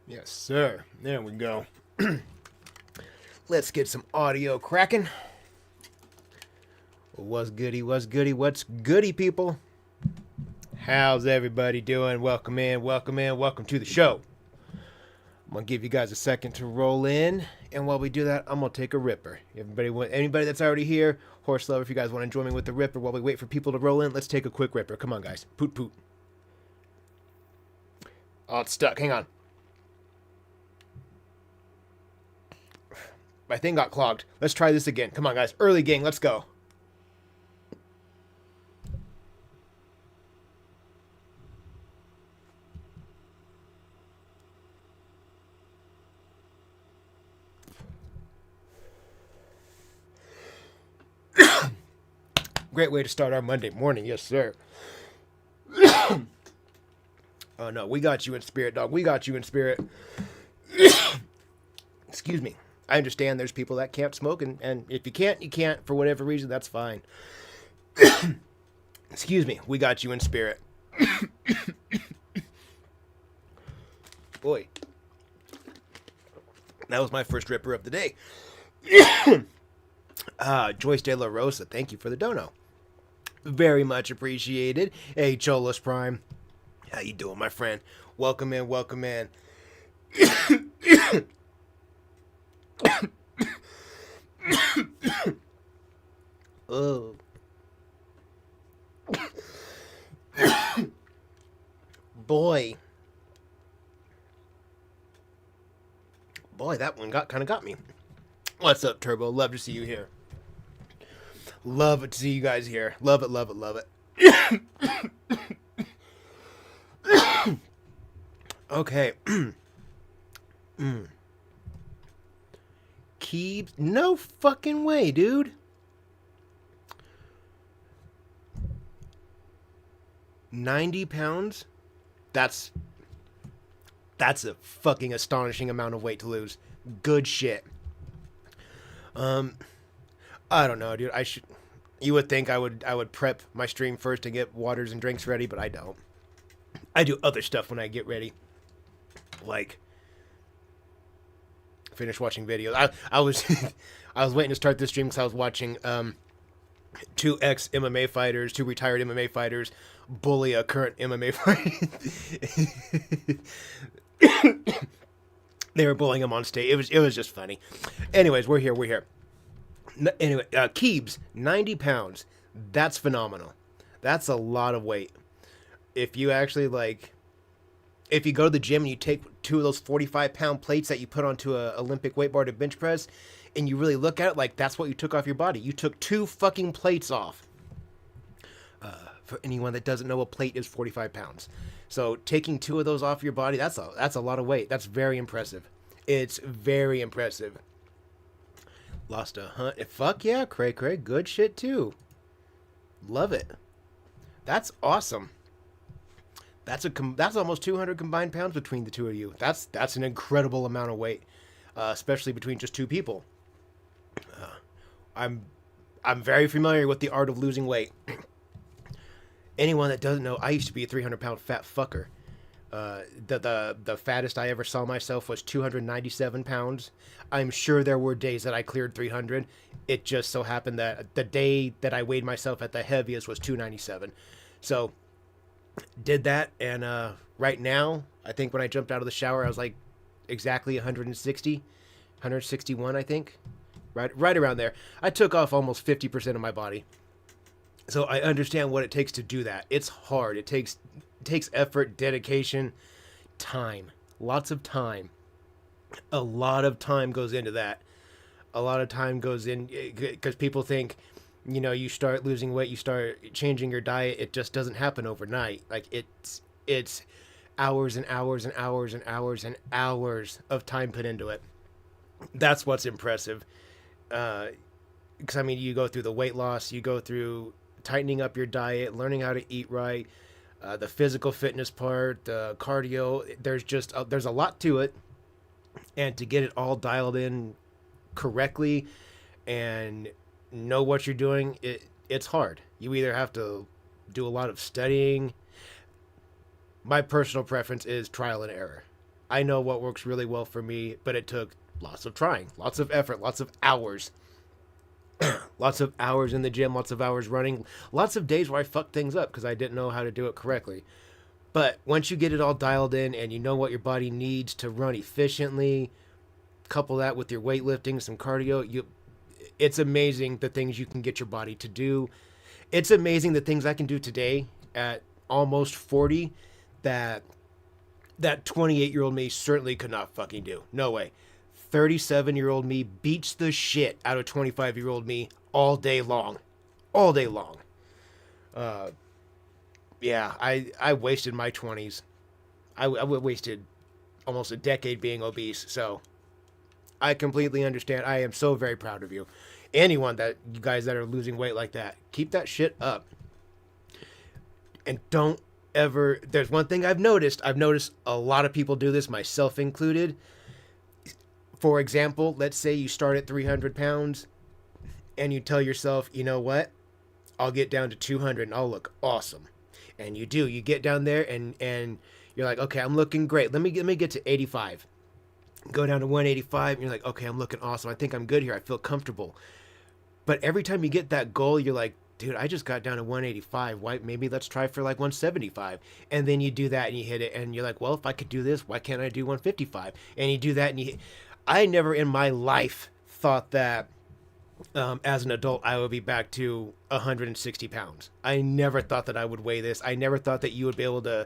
Yes, sir. There we go. Let's get some audio cracking. What's goody, what's goody, what's goody, people? How's everybody doing? Welcome in, welcome in, welcome to the show. I'm going to give you guys a second to roll in, and while we do that, I'm going to take a ripper. Anybody that's already here, horse lover, if you guys want to join me with the ripper while we wait for people to roll in, let's take a quick ripper. Come on, guys. Poot, poot. Oh, it's stuck. Hang on. My thing got clogged. Let's try this again. Come on, guys. Early gang. Let's go. Great way to start our Monday morning. Yes, sir. Oh, no. We got you in spirit, dog. We got you in spirit. Excuse me. I understand there's people that can't smoke, and if you can't, you can't. For whatever reason, that's fine. Excuse me. We got you in spirit. Boy. That was my first ripper of the day. Joyce De La Rosa, thank you for the dono. Very much appreciated. Hey, Cholos Prime. How you doing, my friend? Welcome in, welcome in. Oh. Boy, that one kind of got me. What's up, Turbo? Love to see you here. Love it to see you guys here. Love it, love it, love it. Okay. Keeps, no fucking way, dude. 90 pounds? That's a fucking astonishing amount of weight to lose. Good shit. I don't know, dude. You would think I would prep my stream first to get waters and drinks ready, but I don't. I do other stuff when I get ready. Like finish watching videos. I was I was waiting to start this stream because I was watching two MMA fighters, two retired MMA fighters bully a current MMA fighter. They were bullying him on stage. It was just funny. Anyways, we're here. Anyway, Keebs, 90 pounds. That's phenomenal. That's a lot of weight. If you actually if you go to the gym and you take two of those 45-pound plates that you put onto a Olympic weight bar to bench press, and you really look at it like that's what you took off your body. You took two fucking plates off. For anyone that doesn't know, a plate is 45 pounds. So taking two of those off your body, that's a lot of weight. That's very impressive. It's very impressive. Lost a hunt. Fuck yeah, Cray. Good shit too. Love it. That's awesome. That's almost 200 combined pounds between the two of you. That's an incredible amount of weight, especially between just two people. I'm very familiar with the art of losing weight. Anyone that doesn't know, I used to be a 300-pound fat fucker. The fattest I ever saw myself was 297 pounds. I'm sure there were days that I cleared 300. It just so happened that the day that I weighed myself at the heaviest was 297. So did that, and right now, I think when I jumped out of the shower, I was like exactly 161, I think. Right around there. I took off almost 50% of my body. So I understand what it takes to do that. It's hard. It takes effort, dedication, time. Lots of time. A lot of time goes into that. A lot of time goes in because people think, you start losing weight, you start changing your diet. It just doesn't happen overnight. Like it's hours and hours and hours and hours and hours of time put into it. That's what's impressive. Because you go through the weight loss, you go through tightening up your diet, learning how to eat right, the physical fitness part, the cardio. There's a lot to it, and to get it all dialed in correctly and know what you're doing, it's hard. You either have to do a lot of studying. My personal preference is trial and error. I know what works really well for me, but it took lots of trying, lots of effort, lots of hours. Lots of hours in the gym, lots of hours running, lots of days where I fucked things up because I didn't know how to do it correctly. But once you get it all dialed in and you know what your body needs to run efficiently, couple that with your weightlifting, some cardio, it's amazing the things you can get your body to do. It's amazing the things I can do today at almost 40 that 28-year-old me certainly could not fucking do. No way. 37-year-old me beats the shit out of 25-year-old me all day long. All day long. Yeah, I wasted my 20s. I wasted almost a decade being obese, so I completely understand. I am so very proud of you. Anyone you guys that are losing weight like that, keep that shit up. And don't ever, there's one thing I've noticed a lot of people do this, myself included. For example, let's say you start at 300 pounds and you tell yourself, you know what? I'll get down to 200 and I'll look awesome. And you do. You get down there and you're like, okay, I'm looking great. Let me get to 85. Go down to 185 and you're like, okay, I'm looking awesome. I think I'm good here. I feel comfortable. But every time you get that goal, you're like, dude, I just got down to 185. Why? Maybe let's try for like 175. And then you do that and you hit it and you're like, well, if I could do this, why can't I do 155? And you do that and I never in my life thought that as an adult I would be back to 160 pounds. I never thought that I would weigh this. I never thought that you would be able to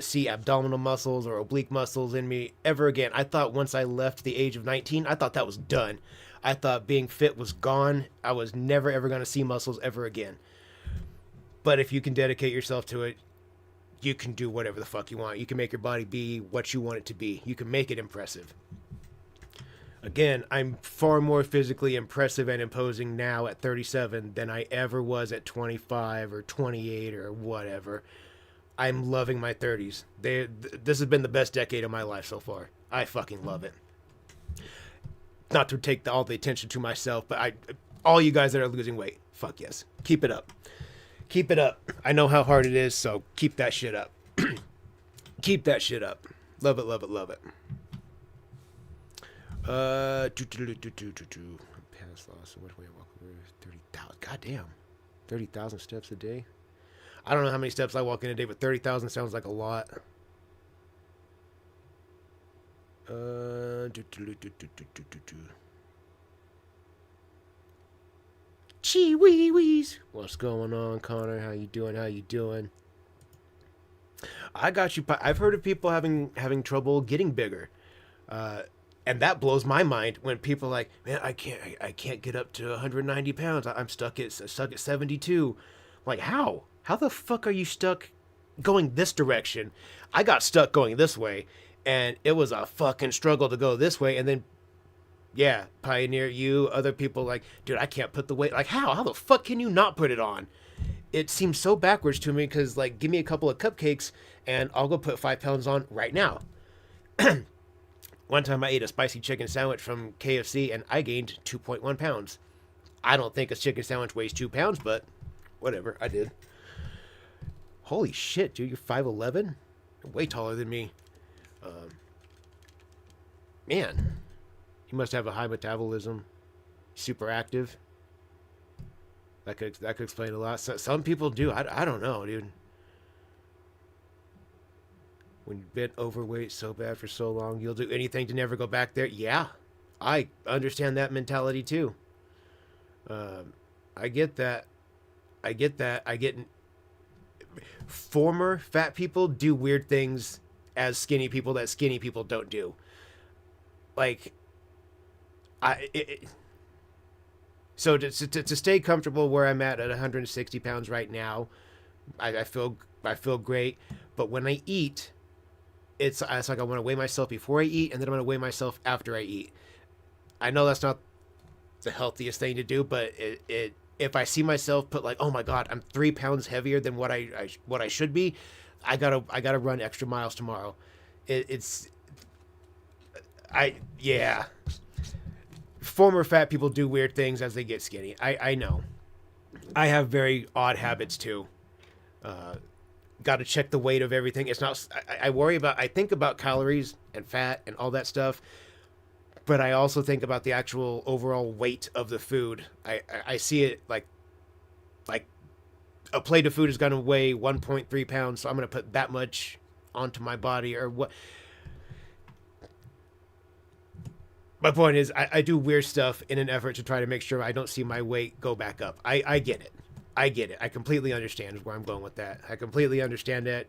see abdominal muscles or oblique muscles in me ever again. I thought once I left the age of 19, I thought that was done. I thought being fit was gone. I was never ever going to see muscles ever again. But if you can dedicate yourself to it, you can do whatever the fuck you want. You can make your body be what you want it to be. You can make it impressive. Again, I'm far more physically impressive and imposing now at 37 than I ever was at 25 or 28 or whatever. I'm loving my 30s. This has been the best decade of my life so far. I fucking love it. Not to take all the attention to myself, but all you guys that are losing weight, fuck yes. Keep it up. Keep it up. I know how hard it is, so keep that shit up. Keep that shit up. Love it, love it, love it. Past loss. Which way I walk over? 30,000. Goddamn. 30,000 steps a day. I don't know how many steps I walk in a day, but 30,000 sounds like a lot. Chee wee wees. What's going on, Connor? How you doing? How you doing? I got you. I've heard of people having trouble getting bigger. And that blows my mind when people are like, man, I can't get up to 190 pounds. I'm stuck at 72. Like, how? How the fuck are you stuck going this direction? I got stuck going this way, and it was a fucking struggle to go this way. And then, yeah, Pioneer, you, other people like, dude, I can't put the weight. Like, how? How the fuck can you not put it on? It seems so backwards to me because, like, give me a couple of cupcakes, and I'll go put 5 pounds on right now. One time I ate a spicy chicken sandwich from KFC and I gained 2.1 pounds. I don't think a chicken sandwich weighs 2 pounds, but whatever, I did. Holy shit, dude, you're 5'11"? You're way taller than me. Man, you must have a high metabolism. Super active. That could explain a lot. Some people do. I don't know, dude. When you've been overweight so bad for so long, you'll do anything to never go back there. Yeah, I understand that mentality too. I get that. I get former fat people do weird things as skinny people that skinny people don't do. Like, so to stay comfortable where I'm at 160 pounds right now, I feel great. But when I eat, it's like I want to weigh myself before I eat, and then I'm going to weigh myself after I eat. I know that's not the healthiest thing to do, but if I see myself put like, oh my god, I'm 3 pounds heavier than what I should be, I gotta run extra miles tomorrow. Yeah. former fat people do weird things as they get skinny. I know. I have very odd habits too. Got to check the weight of everything. It's not. I think about calories and fat and all that stuff, but I also think about the actual overall weight of the food. I see it like a plate of food is going to weigh 1.3 pounds, so I'm going to put that much onto my body or what. My point is, I do weird stuff in an effort to try to make sure I don't see my weight go back up. I get it. I get it. I completely understand where I'm going with that. I completely understand that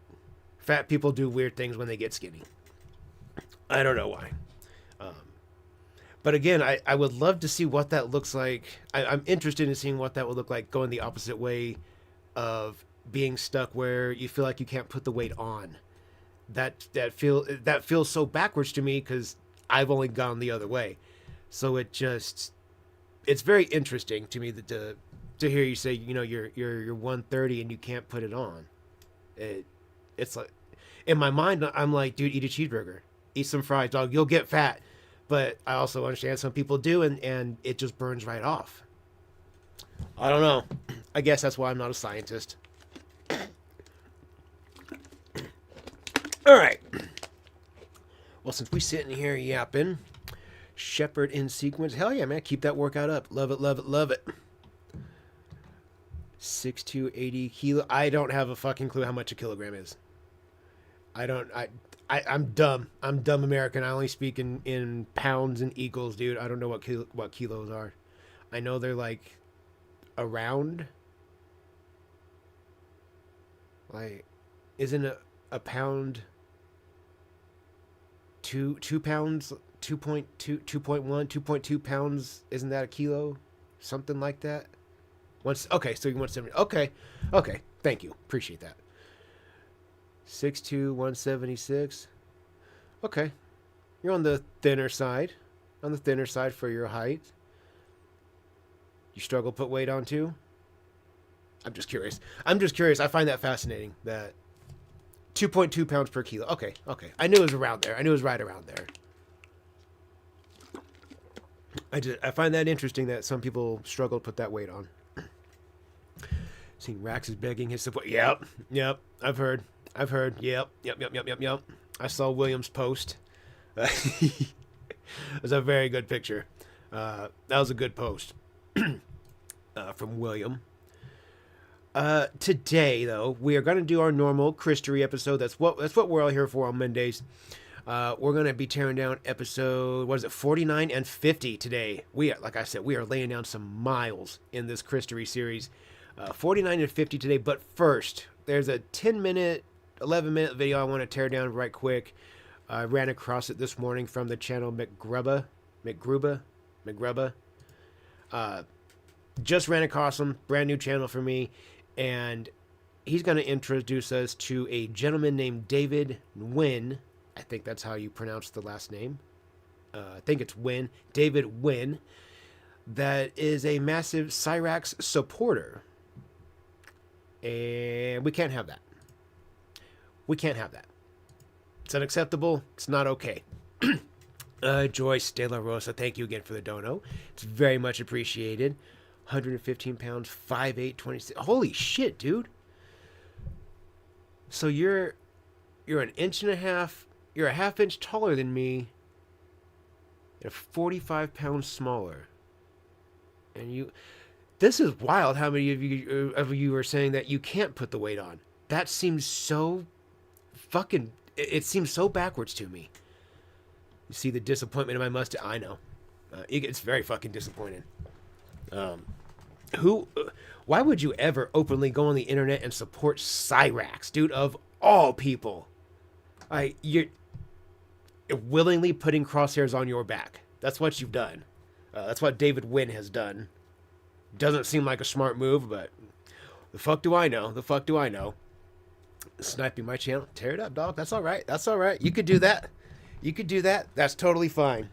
fat people do weird things when they get skinny. I don't know why. But again, I would love to see what that looks like. I'm interested in seeing what that would look like going the opposite way of being stuck where you feel like you can't put the weight on. That feels so backwards to me because I've only gone the other way. So it's very interesting to me to hear you say, you know, you're 130 and you can't put it on. It's like, in my mind, I'm like, dude, eat a cheeseburger, eat some fries, dog, you'll get fat. But I also understand some people do, and it just burns right off. I don't know. I guess that's why I'm not a scientist. All right. Well, since we sitting here yapping, shepherd in sequence. Hell yeah, man. Keep that workout up. Love it, love it, love it. 6'2", 80 kilo. I don't have a fucking clue how much a kilogram is. I'm dumb. I'm dumb American. I only speak in pounds and equals, dude. I don't know what kilos are. I know they're like around. Like, isn't a pound 2 pounds, 2.2, 2.1, 2.2 pounds? Isn't that a kilo? Something like that. Okay, so you want 70. Okay. Thank you. Appreciate that. 6'2", 176. Okay. You're on the thinner side. On the thinner side for your height. You struggle to put weight on too? I'm just curious. I find that fascinating. That 2.2 pounds per kilo. Okay. I knew it was around there. I knew it was right around there. I find that interesting that some people struggle to put that weight on. Seeing Rax is begging his support. Yep. I've heard. Yep. I saw William's post. It was a very good picture. That was a good post from William. Today, though, we are going to do our normal Christory episode. That's what we're all here for on Mondays. We're going to be tearing down episode, 49 and 50 today. Like I said, we are laying down some miles in this Christory series. 49 and 50 today, but first, there's a 10-minute, 11-minute video I want to tear down right quick. I ran across it this morning from the channel McGrubba. Just ran across him, brand new channel for me, and he's going to introduce us to a gentleman named David Wynn. I think that's how you pronounce the last name. I think it's Wynn. David Wynn. That is a massive Cyraxx supporter. And we can't have that. It's unacceptable. It's not okay. Joyce De La Rosa, thank you again for the dono. It's very much appreciated. 115 pounds, 5'8", 26. Holy shit, dude. So you're an inch and a half. You're a half inch taller than me. And 45 pounds smaller. And you... This is wild how many of you are saying that you can't put the weight on. That seems so fucking... It seems so backwards to me. You see the disappointment in my mustache? I know. It's very fucking disappointing. Why would you ever openly go on the internet and support Cyraxx, dude, of all people? You're willingly putting crosshairs on your back. That's what you've done. That's what David Wynn has done. Doesn't seem like a smart move, but the fuck do I know? Sniping my channel. Tear it up, dog. That's all right. You could do that. That's totally fine.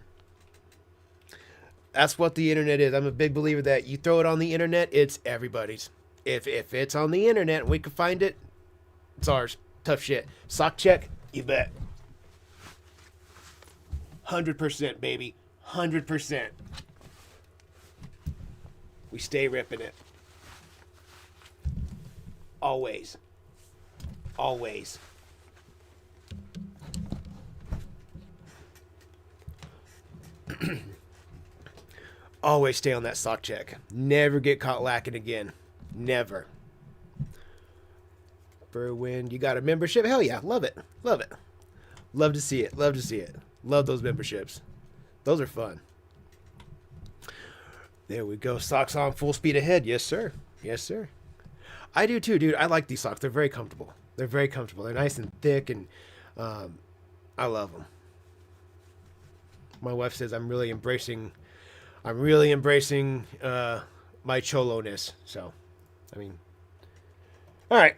That's what the internet is. I'm a big believer that you throw it on the internet, it's everybody's. If it's on the internet and we can find it, it's ours. Tough shit. Sock check, you bet. 100%, baby. 100%. We stay ripping it. Always. Always. Always stay on that sock check. Never get caught lacking again. Never. Berwyn, you got a membership? Hell yeah. Love it. Love it. Love to see it. Love to see it. Love those memberships. Those are fun. There we go. Socks on full speed ahead. Yes, sir. Yes, sir. I do too, dude. I like these socks. They're very comfortable. They're very comfortable. They're nice and thick, and I love them. My wife says I'm really embracing my cholo-ness. So, I mean, all right.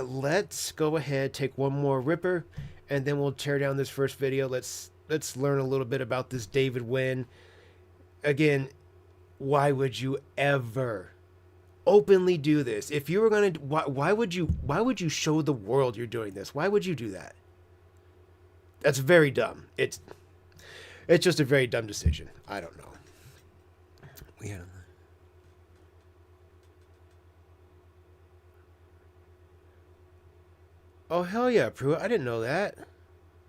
Let's go ahead, take one more ripper, and then we'll tear down this first video. Let's learn a little bit about this David Wynn. Again, why would you ever openly do this? If you were gonna, why would you show the world you're doing this? Why would you do that? That's very dumb. It's just a very dumb decision. I don't know. We had. Oh hell yeah, Pruitt! I didn't know that.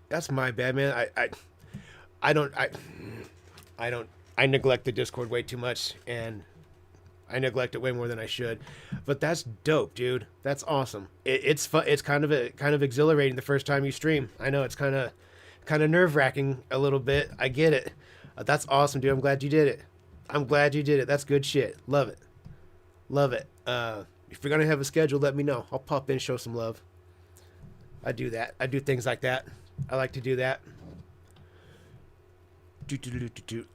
That's my bad, man. I neglect the Discord way too much, and I neglect it way more than I should. But that's dope, dude. That's awesome. It's fun. It's kind of exhilarating the first time you stream. I know it's kind of nerve-wracking a little bit. I get it. That's awesome, dude. I'm glad you did it. I'm glad you did it. That's good shit. Love it. Love it. If you're gonna have a schedule, let me know. I'll pop in, show some love. I do that. I do things like that. I like to do that.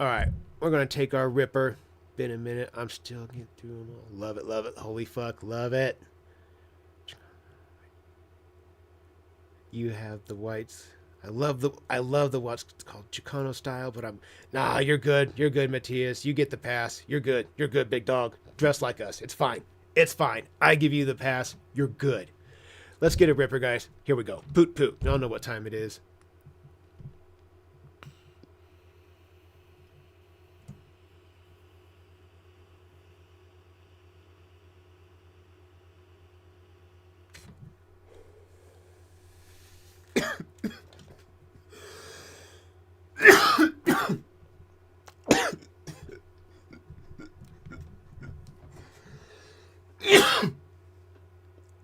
All right, we're gonna take our ripper. Been a minute. I'm still getting through them all. Love it. Love it. Holy fuck. Love it. You have the whites. I love the what's called Chicano style, but nah. You're good. You're good, Matthias. You get the pass. You're good. You're good, big dog. Dress like us. It's fine. It's fine. I give you the pass. You're good. Let's get a ripper, guys. Here we go. Poot poot. I don't know what time it is.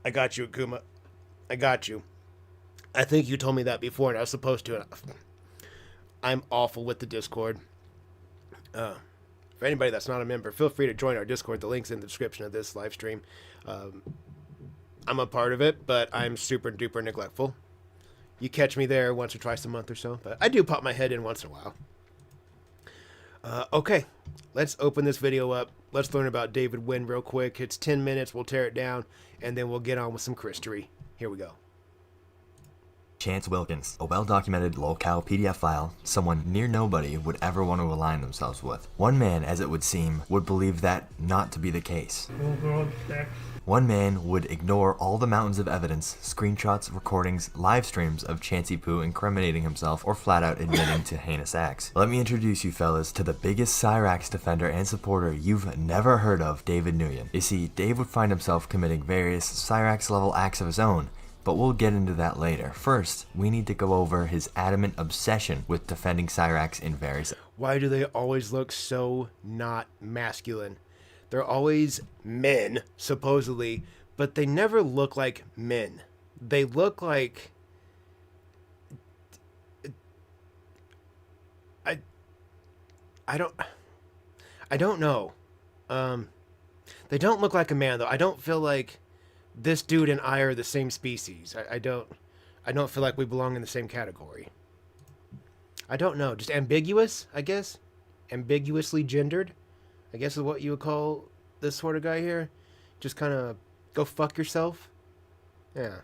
I got you, Akuma. I got you. I think you told me that before, and I was supposed to. I'm awful with the Discord. For anybody that's not a member, feel free to join our Discord. The link's in the description of this live stream. I'm a part of it, but I'm super duper neglectful. You catch me there once or twice a month or so, but I do pop my head in once in a while. Okay, let's open this video up. Let's learn about David Wynn real quick. It's 10 minutes. We'll tear it down, and then we'll get on with some Christory. Here we go. Chance Wilkins, a well-documented lolcow PDF file someone near nobody would ever want to align themselves with. One man, as it would seem, would believe that not to be the case. One man would ignore all the mountains of evidence, screenshots, recordings, live streams of Chancey Poo incriminating himself or flat out admitting to heinous acts. Let me introduce you fellas to the biggest Cyraxx defender and supporter you've never heard of, David Nguyen. You see, Dave would find himself committing various Cyraxx level acts of his own, but we'll get into that later. First, we need to go over his adamant obsession with defending Cyraxx in various... Why do they always look so not masculine? They're always men, supposedly, but they never look like men. They look like... I don't know. They don't look like a man, though. I don't feel like this dude and I are the same species. I don't feel like we belong in the same category. I don't know. Just ambiguous, I guess. Ambiguously gendered, I guess is what you would call this sort of guy here. Just kind of go fuck yourself. Yeah.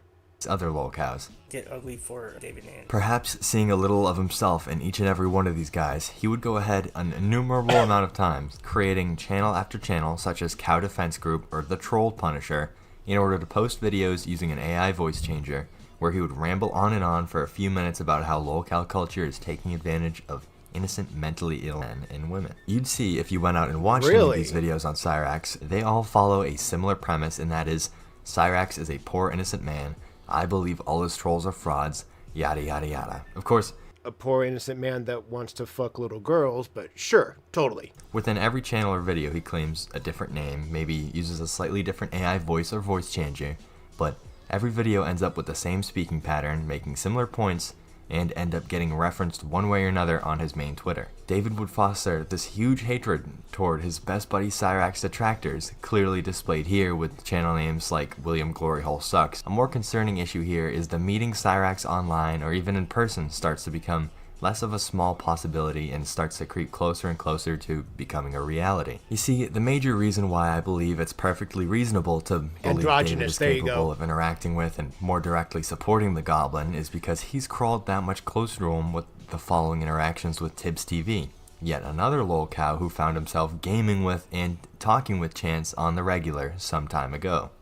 Other lolcows. Get ugly for David Nguyen. Perhaps seeing a little of himself in each and every one of these guys, he would go ahead an innumerable amount of times, creating channel after channel, such as Cow Defense Group or The Trolled Punisher, in order to post videos using an AI voice changer, where he would ramble on and on for a few minutes about how lolcow culture is taking advantage of innocent mentally ill men and women. You'd see if you went out and watched any of these videos on Cyraxx, they all follow a similar premise, and that is, Cyraxx is a poor innocent man. I believe all his trolls are frauds, yada yada yada. Of course, a poor innocent man that wants to fuck little girls, but sure, totally. Within every channel or video, he claims a different name, maybe uses a slightly different AI voice or voice changer, but every video ends up with the same speaking pattern, making similar points, and end up getting referenced one way or another on his main Twitter. David would foster this huge hatred toward his best buddy Cyraxx detractors, clearly displayed here with channel names like William Gloryhole Sucks. A more concerning issue here is the meeting Cyraxx online or even in person starts to become less of a small possibility and starts to creep closer and closer to becoming a reality. You see, the major reason why I believe it's perfectly reasonable to believe David is capable of interacting with and more directly supporting the Goblin is because he's crawled that much closer to him with the following interactions with Tibbs TV, yet another lolcow who found himself gaming with and talking with Chance on the regular some time ago.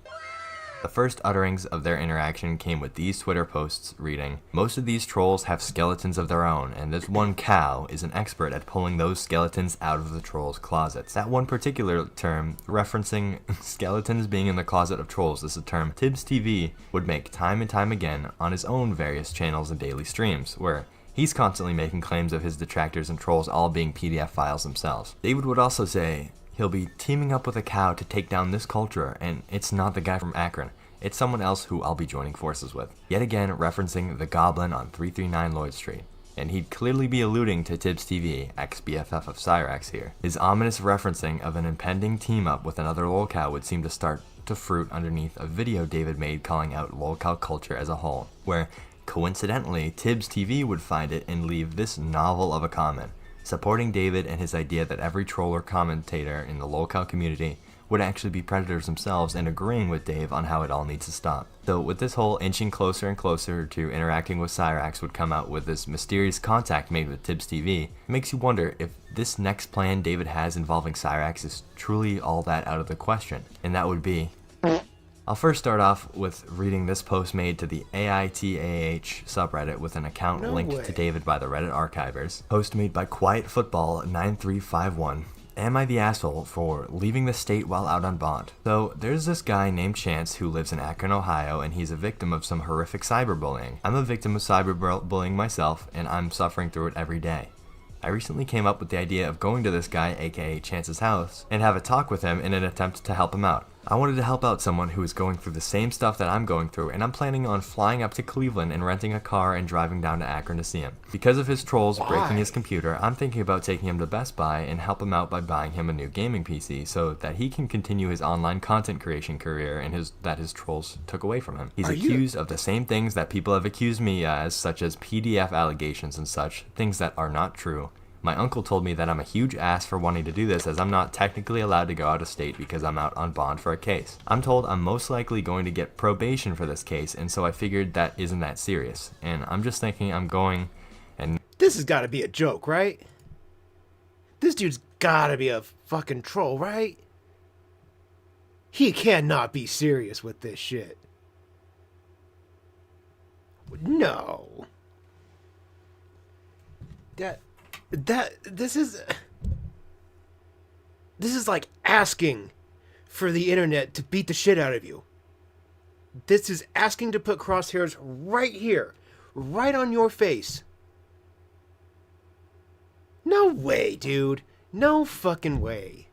The first utterings of their interaction came with these Twitter posts reading, "Most of these trolls have skeletons of their own, and this one cow is an expert at pulling those skeletons out of the trolls' closets." That one particular term, referencing skeletons being in the closet of trolls, is a term Tibbs TV would make time and time again on his own various channels and daily streams, where he's constantly making claims of his detractors and trolls all being PDF files themselves. David would also say, he'll be teaming up with a cow to take down this culture, and it's not the guy from Akron. It's someone else who I'll be joining forces with. Yet again, referencing the Goblin on 339 Lloyd Street. And he'd clearly be alluding to Tibbs TV, ex-BFF of Cyraxx here. His ominous referencing of an impending team-up with another lolcow would seem to start to fruit underneath a video David made calling out lolcow culture as a whole, where, coincidentally, Tibbs TV would find it and leave this novel of a comment, supporting David and his idea that every troll or commentator in the lolcow community would actually be predators themselves, and agreeing with Dave on how it all needs to stop. So with this whole inching closer and closer to interacting with Cyraxx would come out with this mysterious contact made with Tibbs TV, it makes you wonder if this next plan David has involving Cyraxx is truly all that out of the question, and that would be... I'll first start off with reading this post made to the AITAH subreddit with an account linked to David by the Reddit archivers. Post made by QuietFootball9351. Am I the asshole for leaving the state while out on bond? So, there's this guy named Chance who lives in Akron, Ohio, and he's a victim of some horrific cyberbullying. I'm a victim of cyberbullying myself, and I'm suffering through it every day. I recently came up with the idea of going to this guy, aka Chance's house, and have a talk with him in an attempt to help him out. I wanted to help out someone who is going through the same stuff that I'm going through, and I'm planning on flying up to Cleveland and renting a car and driving down to Akron to see him. Because of his trolls breaking his computer, I'm thinking about taking him to Best Buy and help him out by buying him a new gaming PC so that he can continue his online content creation career and that his trolls took away from him. He's accused of the same things that people have accused me as, such as PDF allegations and such, things that are not true. My uncle told me that I'm a huge ass for wanting to do this, as I'm not technically allowed to go out of state because I'm out on bond for a case. I'm told I'm most likely going to get probation for this case, and so I figured that isn't that serious. And I'm just thinking I'm going and... This has got to be a joke, right? This dude's got to be a fucking troll, right? He cannot be serious with this shit. No. This is like asking for the internet to beat the shit out of you. This is asking to put crosshairs right here, right on your face. No way, dude. No fucking way.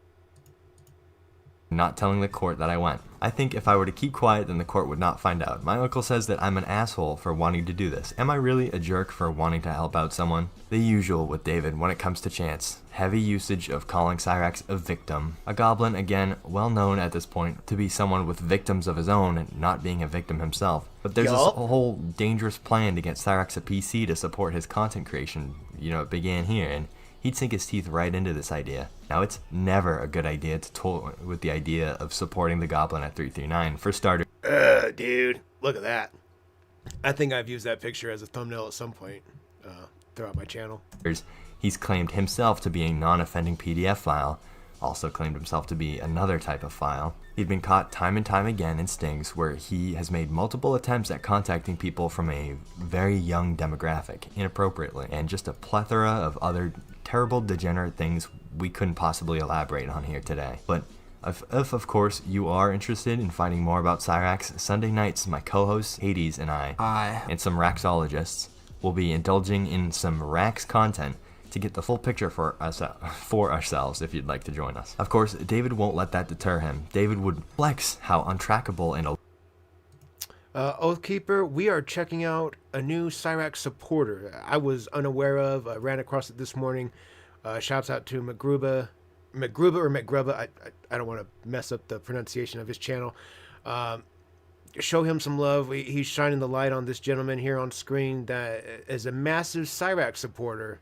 Not telling the court that I went. I think if I were to keep quiet, then the court would not find out. My uncle says that I'm an asshole for wanting to do this. Am I really a jerk for wanting to help out someone? The usual with David when it comes to Chance. Heavy usage of calling Cyraxx a victim. A goblin, again, well known at this point to be someone with victims of his own and not being a victim himself. But there's this whole dangerous plan to get Cyraxx a PC to support his content creation. You know, it began here, and he'd sink his teeth right into this idea. Now, it's never a good idea to toy with the idea of supporting the Goblin at 339. For starters, dude, look at that. I think I've used that picture as a thumbnail at some point throughout my channel. He's claimed himself to be a non-offending PDF file, also claimed himself to be another type of file. He'd been caught time and time again in stings where he has made multiple attempts at contacting people from a very young demographic inappropriately, and just a plethora of other terrible, degenerate things we couldn't possibly elaborate on here today. But if of course, you are interested in finding more about Cyraxx, Sunday nights, my co-hosts Hades and I, and some Raxologists, will be indulging in some Rax content to get the full picture for ourselves if you'd like to join us. Of course, David won't let that deter him. David would flex how untrackable and Oathkeeper, we are checking out a new Cyraxx supporter I was unaware of. I ran across it this morning. Shouts out to McGruba or McGruba. I don't want to mess up the pronunciation of his channel. Show him some love. He's shining the light on this gentleman here on screen that is a massive Cyraxx supporter.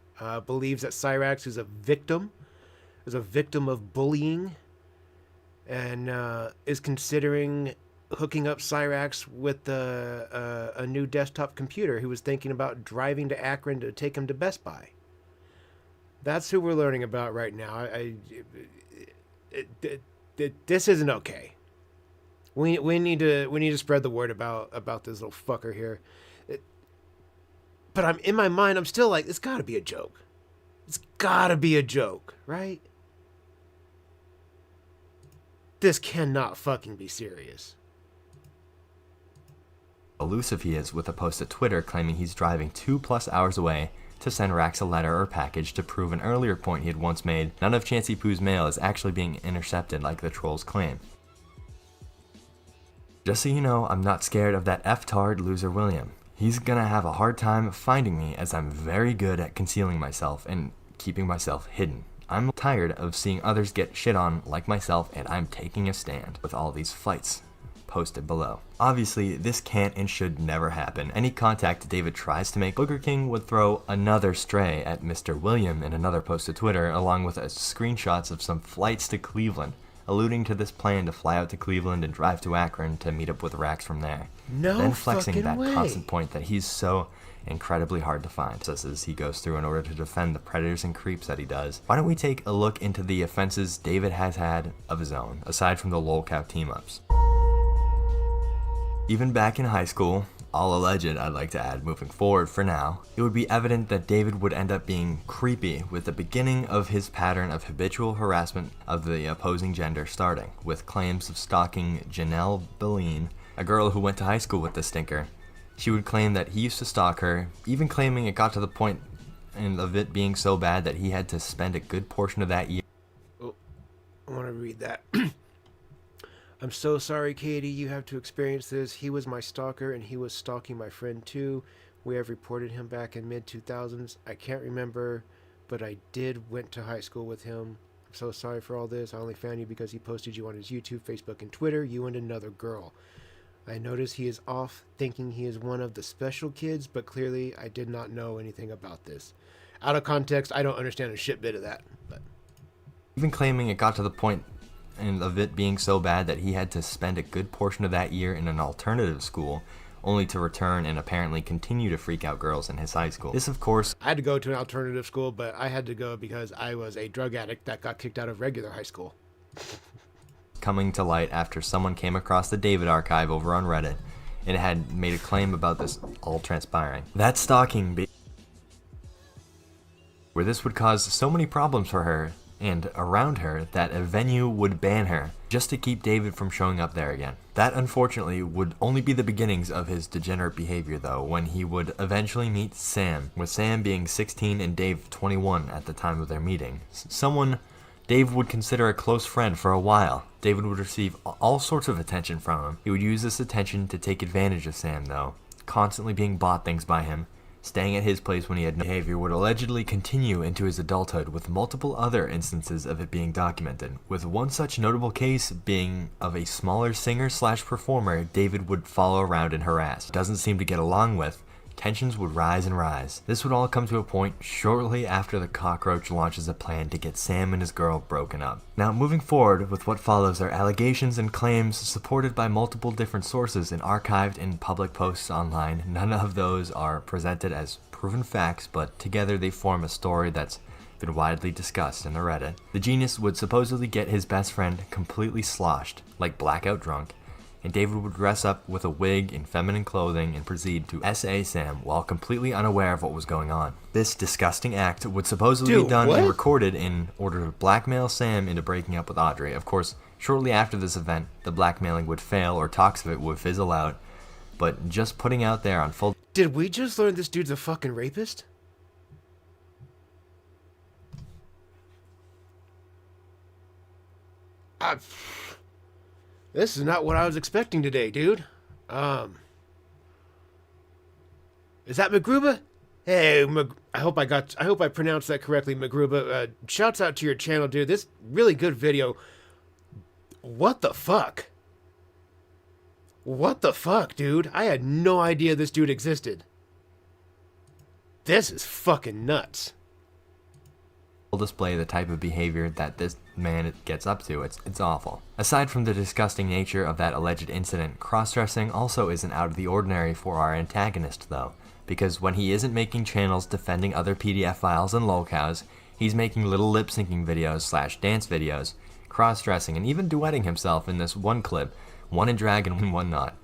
Believes that Cyraxx is a victim of bullying, and is considering hooking up Cyraxx with a new desktop computer. He was thinking about driving to Akron to take him to Best Buy. That's who we're learning about right now. This isn't okay. We need to spread the word about this little fucker here. But I'm in my mind, I'm still like, it's got to be a joke. It's got to be a joke, right? This cannot fucking be serious. elusive he is with a post to Twitter claiming he's driving 2+ hours away to send Rax a letter or package to prove an earlier point he had once made. None of Chancey Poo's mail is actually being intercepted like the trolls claim. Just so you know, I'm not scared of that F-tard loser William. He's gonna have a hard time finding me as I'm very good at concealing myself and keeping myself hidden. I'm tired of seeing others get shit on like myself, and I'm taking a stand with all these fights posted below. Obviously, this can't and should never happen. Any contact David tries to make, Booger King would throw another stray at Mr. William in another post to Twitter, along with screenshots of some flights to Cleveland, alluding to this plan to fly out to Cleveland and drive to Akron to meet up with Rax from there. Then flexing that constant point that he's so incredibly hard to find, just as he goes through in order to defend the predators and creeps that he does. Why don't we take a look into the offenses David has had of his own, aside from the lolcow team-ups. Even back in high school, all alleged I'd like to add moving forward for now, it would be evident that David would end up being creepy with the beginning of his pattern of habitual harassment of the opposing gender starting, with claims of stalking Janelle Beline, a girl who went to high school with the stinker. She would claim that he used to stalk her, even claiming it got to the point of it being so bad that he had to spend a good portion of that year. Oh, I want to read that. I'm so sorry, Katie, you have to experience this. He was my stalker, and he was stalking my friend too. We have reported him back in mid-2000s. I can't remember, but I went to high school with him. I'm so sorry for all this. I only found you because he posted you on his YouTube, Facebook, and Twitter, you and another girl. I notice he is off, thinking he is one of the special kids, but clearly I did not know anything about this. Out of context, I don't understand a shit bit of that. But even claiming it got to the point of it being so bad that he had to spend a good portion of that year in an alternative school, only to return and apparently continue to freak out girls in his high school. This, of course, I had to go to an alternative school, but I had to go because I was a drug addict that got kicked out of regular high school. Coming to light after someone came across the David archive over on Reddit and had made a claim about this all transpiring. That stalking where this would cause so many problems for her and around her that a venue would ban her just to keep David from showing up there again. That unfortunately would only be the beginnings of his degenerate behavior though, when he would eventually meet Sam, with Sam being 16 and Dave 21 at the time of their meeting. Someone Dave would consider a close friend for a while. David would receive all sorts of attention from him. He would use this attention to take advantage of Sam though, constantly being bought things by him. Staying at his place when he had no behavior would allegedly continue into his adulthood, with multiple other instances of it being documented, with one such notable case being of a smaller singer/performer David would follow around and harass. Doesn't seem to get along with. Tensions would rise and rise. This would all come to a point shortly after the cockroach launches a plan to get Sam and his girl broken up. Now, moving forward with what follows are allegations and claims supported by multiple different sources and archived in public posts online. None of those are presented as proven facts, but together they form a story that's been widely discussed in the Reddit. The genius would supposedly get his best friend completely sloshed, like blackout drunk, and David would dress up with a wig and feminine clothing and proceed to SA Sam while completely unaware of what was going on. This disgusting act would supposedly be done and recorded in order to blackmail Sam into breaking up with Audrey. Of course, shortly after this event, the blackmailing would fail or talks of it would fizzle out, but just putting out there on full... Did we just learn this dude's a fucking rapist? This is not what I was expecting today, dude. Is that Magruba? Hey, I hope I pronounced that correctly, Magruba. Shouts out to your channel, dude. This really good video. What the fuck? What the fuck, dude? I had no idea this dude existed. This is fucking nuts. Display the type of behavior that this man gets up to. It's awful. Aside from the disgusting nature of that alleged incident, cross-dressing also isn't out of the ordinary for our antagonist, though, because when he isn't making channels defending other PDF files and lolcows, he's making little lip-syncing videos / dance videos, cross-dressing, and even duetting himself in this one clip, one in drag and one not.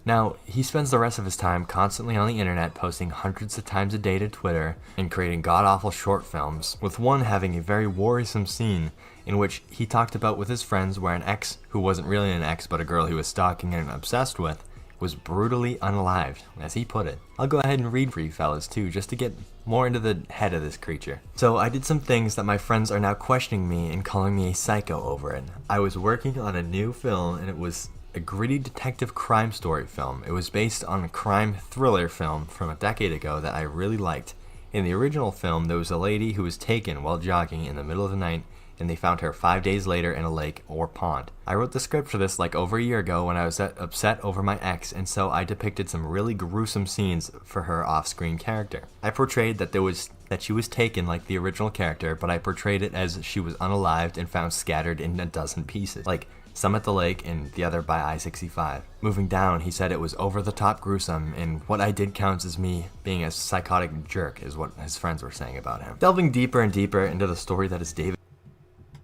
Now, he spends the rest of his time constantly on the internet posting hundreds of times a day to Twitter and creating god-awful short films, with one having a very worrisome scene in which he talked about with his friends where an ex, who wasn't really an ex but a girl he was stalking and obsessed with, was brutally unalived, as he put it. I'll go ahead and read for you fellas too, just to get more into the head of this creature. So I did some things that my friends are now questioning me and calling me a psycho over it. I was working on a new film and it was a gritty detective crime story film. It was based on a crime thriller film from a decade ago that I really liked. In the original film, there was a lady who was taken while jogging in the middle of the night, and they found her 5 days later in a lake or pond. I wrote the script for this like over a year ago when I was upset over my ex, and so I depicted some really gruesome scenes for her off-screen character. I portrayed that she was taken like the original character, but I portrayed it as she was unalived and found scattered in a dozen pieces, like some at the lake and the other by I-65. Moving down, he said it was over-the-top gruesome, and what I did counts as me being a psychotic jerk, is what his friends were saying about him. Delving deeper and deeper into the story that is David.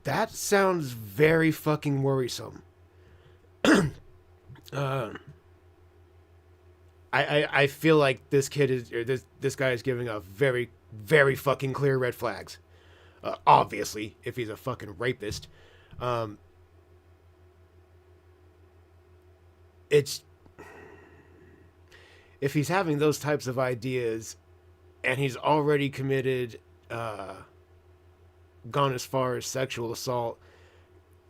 That sounds very fucking worrisome. I feel like this kid is, or this guy is giving a very, very fucking clear red flags. Obviously, if he's a fucking rapist. If he's having those types of ideas and he's already committed, gone as far as sexual assault,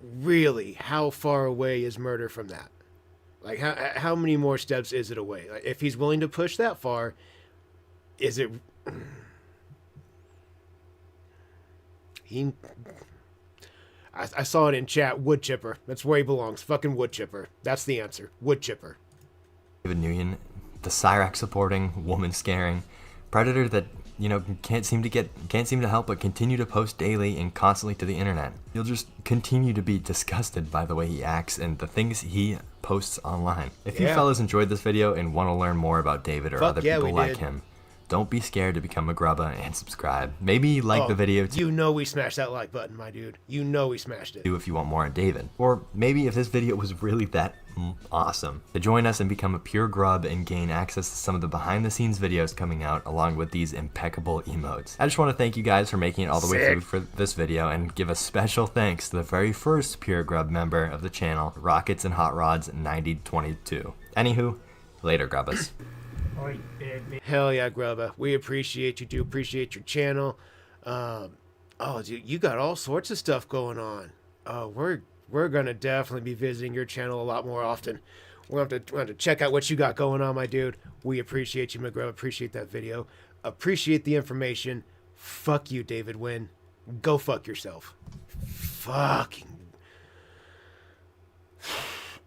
really, how far away is murder from that? Like, how many more steps is it away? Like, if he's willing to push that far, is it... I saw it in chat, wood chipper. That's where he belongs. Fucking wood chipper. That's the answer. Wood chipper. David Nguyen, the Cyraxx supporting, woman scaring, predator that, you know, can't seem to help but continue to post daily and constantly to the internet. You'll just continue to be disgusted by the way he acts and the things he posts online. If you fellas enjoyed this video and want to learn more about David or other people like him, don't be scared to become a grubba and subscribe. Maybe like the video too. You know we smashed that like button, my dude. You know we smashed it. If you want more on David. Or maybe if this video was really that awesome, to join us and become a pure grub and gain access to some of the behind the scenes videos coming out along with these impeccable emotes. I just want to thank you guys for making it all the way through for this video and give a special thanks to the very first pure grub member of the channel, Rockets and Hot Rods 9022. Anywho, later grubbas. Hell yeah, Grubba. We appreciate you, dude. Appreciate your channel. Oh, dude, you got all sorts of stuff going on. We're gonna definitely be visiting your channel a lot more often. We'll have to check out what you got going on, my dude. We appreciate you, my Grubba. Appreciate that video. Appreciate the information. Fuck you, David Nguyen. Go fuck yourself. Fucking.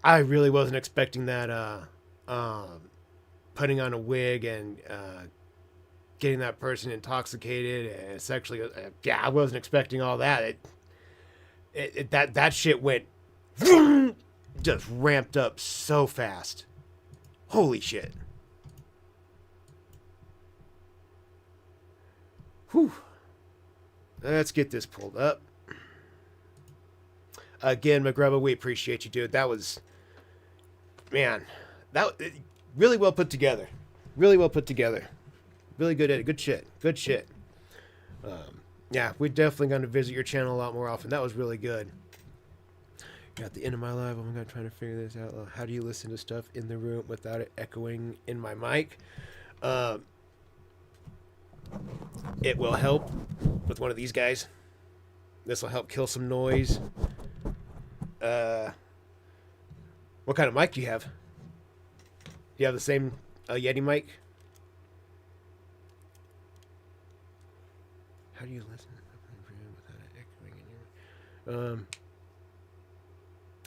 I really wasn't expecting that. Putting on a wig and getting that person intoxicated and sexually, I wasn't expecting all that. That shit went just ramped up so fast. Holy shit. Whew. Let's get this pulled up. Again, McGrubba, we appreciate you, dude. That was man, really well put together. Really well put together. Really good edit. Good shit. Good shit. Yeah, we're definitely going to visit your channel a lot more often. That was really good. At the end of my life, I'm trying to figure this out. How do you listen to stuff in the room without it echoing in my mic? It will help with one of these guys. This will help kill some noise. What kind of mic do you have? Do you have the same Yeti mic? How do you listen without it echoing in your mic?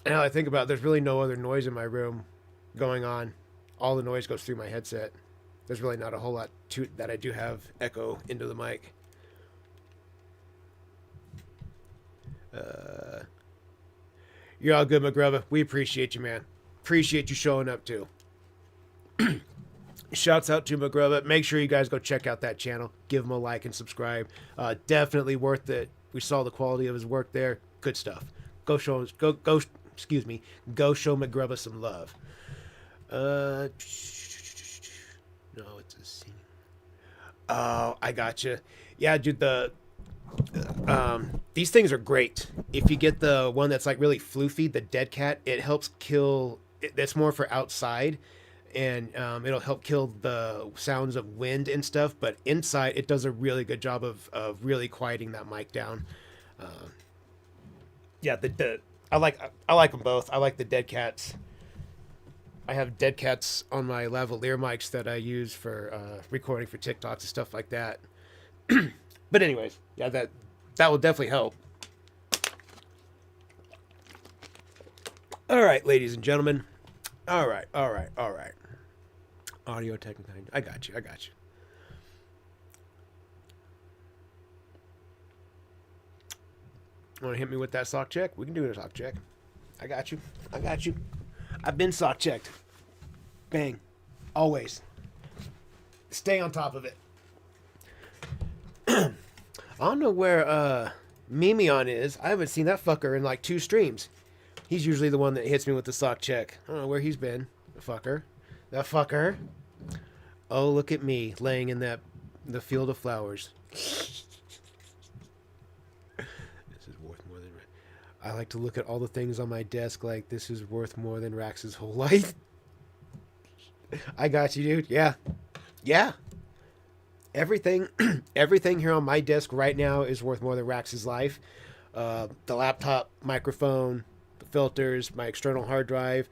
Now I think about it, there's really no other noise in my room going on. All the noise goes through my headset. There's really not a whole lot to that I do have echo into the mic. You're all good, McGrubba. We appreciate you, man. Appreciate you showing up, too. Shouts out to McGrubba. Make sure you guys go check out that channel. Give him a like and subscribe. Definitely worth it. We saw the quality of his work there. Good stuff. Go show excuse me. Go show McGrubba some love. No, it's a scene. Oh, I gotcha. Yeah, dude, these things are great. If you get the one that's like really floofy, the dead cat, it helps kill. That's more for outside, and it'll help kill the sounds of wind and stuff. But inside, it does a really good job of really quieting that mic down. Yeah, I like them both. I like the dead cats. I have dead cats on my lavalier mics that I use for recording for TikToks and stuff like that. But anyways, yeah, that will definitely help. All right, ladies and gentlemen. All right. Audio technical. I got you. Want to hit me with that sock check? We can do a sock check. I got you. I've been sock checked. Bang. Always. Stay on top of it. I don't know where Mimion is. I haven't seen that fucker in like 2 streams. He's usually the one that hits me with the sock check. I don't know where he's been. The fucker. That fucker. Oh, look at me laying in the field of flowers. I like to look at all the things on my desk like this is worth more than Rax's whole life. I got you, dude. Yeah. Everything here on my desk right now is worth more than Rax's life. The laptop, microphone, the filters, my external hard drive,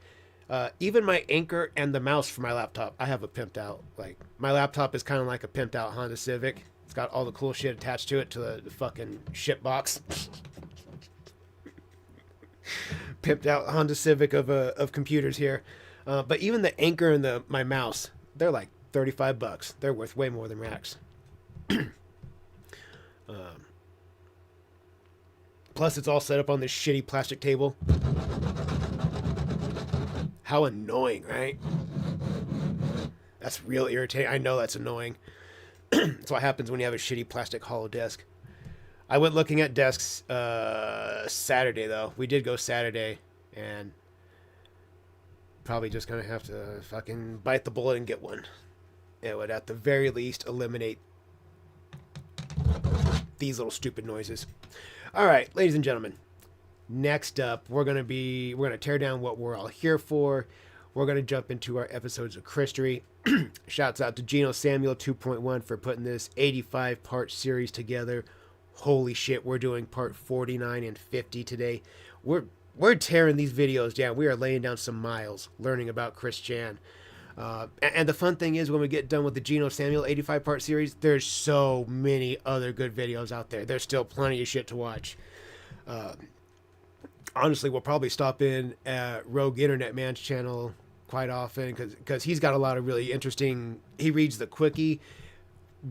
even my Anchor and the mouse for my laptop. I have a pimped out. Like, my laptop is kind of like a pimped out Honda Civic. It's got all the cool shit attached to it to the fucking shit box. Pimped out Honda Civic of computers here. But even the Anchor and my mouse, they're like $35. They're worth way more than Rax. Plus, it's all set up on this shitty plastic table. How annoying, right? That's real irritating. I know that's annoying. That's what happens when you have a shitty plastic hollow desk. I went looking at desks Saturday, though. We did go Saturday, and probably just going to have to fucking bite the bullet and get one. It would, at the very least, eliminate these little stupid noises. All right, ladies and gentlemen. Next up, we're going to tear down what we're all here for. We're going to jump into our episodes of Christory. Shouts out to Geno Samuel 2.1 for putting this 85-part series together. Holy shit, we're doing part 49 and 50 today. We're tearing these videos down. We are laying down some miles learning about Chris Chan. And the fun thing is, when we get done with the Geno Samuel 85-part series, there's so many other good videos out there. There's still plenty of shit to watch. Honestly, we'll probably stop in at Rogue Internet Man's channel quite often because he's got a lot of really interesting... He reads the Quickie.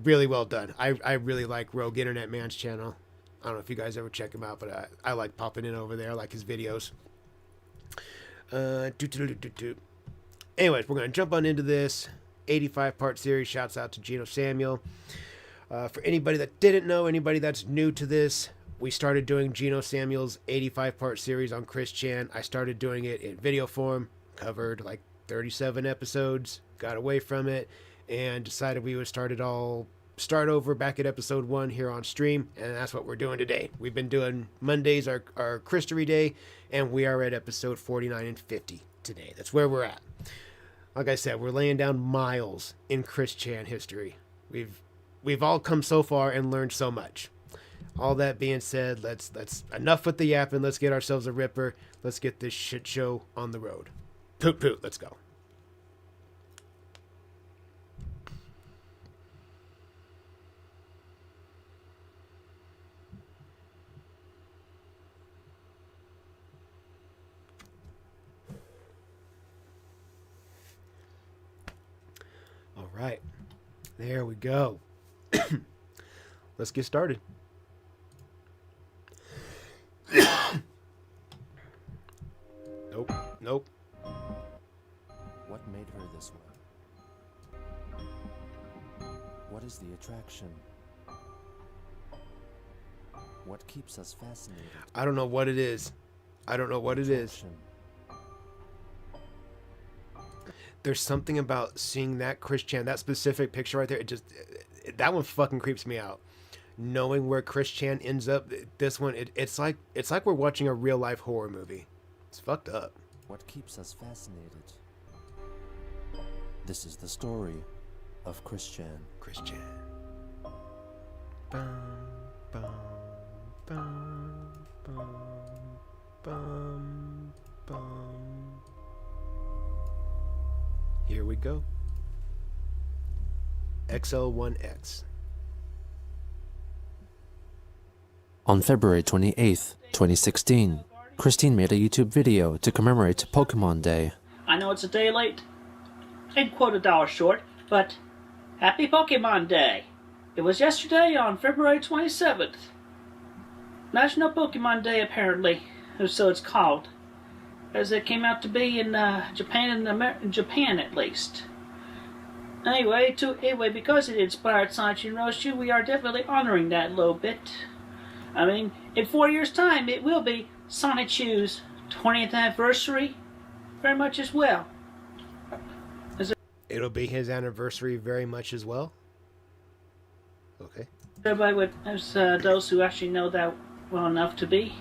Really well done. I really like Rogue Internet Man's channel. I don't know if you guys ever check him out, but I like popping in over there. I like his videos. Anyways, we're going to jump on into this 85-part series. Shouts out to Geno Samuel. For anybody that didn't know, anybody that's new to this, we started doing Geno Samuel's 85-part series on Chris Chan. I started doing it in video form, covered like 37 episodes, got away from it, and decided we would start over back at episode 1 here on stream, and that's what we're doing today. We've been doing Mondays, our Christory day, and we are at episode 49 and 50 today. That's where we're at. Like I said, we're laying down miles in Chris Chan history. We've all come so far and learned so much. All that being said, let's enough with the yapping. Let's get ourselves a Ripper. Let's get this shit show on the road. Poot poot, let's go. All right, there we go. Let's get started. Nope. What made her this way? What is the attraction? What keeps us fascinated? I don't know what it is. Attraction. There's something about seeing that Chris Chan, that specific picture right there. That one fucking creeps me out. Knowing where Chris Chan ends up, this one, it's like we're watching a real life horror movie. It's fucked up. What keeps us fascinated? This is the story of Chris Chan. Chris Chan. Bum, bum, bum, bum, bum, bum. Here we go. XL1X. On February 28th, 2016, Christine made a YouTube video to commemorate Pokemon Day. I know it's a day late and $1 short, but happy Pokemon Day. It was yesterday on February 27th. National Pokemon Day, apparently, or so it's called, as it came out to be in Japan, in Japan at least. Anyway, because it inspired Cyraxx and Roshi, we are definitely honoring that a little bit. I mean, in 4 years' time, it will be Sonichu's 20th anniversary, very much as well. It'll be his anniversary very much as well. Okay. Everybody would, as those who actually know that well enough to be.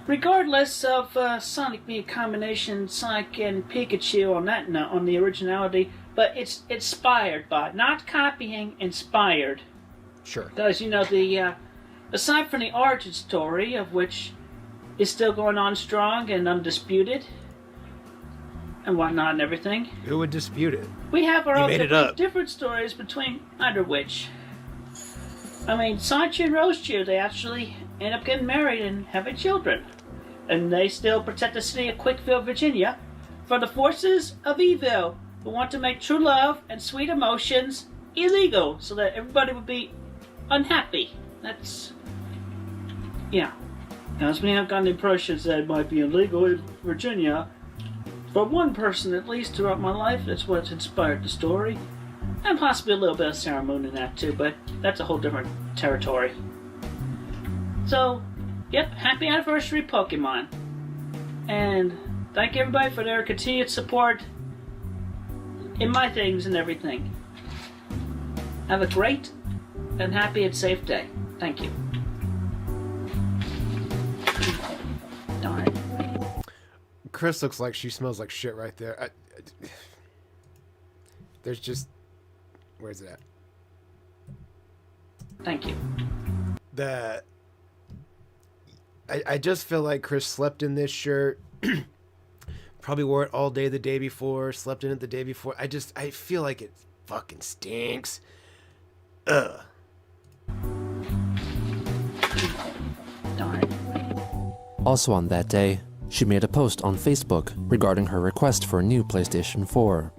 Regardless of Sonic being a combination Sonic and Pikachu on that note, on the originality, but it's inspired by, not copying, inspired. Sure. Because, you know, aside from the origin story, of which is still going on strong and undisputed, and whatnot and everything, Who would dispute it? we have our You own made it up. different stories between either which. I mean, Sanchi and Roshi, they actually end up getting married and having children. And they still protect the city of Quickville, Virginia, from the forces of evil who want to make true love and sweet emotions illegal so that everybody would be unhappy. That's... yeah. As we have gotten the impressions that it might be illegal in Virginia, for one person at least throughout my life, that's what's inspired the story. And possibly a little bit of Sarah Moon in that too, but that's a whole different territory. So, yep, happy anniversary Pokemon. And thank everybody for their continued support in my things and everything. Have a great and happy and safe day. Thank you. Darn. Chris looks like she smells like shit right there. There's just... Where's it at? Thank you. I just feel like Chris slept in this shirt. Probably wore it all day the day before. Slept in it the day before. I feel like it fucking stinks. Ugh. Darn. Also on that day, she made a post on Facebook regarding her request for a new PlayStation 4.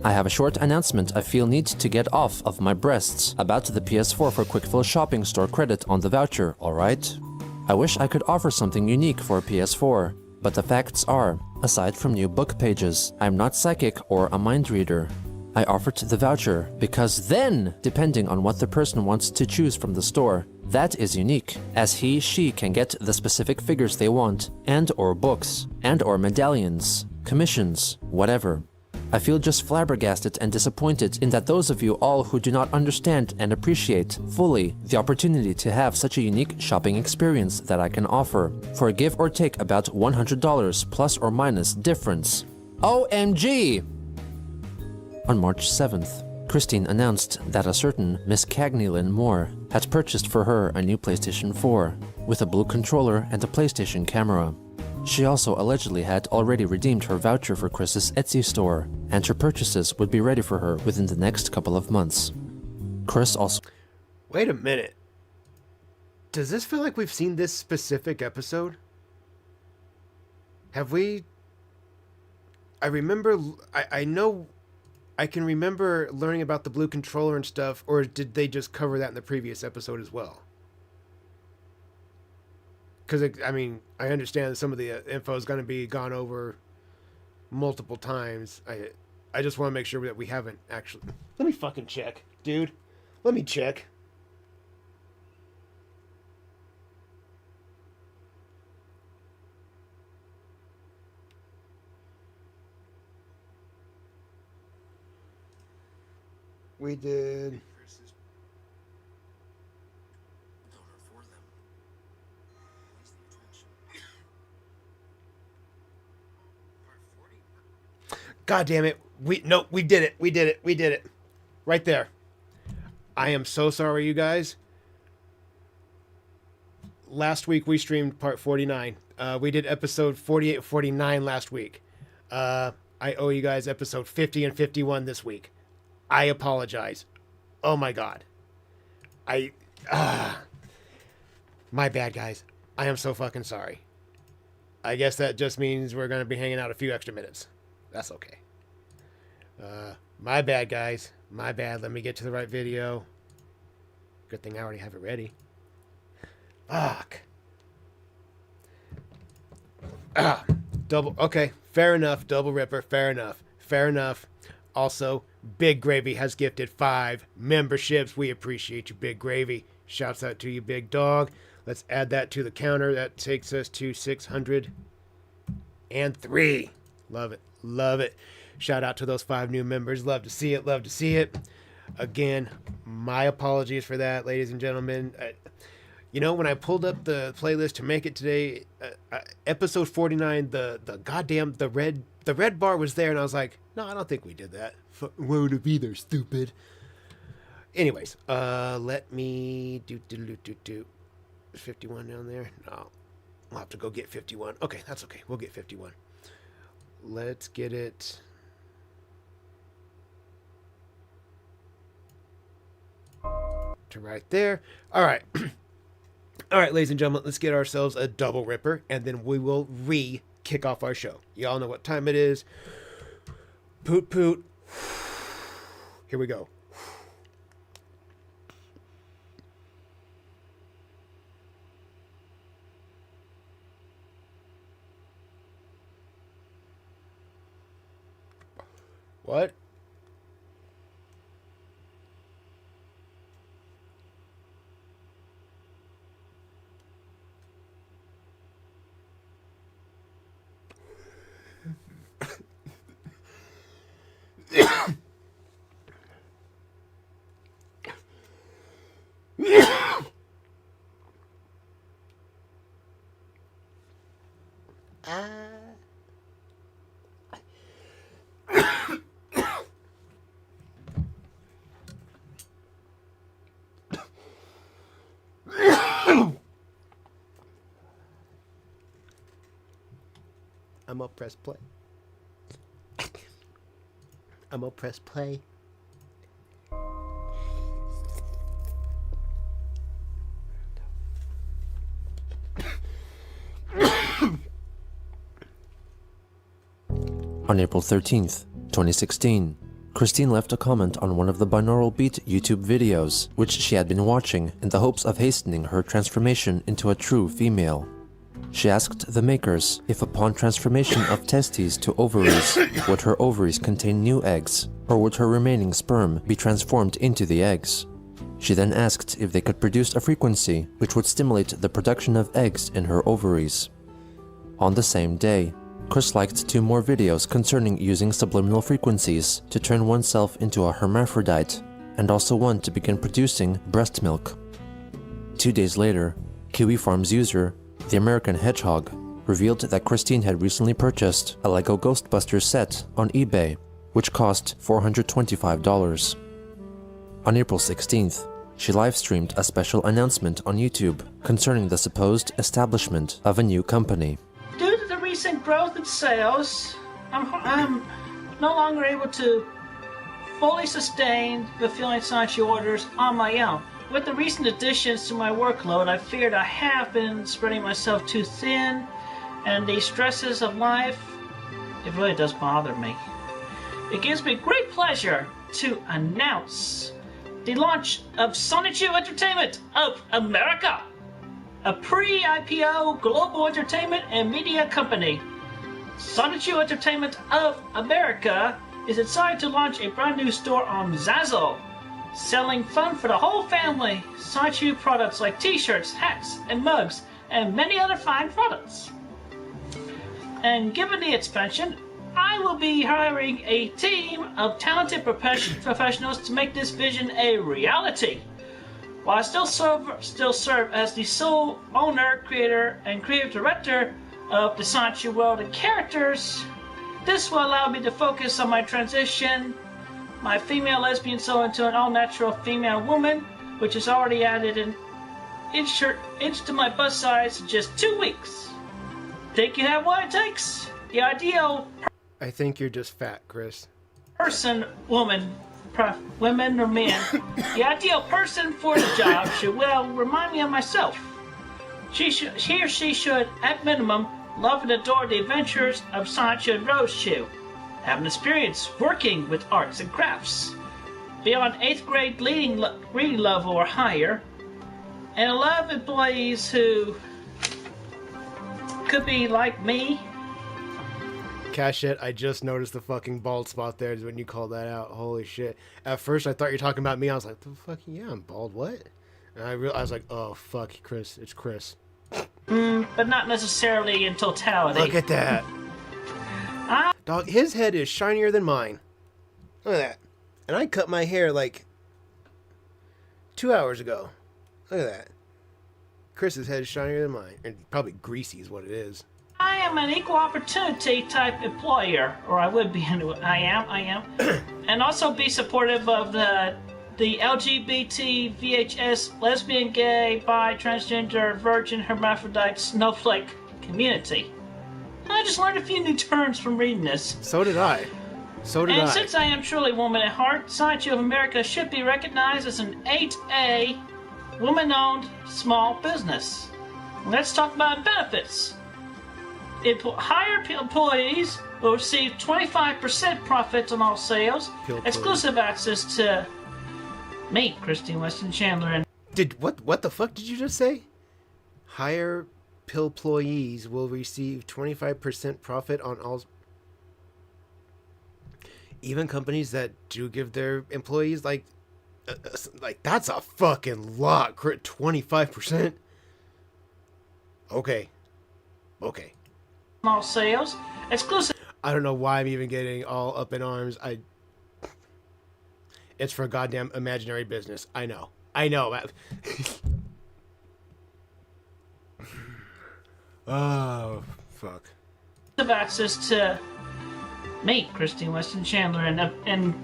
I have a short announcement I feel need to get off of my breasts about the PS4 for Quickfill Shopping Store credit on the voucher, alright? I wish I could offer something unique for a PS4, but the facts are, aside from new book pages, I'm not psychic or a mind reader. I offered the voucher because then, depending on what the person wants to choose from the store, That is unique, as she can get the specific figures they want, and/or books, and/or medallions, commissions, whatever. I feel just flabbergasted and disappointed in that those of you all who do not understand and appreciate fully the opportunity to have such a unique shopping experience that I can offer, for a give or take about $100 plus or minus difference. OMG! On March 7th, Christine announced that a certain Miss Cagney Moore had purchased for her a new PlayStation 4, with a blue controller and a PlayStation camera. She also allegedly had already redeemed her voucher for Chris's Etsy store, and her purchases would be ready for her within the next couple of months. Chris also... Wait a minute. Does this feel like we've seen this specific episode? Have we... I know... I can remember learning about the blue controller and stuff, or did they just cover that in the previous episode as well? Because, I understand that some of the info is going to be gone over multiple times. I just want to make sure that we haven't actually... Let me fucking check, dude. Let me check. We did... God damn it. We did it. We did it. Right there. I am so sorry, you guys. Last week we streamed part 49. We did episode 48 and 49 last week. I owe you guys episode 50 and 51 this week. I apologize. Oh my God. My bad, guys. I am so fucking sorry. I guess that just means we're going to be hanging out a few extra minutes. That's okay. My bad, guys. My bad. Let me get to the right video. Good thing I already have it ready. Fuck. Double. Okay. Fair enough. Double Ripper. Fair enough. Also, Big Gravy has gifted 5 memberships. We appreciate you, Big Gravy. Shouts out to you, Big Dog. Let's add that to the counter. That takes us to 603. Love it. Shout out to those 5 new members. Love to see it. Again, my apologies for that, ladies and gentlemen. When I pulled up the playlist to make it today, episode 49, the red bar was there, and I was like, no, I don't think we did that. Why would it be there, stupid? Anyways, let me do 51 down there. No, I'll have to go get 51. Okay, that's okay. We'll get 51. Let's get it. To right there. All right. All right, ladies and gentlemen, let's get ourselves a double ripper, and then we will kick off our show. Y'all know what time it is. Poot poot. Here we go. What? I'm gonna press play. On April 13th, 2016, Christine left a comment on one of the binaural beat YouTube videos, which she had been watching in the hopes of hastening her transformation into a true female. She asked the makers if upon transformation of testes to ovaries, would her ovaries contain new eggs, or would her remaining sperm be transformed into the eggs? She then asked if they could produce a frequency which would stimulate the production of eggs in her ovaries. On the same day, Chris liked 2 more videos concerning using subliminal frequencies to turn oneself into a hermaphrodite, and also one to begin producing breast milk. 2 days later, Kiwi Farms user, the American Hedgehog, revealed that Christine had recently purchased a Lego Ghostbusters set on eBay, which cost $425. On April 16th, she live-streamed a special announcement on YouTube concerning the supposed establishment of a new company. Due to the recent growth in sales, I'm no longer able to fully sustain fulfilling Sanchi orders on my own. With the recent additions to my workload, I feared I have been spreading myself too thin, and the stresses of life, it really does bother me. It gives me great pleasure to announce the launch of Sonichu Entertainment of America, a pre-IPO global entertainment and media company. Sonichu Entertainment of America is excited to launch a brand new store on Zazzle, selling fun for the whole family, Sonichu products like t-shirts, hats, and mugs, and many other fine products. And given the expansion, I will be hiring a team of talented professionals to make this vision a reality. While I still serve as the sole owner, creator, and creative director of the Sonichu world and characters, this will allow me to focus on my transition, my female lesbian soul into an all-natural female woman, which has already added an inch to my bust size in just 2 weeks. Think you have what it takes? The ideal I think you're just fat, Chris. person, women or men, the ideal person for the job should well remind me of myself. He or she should, at minimum, love and adore the adventures of Sancho and Rosechew, have an experience working with arts and crafts, be on 8th grade reading level or higher, and love employees who could be like me. Cash it, I just noticed the fucking bald spot there when you called that out. Holy shit. At first I thought you were talking about me. I was like, the fuck, yeah, I'm bald, what? And I was like, oh fuck, Chris, it's Chris. But not necessarily in totality. Look at that. Dog, his head is shinier than mine. Look at that. And I cut my hair like 2 hours ago. Look at that. Chris's head is shinier than mine. And probably greasy is what it is. I am an equal opportunity type employer, or I would be anyway. I am. And also be supportive of the LGBT, VHS, lesbian, gay, bi, transgender, virgin, hermaphrodite, snowflake community. I just learned a few new terms from reading this. So did I. And since I am truly woman at heart, Sancho of America should be recognized as an 8A, woman-owned small business. Let's talk about benefits. Hired employees will receive 25% profits on all sales, exclusive access to me, Christine Weston Chandler, and what the fuck did you just say? Higher employees will receive 25% profit on all. Even companies that do give their employees like that's a fucking lot. 25%. Okay. all sales, exclusive. I don't know why I'm even getting all up in arms. It's for goddamn imaginary business. I know. Oh, fuck. Access to me, Christine Weston Chandler, and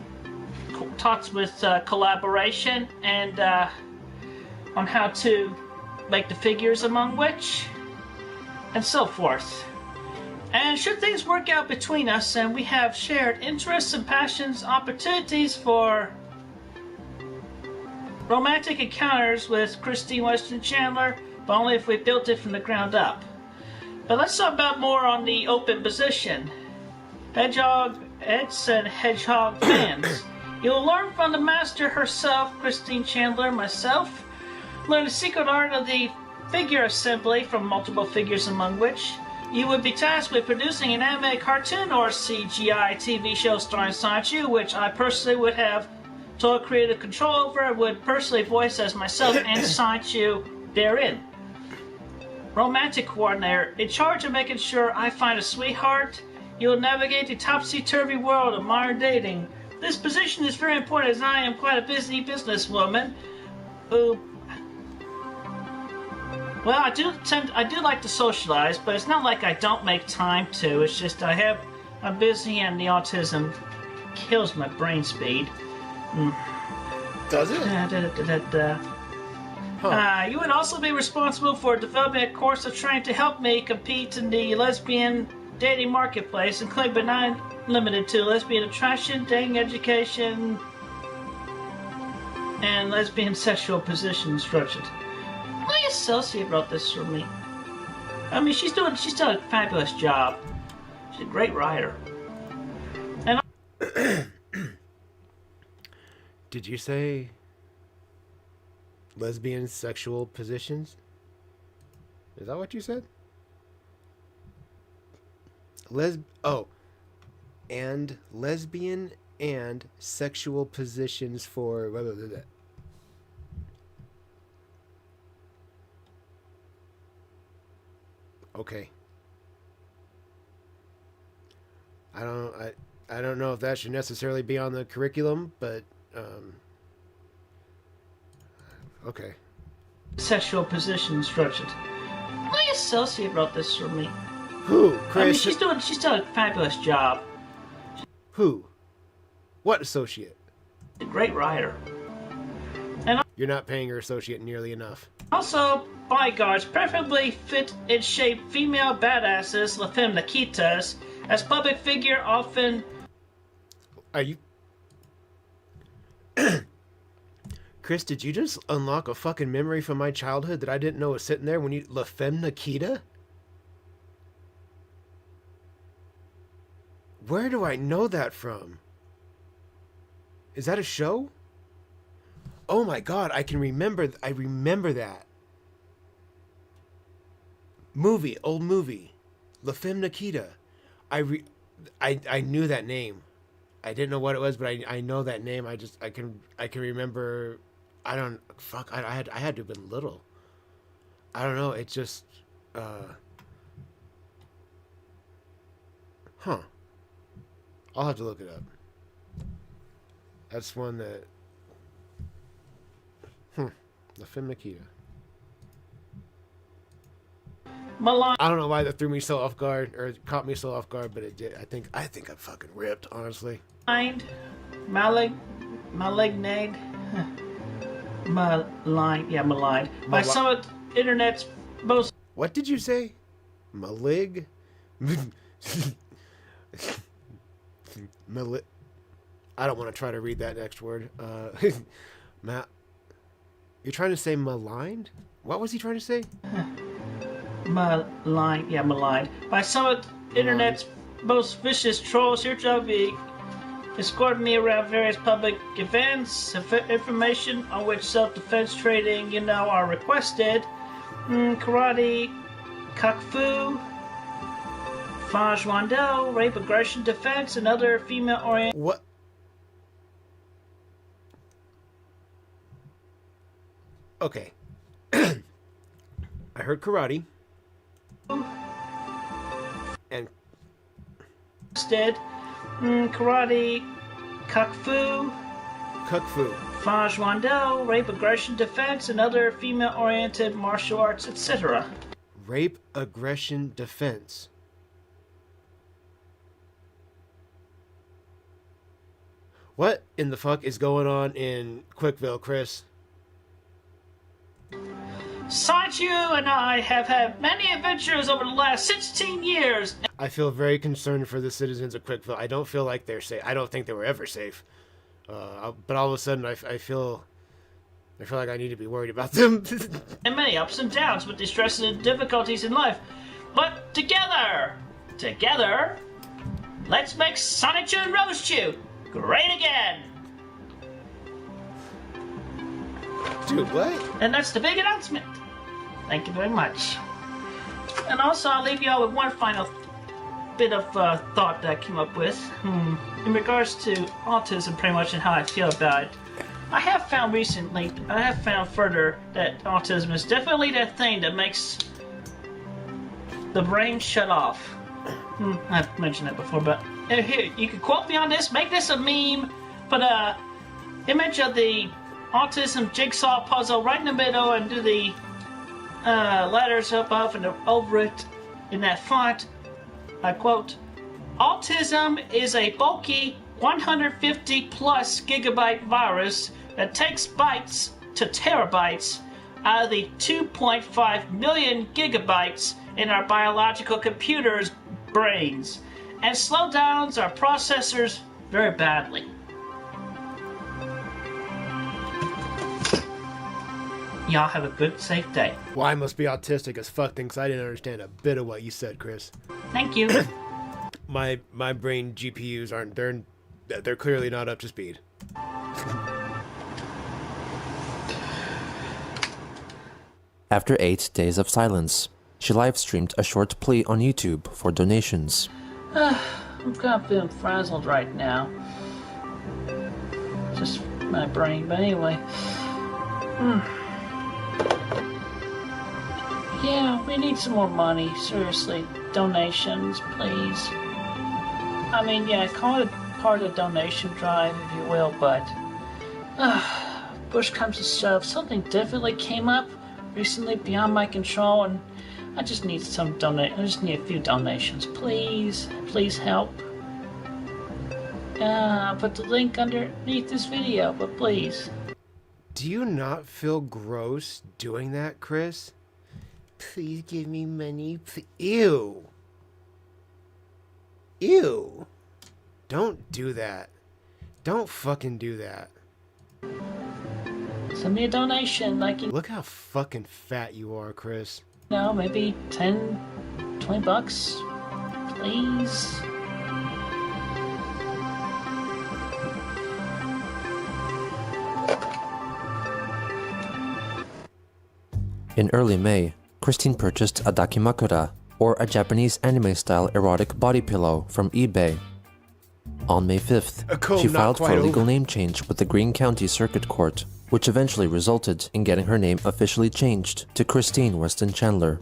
talks with collaboration and on how to make the figures, among which, and so forth. And should things work out between us and we have shared interests and passions, opportunities for romantic encounters with Christine Weston Chandler, but only if we built it from the ground up. But let's talk about more on the open position. Hedgehogs and Hedgehog fans. You'll learn from the master herself, Christine Chandler, myself. Learn the secret art of the figure assembly from multiple figures, among which you would be tasked with producing an anime cartoon or CGI TV show starring Sanchu, which I personally would have total creative control over, I would personally voice as myself and sign you therein. Romantic coordinator, in charge of making sure I find a sweetheart. You'll navigate the topsy-turvy world of modern dating. This position is very important as I am quite a busy businesswoman who... Well, I do like to socialize, but it's not like I don't make time to. It's just I'm busy and the autism kills my brain speed. Does it? You would also be responsible for developing a course of training to help me compete in the lesbian dating marketplace, including but not limited to lesbian attraction, dating education, and lesbian sexual position instruction. My associate wrote this for me. I mean, she's done a fabulous job. She's a great writer. And Did you say lesbian sexual positions? Is that what you said? And lesbian and sexual positions for blah, blah, blah, blah. Okay. I don't know if that should necessarily be on the curriculum, but okay. Sexual position instructions. My associate wrote this for me. Who? Chris? I mean, she's done a fabulous job. Who? What associate? A great writer. You're not paying your associate nearly enough. Also, bodyguards, preferably fit in shape female badasses, La Femme Nikitas, as public figure often... Are you... Chris, did you just unlock a fucking memory from my childhood that I didn't know was sitting there when you... La Femme Nikita? Where do I know that from? Is that a show? Oh my god, I remember that. Old movie. La Femme Nikita. I knew that name. I didn't know what it was, but I know that name. I can remember. I had to have been little. I don't know. It just huh. I'll have to look it up. That's one that La Femme Nikita. Milan. I don't know why that threw me so off guard, or caught me so off guard, but it did. I think I'm fucking ripped, honestly. Maligned. Maligned. By some of the internet's most... What did you say? Malig? I don't want to try to read that next word. You're trying to say maligned? What was he trying to say? Maligned. By some of the internet's most vicious trolls, your job be escorting me around various public events, information on which self-defense training, are requested. Karate, kung fu, Taekwondo, rape, aggression, defense, and other female-oriented... What? Okay. I heard karate. And... Karate, kung fu, Taekwondo, rape, aggression, defense, and other female-oriented martial arts, etc. Rape, aggression, defense. What in the fuck is going on in Quickville, Chris? Sanchu and I have had many adventures over the last 16 years. I feel very concerned for the citizens of Quickville. I don't feel like they're safe. I don't think they were ever safe. But all of a sudden, I feel like I need to be worried about them. And many ups and downs with the stresses and difficulties in life. But together, let's make Sonichu and Rosechu great again. Dude, what? And that's the big announcement. Thank you very much. And also, I'll leave you all with one final bit of thought that I came up with. In regards to autism, pretty much, and how I feel about it. I have found further that autism is definitely that thing that makes the brain shut off. I've mentioned that before, but here, you can quote me on this, make this a meme, put a image of the autism jigsaw puzzle right in the middle and do the letters above and over it in that font. I quote, "Autism is a bulky 150 plus gigabyte virus that takes bytes to terabytes out of the 2.5 million gigabytes in our biological computers' brains and slow down our processors very badly." Y'all have a good, safe day. Well, I must be autistic as fuck, because I didn't understand a bit of what you said, Chris. Thank you. My brain GPUs aren't, they're clearly not up to speed. After 8 days of silence, she live-streamed a short plea on YouTube for donations. I'm kind of feeling frazzled right now. Just my brain, but anyway. Yeah, we need some more money. Seriously, donations, please. I mean, yeah, call it part of the donation drive, if you will, but push comes to shove. Something definitely came up recently beyond my control, and I just need I just need a few donations, please. Please help. I'll put the link underneath this video, but please. Do you not feel gross doing that, Chris? Please give me money. Ew. Ew. Don't do that. Don't fucking do that. Send me a donation, like, you Look how fucking fat you are, Chris. know, maybe 10, 20 bucks, please. In early May, Christine purchased a dakimakura, or a Japanese anime-style erotic body pillow, from eBay. On May 5th, comb she not filed for quite a legal over. name change with the Greene County Circuit Court, which eventually resulted in getting her name officially changed to Christine Weston Chandler.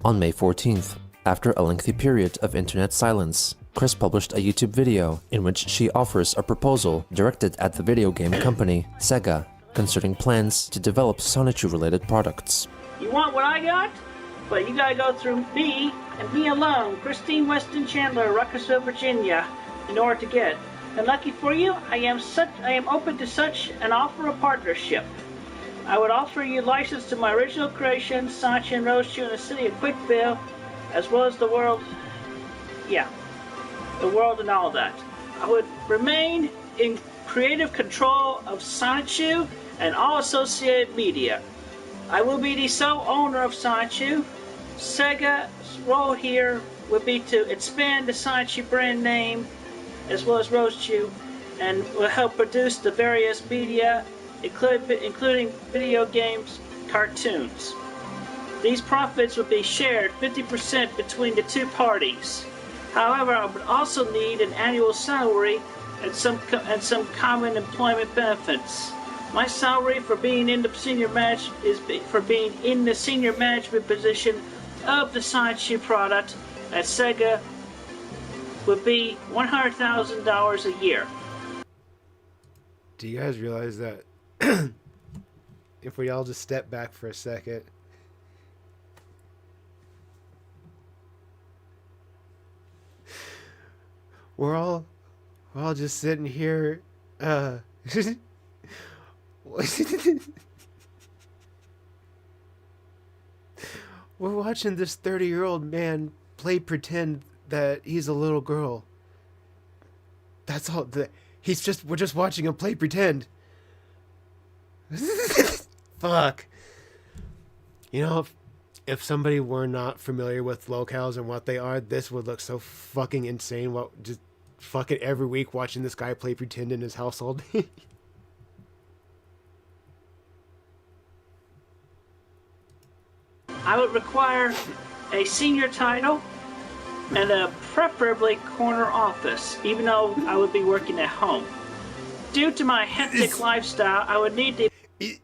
On May 14th, after a lengthy period of internet silence, Chris published a YouTube video in which she offers a proposal directed at the video game company Sega concerning plans to develop Sonichu-related products. You want what I got? But you gotta go through me, and me alone, Christine Weston Chandler, Ruckersville, Virginia, in order to get it. And lucky for you, I am open to such an offer of partnership. I would offer you license to my original creation, Sachi and Roast You in the city of Quickville, as well as the world. Yeah, the world and all that. I would remain in creative control of Sonichu and all associated media. I will be the sole owner of Sonichu. Sega's role here would be to expand the Sonichu brand name as well as Roast You, and will help produce the various media, including video games, cartoons. These profits would be shared 50% between the two parties. However, I would also need an annual salary and some common employment benefits. My salary for being in the senior management position of the Sonichu product at Sega would be $100,000 a year. Do you guys realize that if we all just step back for a second, we're all just sitting here we're watching this 30-year-old man play pretend that he's a little girl. That's all. We're just watching him play pretend. Fuck. You know, if somebody were not familiar with locales and what they are, this would look so fucking insane. What, just fucking every week watching this guy play pretend in his household. I would require a senior title and a preferably corner office, even though I would be working at home. Due to my hectic lifestyle, I would need the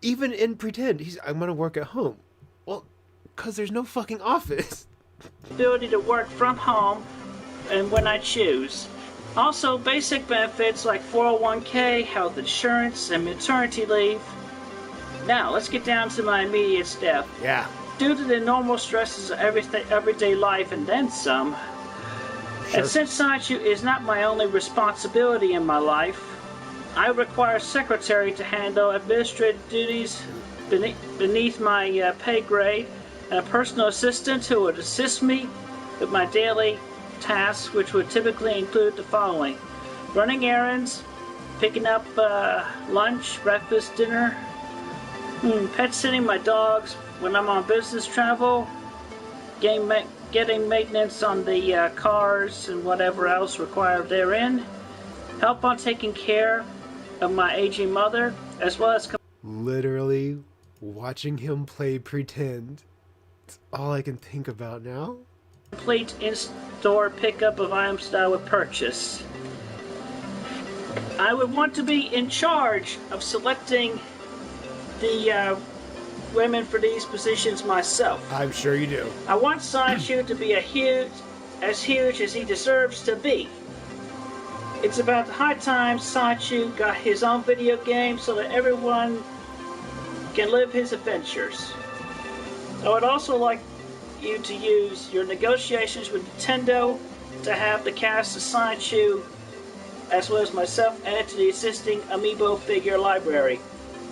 Even in pretend, I'm gonna work at home. Well, cause there's no fucking office. ability to work from home and when I choose. Also, basic benefits like 401k, health insurance, and maternity leave. Now, let's get down to my immediate stuff. Yeah. Due to the normal stresses of everyday life and then some, and since Sideshoe is not my only responsibility in my life, I require a secretary to handle administrative duties beneath my pay grade, and a personal assistant who would assist me with my daily tasks, which would typically include the following: running errands, picking up lunch, breakfast, dinner, pet sitting my dogs when I'm on business travel, getting maintenance on the cars and whatever else required therein, help on taking care of my aging mother, as well as Literally watching him play pretend. It's all I can think about now. complete in-store pickup of items that I would purchase. I would want to be in charge of selecting the women for these positions myself. I'm sure you do. I want Sideshoe to be as huge as he deserves to be. It's about the high time Sideshoe got his own video game so that everyone can live his adventures. I would also like you to use your negotiations with Nintendo to have the cast of Sideshoe, as well as myself, added to the existing Amiibo figure library.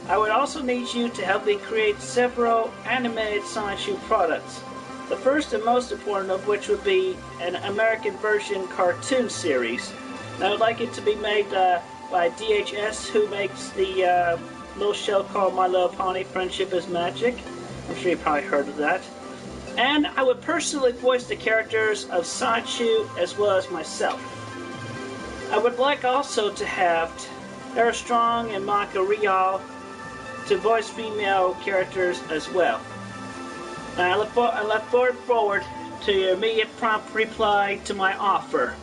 I would also need you to help me create several animated Sideshoe products. The first and most important of which would be an American version cartoon series. I would like it to be made by DHS, who makes the little show called My Love Honey, Friendship is Magic. I'm sure you probably heard of that. And I would personally voice the characters of Sideshoe as well as myself. I would like also to have Era Strong and Monica Rial to voice female characters as well. And I look forward to your immediate prompt reply to my offer.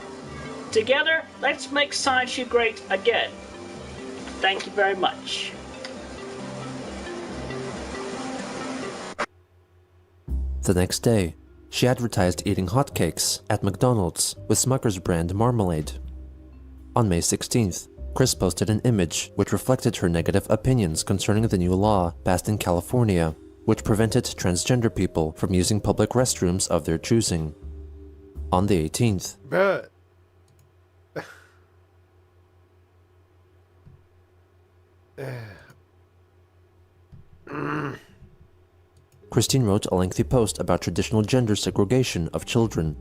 Together, let's make Sideshoe great again. Thank you very much. The next day, she advertised eating hotcakes at McDonald's with Smucker's brand marmalade. On May 16th, Chris posted an image which reflected her negative opinions concerning the new law passed in California, which prevented transgender people from using public restrooms of their choosing. On the 18th, Bruh. Christine wrote a lengthy post about traditional gender segregation of children.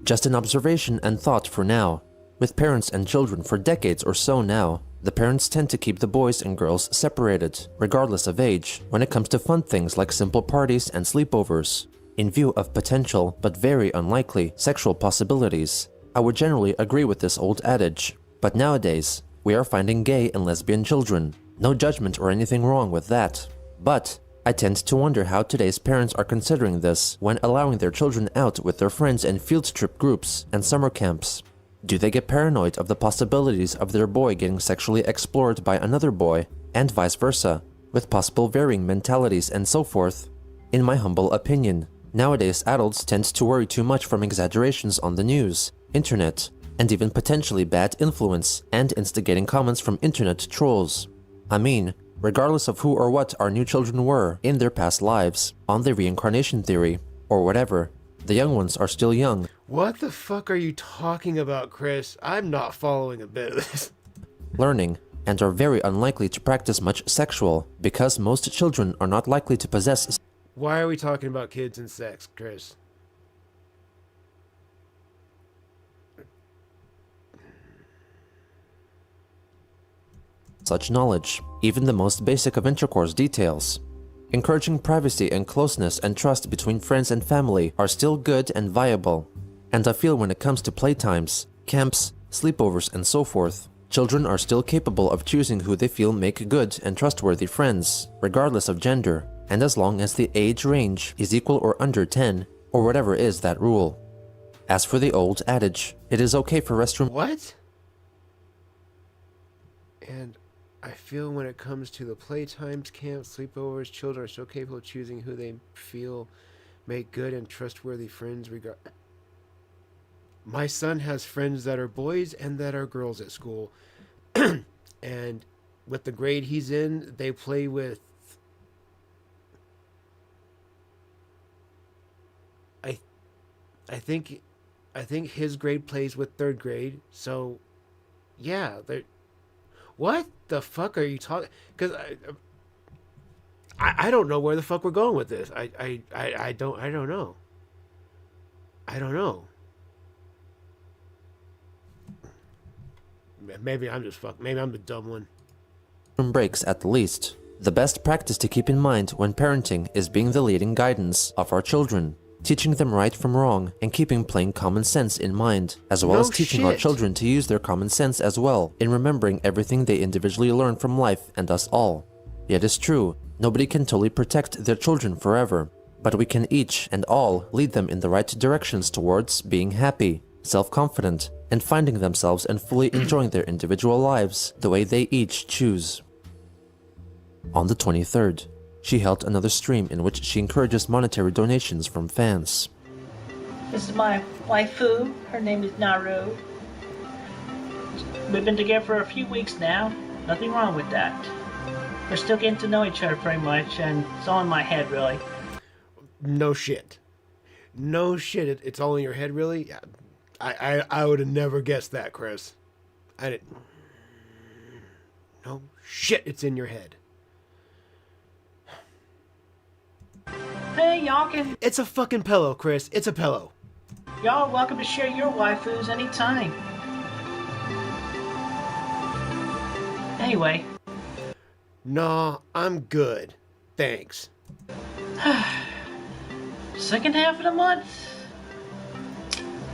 Just an observation and thought for now. With parents and children for decades or so now, the parents tend to keep the boys and girls separated, regardless of age, when it comes to fun things like simple parties and sleepovers. In view of potential, but very unlikely, sexual possibilities, I would generally agree with this old adage. But nowadays, we are finding gay and lesbian children. No judgment or anything wrong with that. But I tend to wonder how today's parents are considering this when allowing their children out with their friends in field trip groups and summer camps. Do they get paranoid of the possibilities of their boy getting sexually explored by another boy, and vice versa, with possible varying mentalities and so forth? In my humble opinion, nowadays adults tend to worry too much from exaggerations on the news, internet, and even potentially bad influence and instigating comments from internet trolls. I mean, regardless of who or what our new children were in their past lives, on the reincarnation theory, or whatever, the young ones are still young. What the fuck are you talking about, Chris? I'm not following a bit of this. Learning, and are very unlikely to practice much sexual, because most children are not likely to possess. Why are we talking about kids and sex, Chris? Such knowledge, even the most basic of intercourse details. Encouraging privacy and closeness and trust between friends and family are still good and viable. And I feel when it comes to playtimes, camps, sleepovers, and so forth, children are still capable of choosing who they feel make good and trustworthy friends, regardless of gender, and as long as the age range is equal or under 10, or whatever is that rule. As for the old adage, it is okay for restroom— What? And I feel when it comes to the playtimes, camps, sleepovers, children are so capable of choosing who they feel make good and trustworthy friends. My son has friends that are boys and that are girls at school. And with the grade he's in, they play with... I think his grade plays with third grade. So, yeah, they're... What the fuck are you talking? Because I don't know where the fuck we're going with this. I don't know. I don't know. Maybe I'm just fucked. Maybe I'm the dumb one. Breaks at the least. The best practice to keep in mind when parenting is being the leading guidance of our children, teaching them right from wrong and keeping plain common sense in mind, as well as teaching our children to use their common sense as well in remembering everything they individually learn from life and us all. Yet it's true, nobody can totally protect their children forever, but we can each and all lead them in the right directions towards being happy, self-confident, and finding themselves and fully enjoying their individual lives the way they each choose. On the 23rd, she held another stream in which she encourages monetary donations from fans. This is my waifu. Her name is Naru. We've been together for a few weeks now. Nothing wrong with that. We're still getting to know each other pretty much, and it's all in my head, really. No shit. No shit. It's all in your head, really? Yeah. I would have never guessed that, Chris. I didn't. No shit. It's in your head. Hey, y'all can... It's a fucking pillow, Chris. It's a pillow. Y'all are welcome to share your waifus anytime. Anyway. Nah, I'm good. Thanks. Second half of the month.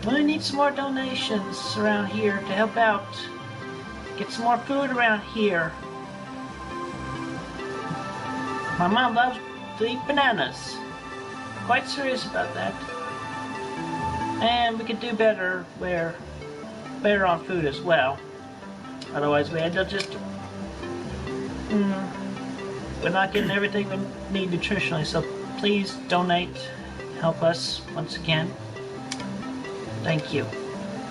We need some more donations around here to help out. Get some more food around here. My mom loves to eat bananas. Quite serious about that. And we could do better on food as well. Otherwise we end up just we're not getting everything we need nutritionally, so please donate. Help us once again. Thank you.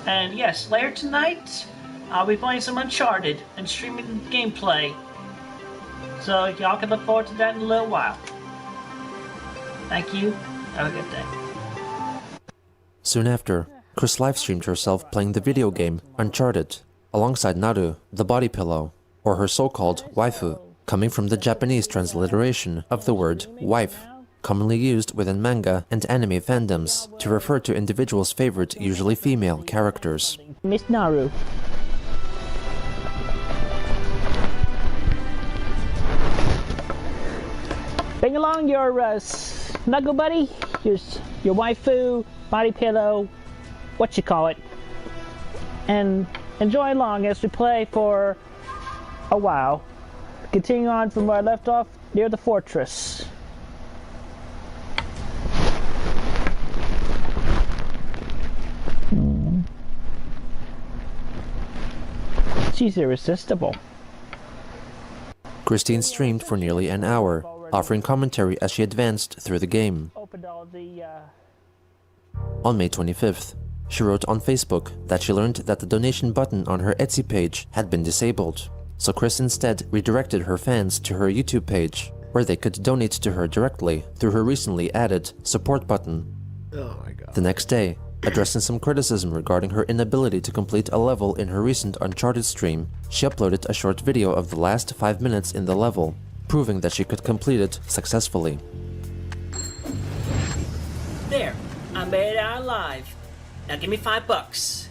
And yes, later tonight I'll be playing some Uncharted and streaming gameplay. So y'all can look forward to that in a little while. Thank you. Have a good day. Soon after, Chris livestreamed herself playing the video game Uncharted, alongside Naru, the body pillow, or her so-called waifu, coming from the Japanese transliteration of the word wife, commonly used within manga and anime fandoms to refer to individuals' favorite, usually female, characters. Miss Naru. Bring along your snuggle buddy, your waifu, body pillow, what you call it, and enjoy along as we play for a while. Continuing on from where I left off, near the fortress. She's irresistible. Christine streamed for nearly an hour, offering commentary as she advanced through the game. On May 25th, she wrote on Facebook that she learned that the donation button on her Etsy page had been disabled, so Chris instead redirected her fans to her YouTube page, where they could donate to her directly through her recently added support button. Oh my god. The next day, addressing some criticism regarding her inability to complete a level in her recent Uncharted stream, she uploaded a short video of the last 5 minutes in the level, proving that she could complete it successfully. There, I made it out alive. Now give me $5.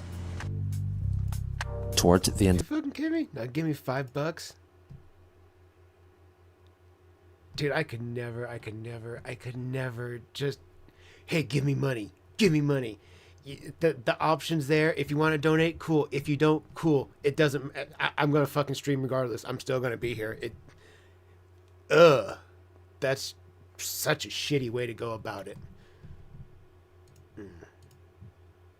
Towards the end, You fucking kidding me? Now give me $5. Dude, I could never just, hey, give me money. Give me money. The options there. If you want to donate, cool. If you don't, cool. It doesn't. I'm gonna fucking stream regardless. I'm still gonna be here. That's such a shitty way to go about it.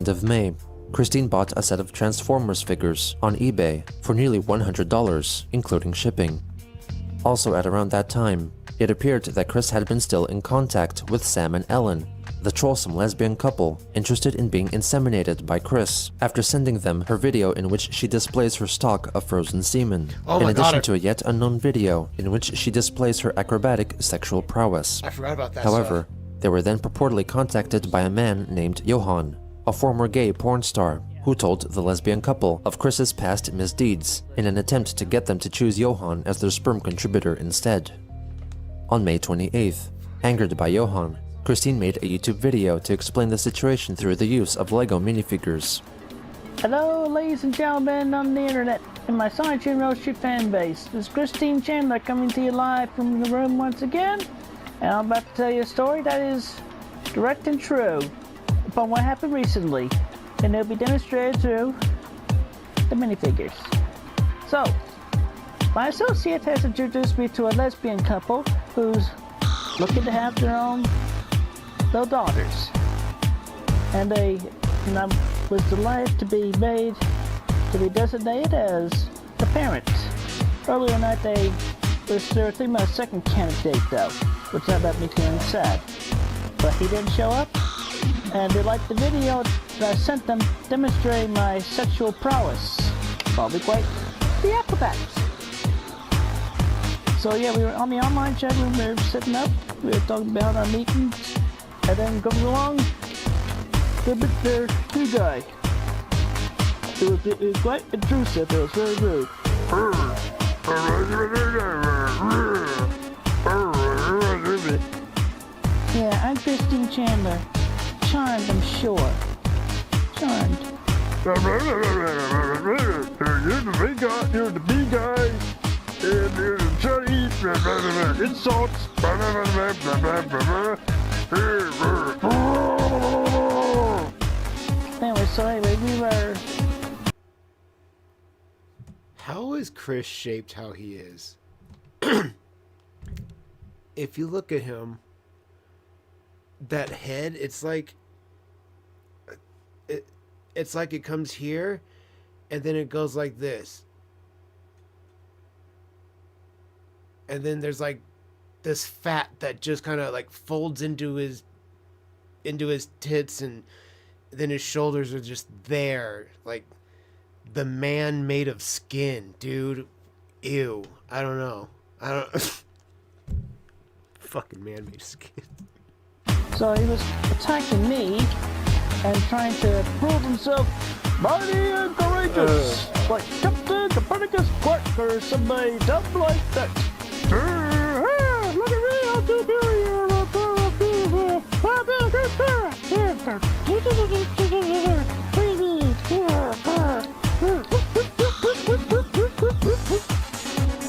of May, Christine bought a set of Transformers figures on eBay for nearly $100, including shipping. Also at around that time, it appeared that Chris had been still in contact with Sam and Ellen, the troublesome lesbian couple interested in being inseminated by Chris, after sending them her video in which she displays her stock of frozen semen, in addition to a yet unknown video in which she displays her acrobatic sexual prowess. I forgot about that. However, they were then purportedly contacted by a man named Johan, a former gay porn star, who told the lesbian couple of Chris's past misdeeds in an attempt to get them to choose Johan as their sperm contributor instead. On May 28th, angered by Johan, Christine made a YouTube video to explain the situation through the use of Lego minifigures. Hello, ladies and gentlemen on the internet and my Sonic and Roast Street fan base. This is Christine Chandler coming to you live from the room once again, and I'm about to tell you a story that is direct and true upon what happened recently, and it'll be demonstrated through the minifigures. So, my associate has introduced me to a lesbian couple who's looking to have their own little daughters, and I was delighted to be designated as the parent. Earlier that day, was their 3-month second candidate though, which that left me feeling sad. But he didn't show up, and they liked the video that I sent them demonstrating my sexual prowess. Probably quite the acrobats. So yeah, we were on the online chat room, we were sitting up, we were talking about our meetings, and then comes along the new guy. It was quite intrusive, it was very rude. Yeah, I'm Christine Chandler. Charmed, I'm sure. Charmed. You're the big guy. And you're the Chinese. Insults. Anyway, we were... How is Chris shaped how he is? If you look at him, that head, it's like it comes here and then it goes like this. And then there's like this fat that just kind of like folds into his tits, and then his shoulders are just there, like the man made of skin, dude. Ew. I don't know. Fucking man made of skin. So he was attacking me and trying to prove himself mighty and courageous, like Captain Copernicus Quark or somebody dumb like that. Look at me, I'm superior.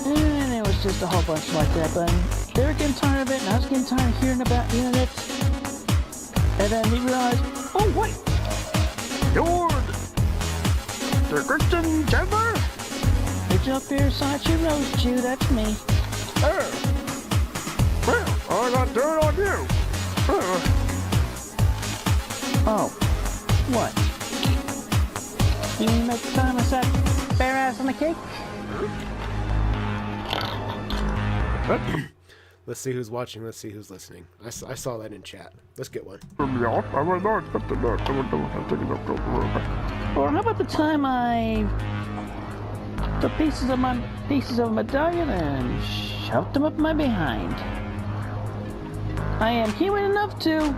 And it was just a whole bunch like that, but they were getting tired of it, and I was getting tired of hearing about the internet. And then he realized, oh wait, you're the Christian Chandler? Did you up here, Sonic and Roast you? That's me. Well, I got dirt on you. Oh, what? You mean make the time I sat bare ass on the cake? Let's see who's watching. Let's see who's listening. I saw that in chat. Let's get one. Or how about the time I took pieces of a medallion and shoved them up my behind? I am human enough to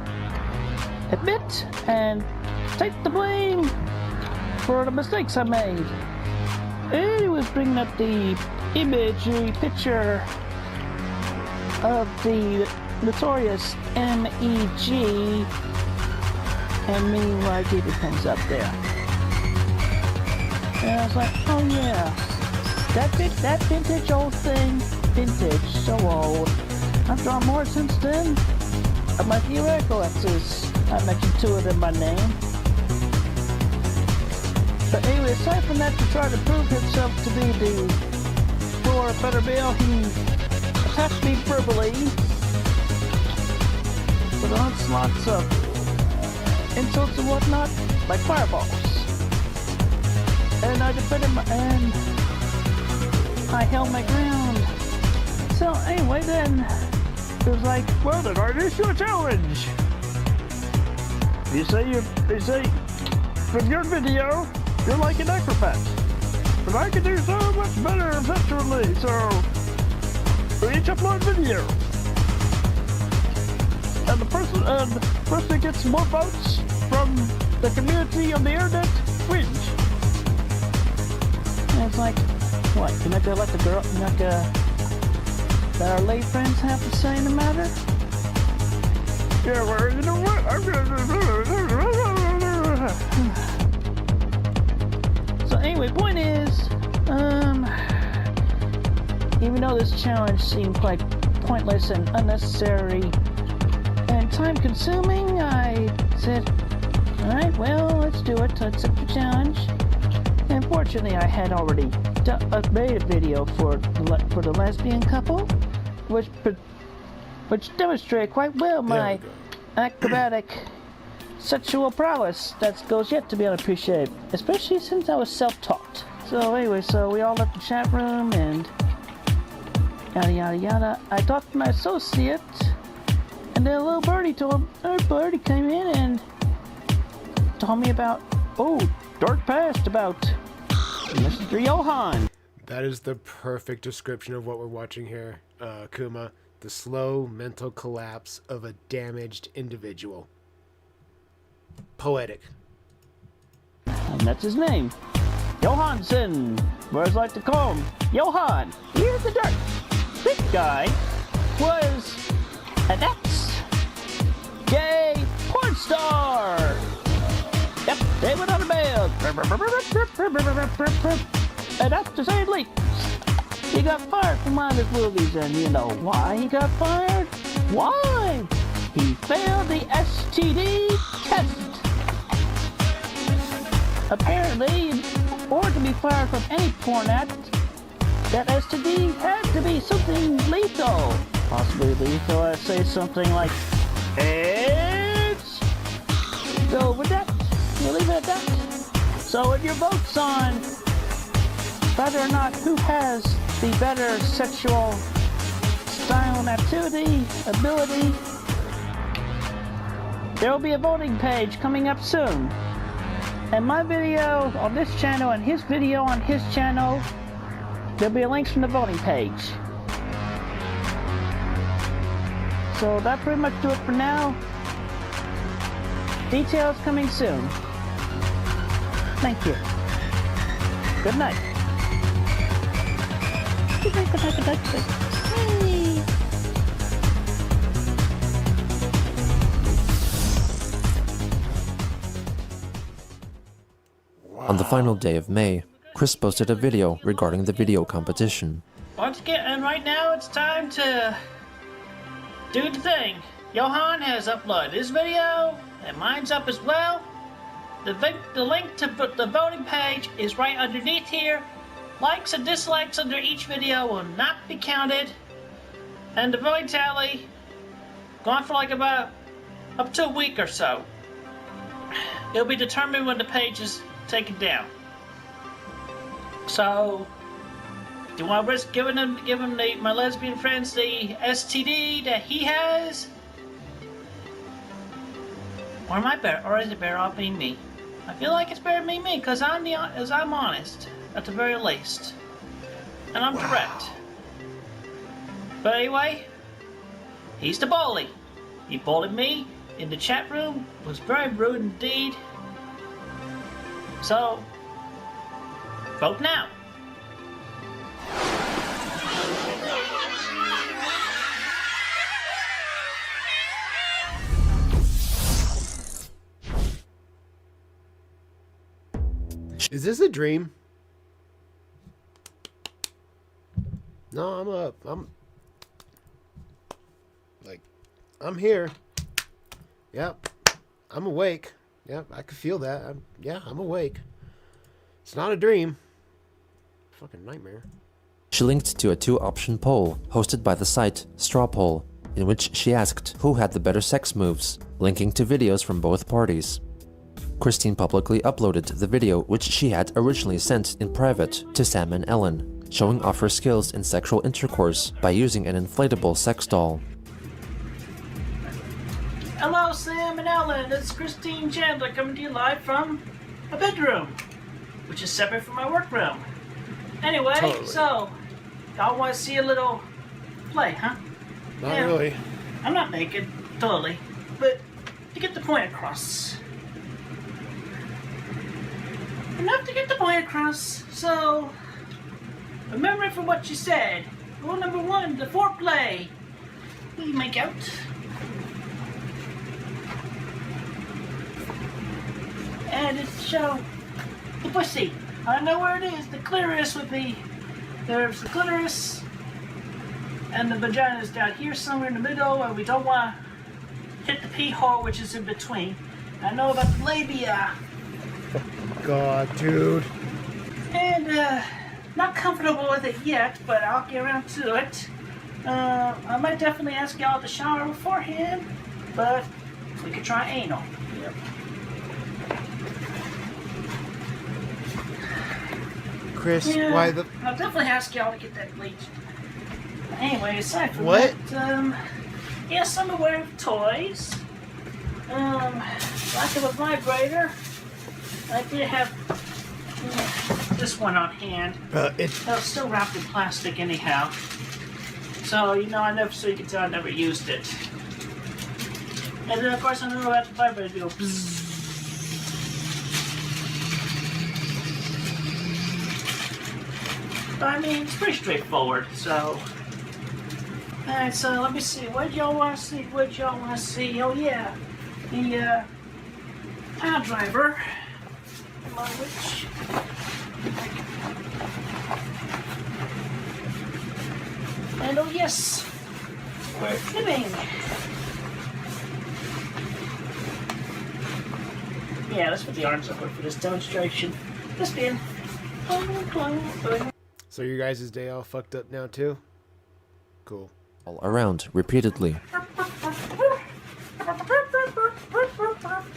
admit and take the blame for the mistakes I made. And he was bringing up the imagery picture of the notorious MEG, and me where I gave it thumbs up there. And I was like, oh yeah, that vintage old thing, vintage, so old. I've drawn more since then of my theoretical X's. I mentioned 2 of them by name. But anyway, aside from that, to try to prove himself to be the for better bill, he attacked me verbally with onslaughts of insults and whatnot, like fireballs. and I defended and I held my ground. So anyway, then it was like, well, then I issue a challenge. They say, from your video, you're like an acrobat, but I can do so much better eventually. So we each upload video, and the person that gets more votes from the community on the internet wins. And it's like, what? You're not gonna let the girl, you're not gonna let our lay friends have to say in the matter? Yeah, well, you know what? I'm gonna. So anyway, point is, even though this challenge seemed quite pointless and unnecessary and time-consuming, I said, all right, well, let's do it. Let's accept the challenge. And fortunately, I had already made a video for the lesbian couple, which demonstrated quite well my acrobatic sexual prowess that goes yet to be unappreciated, especially since I was self-taught. So anyway, so we all left the chat room and yada yada yada. I talked to my associate, and then a little birdie came in and told me about, dark past about Mr. Johan. That is the perfect description of what we're watching here, Kuma. The slow mental collapse of a damaged individual. Poetic. And that's his name. Johansson. Whereas I like to call him Johan. Here's the dirt. This guy was an ex-gay porn star. Yep, they went on a bail. And that's to say the least. He got fired from one of his movies, and you know why he got fired? Why? He failed the STD test. Apparently, in order to be fired from any porn act, that STD had to be something lethal. Possibly lethal, I'd say something like AIDS. So with that, we'll leave it at that. So with your votes on whether or not who has the better sexual style and activity, ability, there will be a voting page coming up soon. And my video on this channel and his video on his channel, there'll be links from the voting page. So that pretty much do it for now. Details coming soon. Thank you. Good night. Good night, good night, good night, good night. Hey. On the final day of May, Chris posted a video regarding the video competition. Once again, and right now it's time to do the thing. Johan has uploaded his video, and mine's up as well. The link to the voting page is right underneath here. Likes and dislikes under each video will not be counted. And the voting tally, gone for like about up to a week or so. It'll be determined when the page is taken down. So, do you want to risk giving my lesbian friends the STD that he has? Or am I better? Or is it better off being me? I feel like it's better being me because I'm honest at the very least, and I'm direct. But anyway, he's the bully. He bullied me in the chat room. Was very rude indeed. So, vote now. Is this a dream? No, I'm up. I'm here. Yep. I'm awake. Yep, I can feel that. I'm awake. It's not a dream. Fucking nightmare. She linked to a 2-option poll hosted by the site Straw Poll, in which she asked who had the better sex moves, linking to videos from both parties. Christine publicly uploaded the video which she had originally sent in private to Sam and Ellen, showing off her skills in sexual intercourse by using an inflatable sex doll. Hello, Sam and Ellen. It's Christine Chandler coming to you live from a bedroom, which is separate from my workroom. Anyway, Totally. so y'all want to see a little play, huh? Not Yeah. really. I'm not naked, totally, but to get the point across. Enough to get the point across. So, remember from what you said. Rule number 1, the foreplay. We make out. And it's show the pussy. I know where it is. The clitoris would be. There's the clitoris, and the vagina is down here somewhere in the middle, and we don't want to hit the pee hole, which is in between. I know about the labia. God, dude. And, not comfortable with it yet, but I'll get around to it. I might definitely ask y'all to shower beforehand, but we could try anal. Yep. Chris, Yeah, why the... I'll definitely ask y'all to get that bleached. Anyway, aside from What? that, yes, I'm aware of toys. Lack of a vibrator. I did have this one on hand. It's... But it's still wrapped in plastic anyhow. So, so you can tell I never used it. And then, of course, I know about the vibrator to go bzzz. But, I mean, it's pretty straightforward, so... Alright, so let me see. What y'all want to see? Oh, yeah. The, pile driver. Which... And oh yes, we're trimming. Yeah, let's put the arms upward for this demonstration. Just being. So your guys' day all fucked up now, too? Cool. All around repeatedly.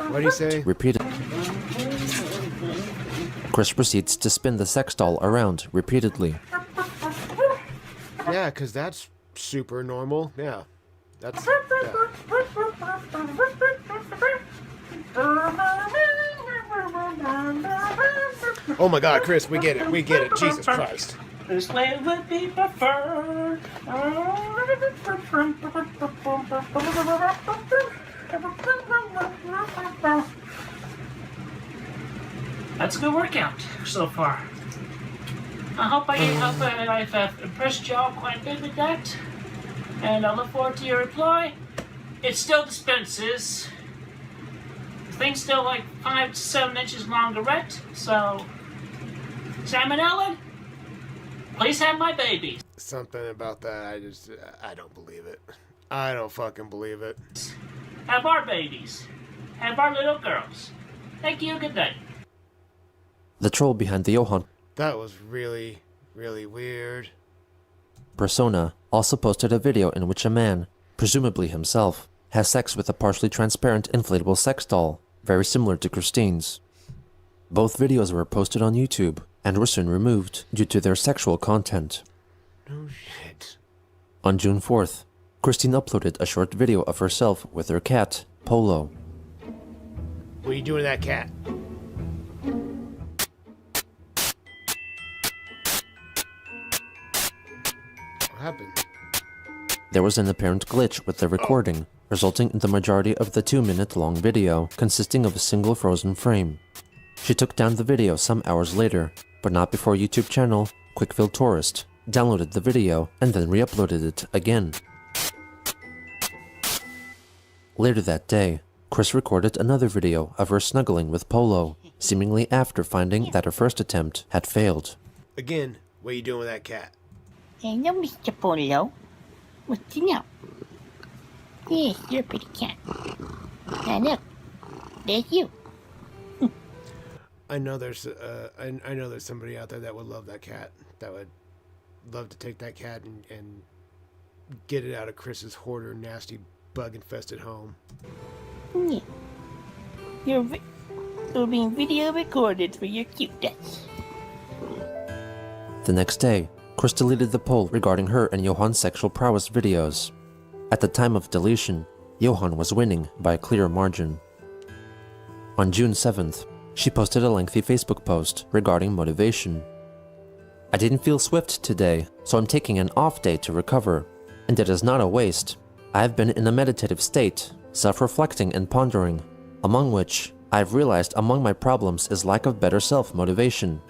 What do you say? Repeatedly. Chris proceeds to spin the sex doll around repeatedly. Yeah, because that's super normal. Yeah. That's... Yeah. Oh my god, Chris, we get it. We get it. Jesus Christ. This way would be preferred. That's a good workout so far. I hope I've impressed y'all quite a bit with that. And I look forward to your reply. It still dispenses. The thing's still like 5 to 7 inches longerette. So, Sam and Ellen, please have my babies. Something about that, I don't believe it. I don't fucking believe it. Have our babies. Have our little girls. Thank you. Good night. The troll behind the Johan That was really, really weird. persona also posted a video in which a man, presumably himself, has sex with a partially transparent inflatable sex doll, very similar to Christine's. Both videos were posted on YouTube and were soon removed due to their sexual content. No shit. On June 4th, Christine uploaded a short video of herself with her cat, Polo. What are you doing to that cat? What happened? There was an apparent glitch with the recording, resulting in the majority of the 2-minute-long video consisting of a single frozen frame. She took down the video some hours later, but not before YouTube channel Quickfield Tourist downloaded the video and then re-uploaded it again. Later that day, Chris recorded another video of her snuggling with Polo, seemingly after finding that her first attempt had failed. Again, what are you doing with that cat? Hello, Mr. Polo. What's up? Yes, you're a pretty cat. Now look, there's you. I know there's I know there's somebody out there that would love that cat. That would love to take that cat and get it out of Chris's hoarder, nasty, bug-infested home. Yeah. You're You're being video recorded for your cuteness. The next day, Chris deleted the poll regarding her and Johan's sexual prowess videos. At the time of deletion, Johan was winning by a clear margin. On June 7th, she posted a lengthy Facebook post regarding motivation. I didn't feel swift today, so I'm taking an off day to recover. And it is not a waste. I have been in a meditative state, self-reflecting and pondering, among which I've realized among my problems is lack of better self-motivation.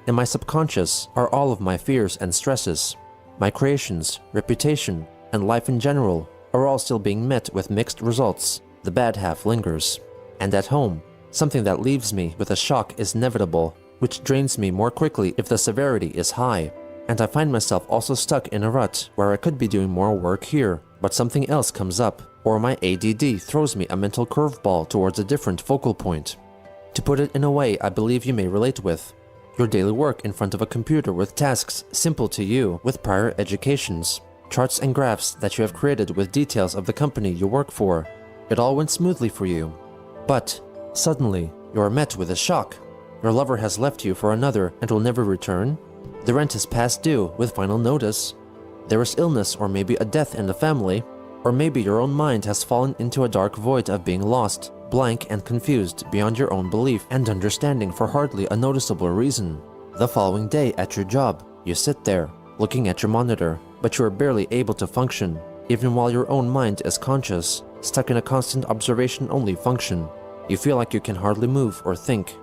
In my subconscious are all of my fears and stresses. My creations, reputation, and life in general are all still being met with mixed results. The bad half lingers. And at home, something that leaves me with a shock is inevitable, which drains me more quickly if the severity is high. And I find myself also stuck in a rut where I could be doing more work here, but something else comes up, or my ADD throws me a mental curveball towards a different focal point. To put it in a way I believe you may relate with, your daily work in front of a computer with tasks simple to you with prior educations, charts and graphs that you have created with details of the company you work for. It all went smoothly for you. But suddenly, you are met with a shock. Your lover has left you for another and will never return. The rent is past due with final notice. There is illness or maybe a death in the family, or maybe your own mind has fallen into a dark void of being lost, blank and confused beyond your own belief and understanding for hardly a noticeable reason. The following day at your job, you sit there, looking at your monitor, but you are barely able to function, even while your own mind is conscious, stuck in a constant observation-only function. You feel like you can hardly move or think.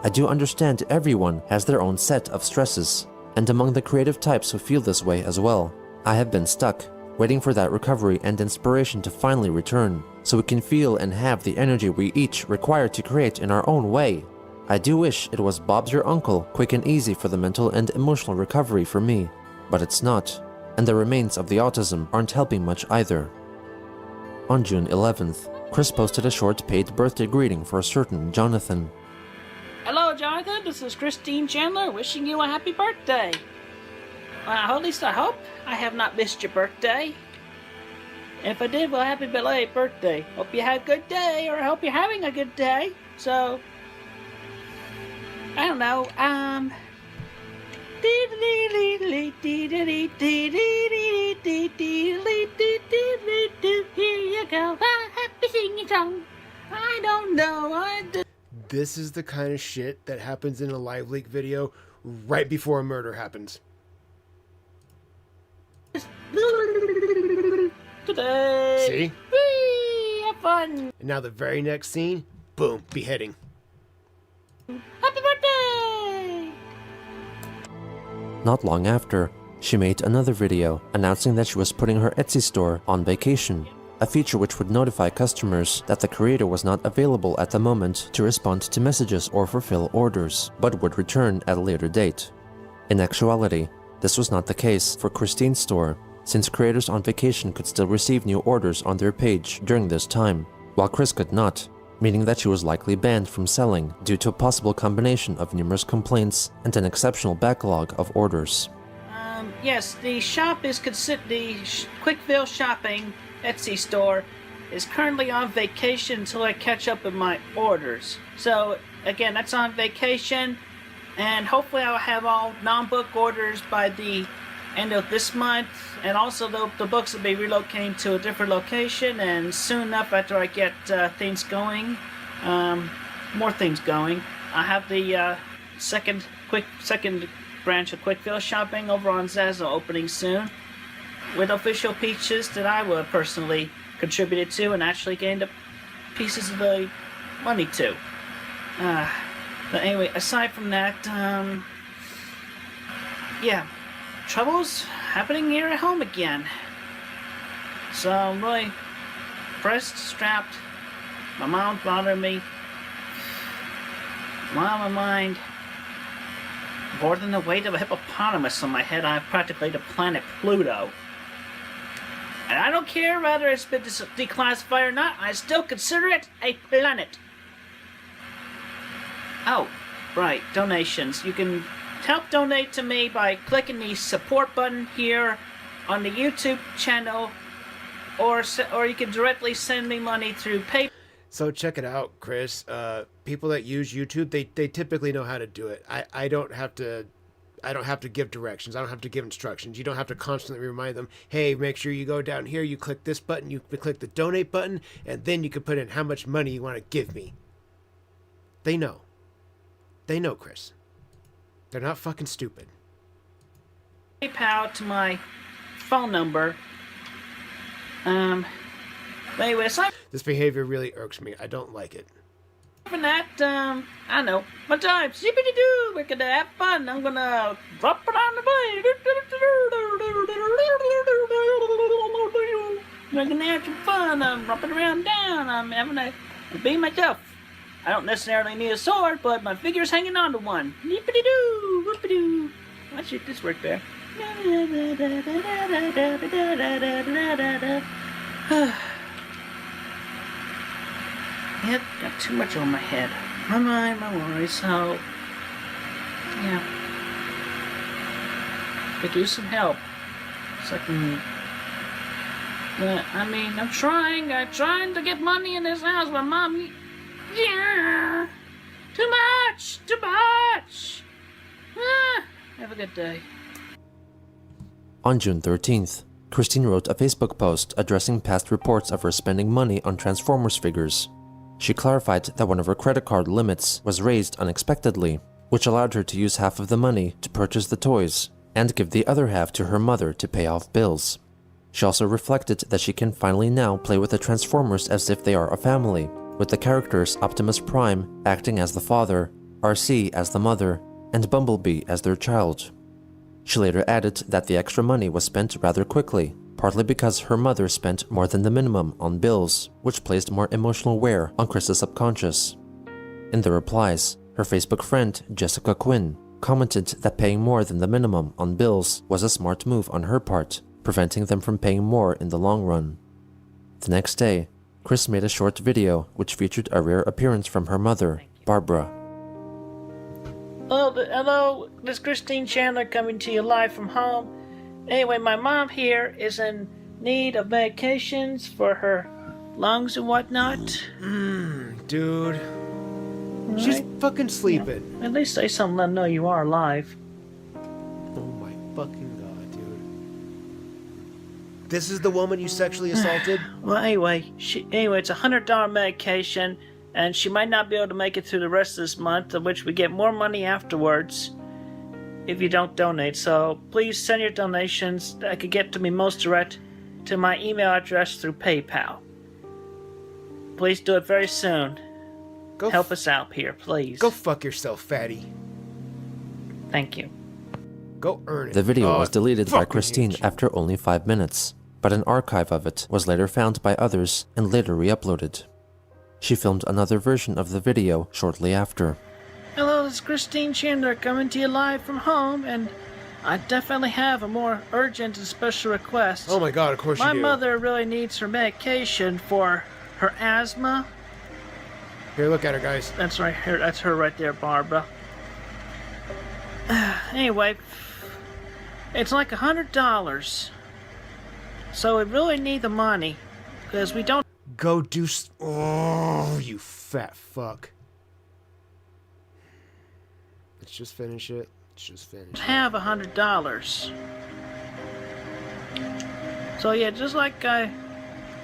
I do understand everyone has their own set of stresses, and among the creative types who feel this way as well, I have been stuck, waiting for that recovery and inspiration to finally return, so we can feel and have the energy we each require to create in our own way. I do wish it was Bob's your uncle, quick and easy for the mental and emotional recovery for me, but it's not, and the remains of the autism aren't helping much either. On June 11th, Chris posted a short paid birthday greeting for a certain Jonathan. Hello, Jonathan. This is Christine Chandler wishing you a happy birthday. At least I hope I have not missed your birthday. If I did, well, happy belated birthday. Hope you had a good day, or I hope you're having a good day. So, I don't know. Here you go, a happy singing song. I don't know. This is the kind of shit that happens in a live leak video right before a murder happens. Today. See? Whee! Have fun. And now the very next scene, boom, beheading. Happy birthday! Not long after, she made another video announcing that she was putting her Etsy store on vacation, a feature which would notify customers that the creator was not available at the moment to respond to messages or fulfill orders, but would return at a later date. In actuality, this was not the case for Christine's store, since creators on vacation could still receive new orders on their page during this time, while Chris could not, meaning that she was likely banned from selling due to a possible combination of numerous complaints and an exceptional backlog of orders. Yes, the shop is Quickville Shopping Etsy store is currently on vacation until I catch up with my orders. So, again, that's on vacation, and hopefully I'll have all non-book orders by the end of this month, and also the books will be relocating to a different location, and soon enough after I get things going, more things going, I have the second branch of Quickville Shopping over on Zazzle opening soon, with official pieces that I will personally contributed to and actually gained up pieces of the money to. But anyway, aside from that, yeah, trouble's happening here at home again. So I'm really pressed, strapped. My mom's bothering me. I'm on my mind. More than the weight of a hippopotamus on my head, I have practically the planet Pluto. And I don't care whether it's been declassified or not, I still consider it a planet. Oh, right, donations. You can help donate to me by clicking the support button here on the YouTube channel, or you can directly send me money through PayPal. So check it out, Chris. people that use YouTube, they typically know how to do it. I don't have to give directions. I don't have to give instructions. You don't have to constantly remind them, hey, make sure you go down here, you click this button, you click the donate button, and then you can put in how much money you want to give me. They know. They know, Chris. They're not fucking stupid. PayPal to my phone number. Anyway, so This behavior really irks me. I don't like it. for that, I know. My time, zippity-doo, we're gonna have fun. I'm gonna drop it on the blade. We're gonna have some fun. I'm dropping around down. I'm having a be myself. I don't necessarily need a sword, but my figure's hanging on to one. Yippity-doo, whoopity-doo. Why should this work there? Yep, got too much on my head. My mind, my worries, so... yeah. Could use some help. So I can... But, I mean, I'm trying to get money in this house, but Mom... Yeah! Too much! Too much! Have a good day. On June 13th, Christine wrote a Facebook post addressing past reports of her spending money on Transformers figures. She clarified that one of her credit card limits was raised unexpectedly, which allowed her to use half of the money to purchase the toys and give the other half to her mother to pay off bills. She also reflected that she can finally now play with the Transformers as if they are a family, with the characters Optimus Prime acting as the father, RC as the mother, and Bumblebee as their child. She later added that the extra money was spent rather quickly, partly because her mother spent more than the minimum on bills, which placed more emotional wear on Chris's subconscious. In the replies, her Facebook friend, Jessica Quinn, commented that paying more than the minimum on bills was a smart move on her part, preventing them from paying more in the long run. The next day, Chris made a short video which featured a rare appearance from her mother, Barbara. Hello, this is Christine Chandler coming to you live from home. Anyway, my mom here is in need of medications for her lungs and whatnot. Dude. All She's right. fucking sleeping. At least say something, let them know you are alive. Oh my fucking god, dude. This is the woman you sexually assaulted? Well, anyway, it's $100 medication, and she might not be able to make it through the rest of this month, of which we get more money afterwards if you don't donate. So please send your donations that could get to me most direct to my email address through PayPal. Please do it very soon. Go Help us out here, please. Go fuck yourself, fatty. Thank you. Go earn it. The video Oh, was deleted by fucking Christine huge. after only 5 minutes, but an archive of it was later found by others and later re-uploaded. She filmed another version of the video shortly after. Hello, this is Christine Chandler coming to you live from home, and I definitely have a more urgent and special request. Oh my god, of course My you do. mother really needs her medication for her asthma. Here, look at her, guys. That's right here. That's her right there, Barbara. Anyway, it's like $100. So we really need the money because we don't Go do oh, you fat fuck. Let's just finish it. Let's just finish it. have $100. So yeah, just like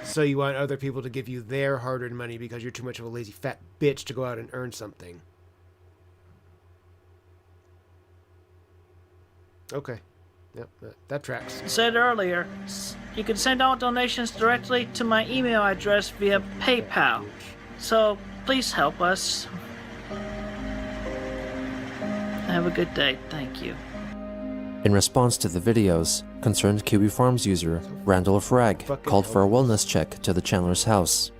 So you want other people to give you their hard-earned money because you're too much of a lazy fat bitch to go out and earn something. Okay. Yep, that tracks. said earlier, you can send all donations directly to my email address via PayPal. So please help us. Have a good day. Thank you. In response to the videos, concerned Kiwi Farms user Randall Frag called for a wellness check to the Chandler's house.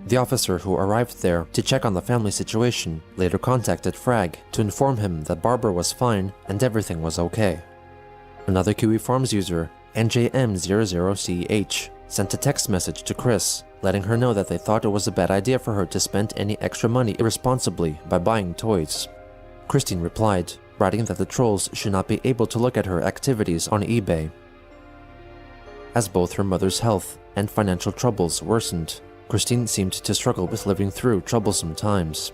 The officer who arrived there to check on the family situation later contacted Frag to inform him that Barbara was fine and everything was okay. Another Kiwi Farms user, NJM00CH, sent a text message to Chris, letting her know that they thought it was a bad idea for her to spend any extra money irresponsibly by buying toys. Christine replied, writing that the trolls should not be able to look at her activities on eBay. As both her mother's health and financial troubles worsened, Christine seemed to struggle with living through troublesome times.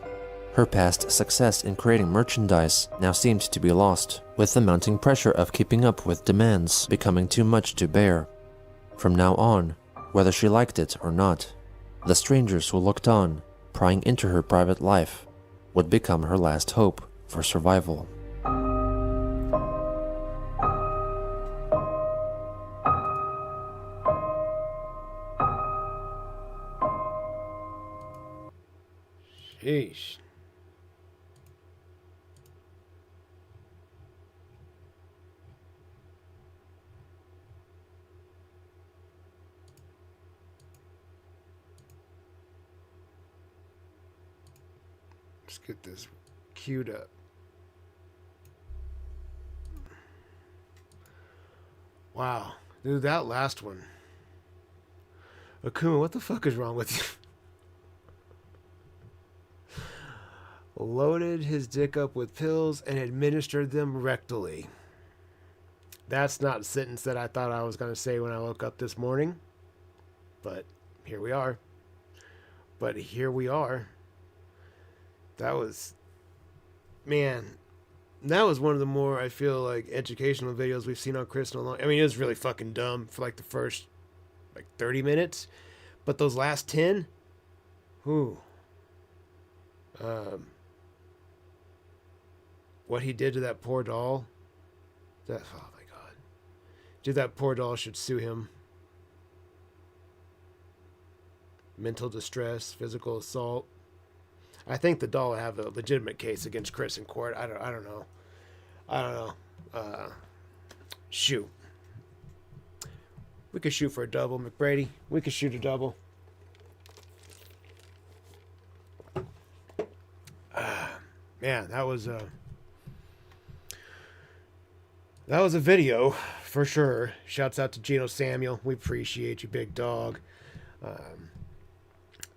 Her past success in creating merchandise now seemed to be lost, with the mounting pressure of keeping up with demands becoming too much to bear. From now on, whether she liked it or not, the strangers who looked on, prying into her private life, would become her last hope for survival. Sheesh. Let's get this queued up. Wow. Dude, that last one. Akuma, what the fuck is wrong with you? Loaded his dick up with pills and administered them rectally. That's not a sentence that I thought I was going to say when I woke up this morning. But here we are. That was... Man, that was one of the more, I feel like, educational videos we've seen on Chris in a long... I mean, it was really fucking dumb for like the first, 30 minutes. But those last 10... Whew. What he did to that poor doll, oh my god, dude, that poor doll should sue him. Mental distress, physical assault. I think the doll will have a legitimate case against Chris in court. I don't know. Shoot. We could shoot for a double, McBrady. We could shoot a double. Man, that was a video for sure. Shouts out to Gino Samuel. We appreciate you, big dog. I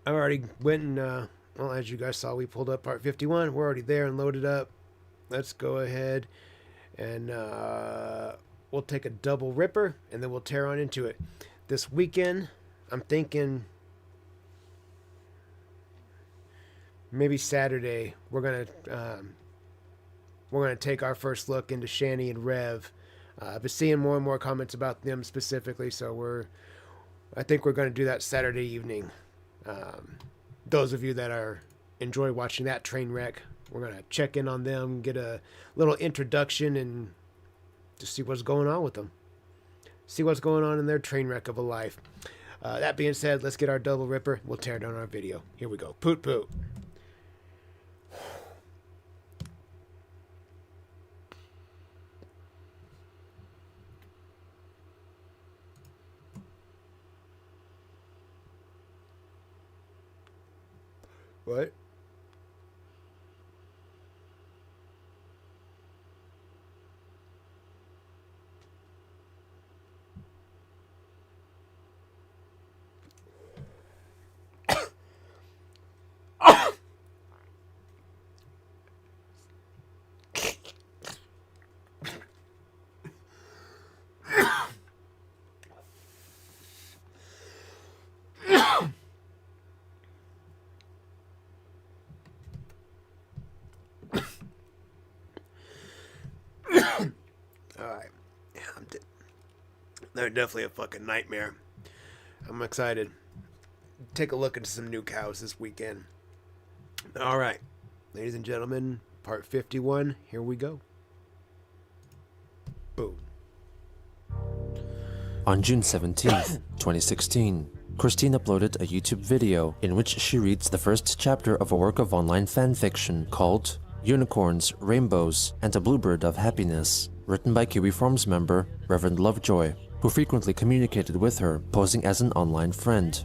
already went and well, as you guys saw, we pulled up part 51. We're already there and loaded up. Let's go ahead and we'll take a double ripper and then we'll tear on into it. This weekend, I'm thinking maybe Saturday we're gonna take our first look into Shani and Rev. I've been seeing more and more comments about them specifically, so I think we're gonna do that Saturday evening. Those of you that enjoy watching that train wreck, we're gonna check in on them, get a little introduction, and just see what's going on with them. See what's going on in their train wreck of a life. That being said, let's get our double ripper. We'll tear down our video. Here we go. Poot poot. What? Alright. Yeah, they're definitely a fucking nightmare. I'm excited. Take a look into some new cows this weekend. Alright. Ladies and gentlemen, part 51. Here we go. Boom. On June 17th, 2016, Christine uploaded a YouTube video in which she reads the first chapter of a work of online fanfiction called Unicorns, Rainbows, and a Bluebird of Happiness, written by Kiwi Forums member Reverend Lovejoy, who frequently communicated with her, posing as an online friend.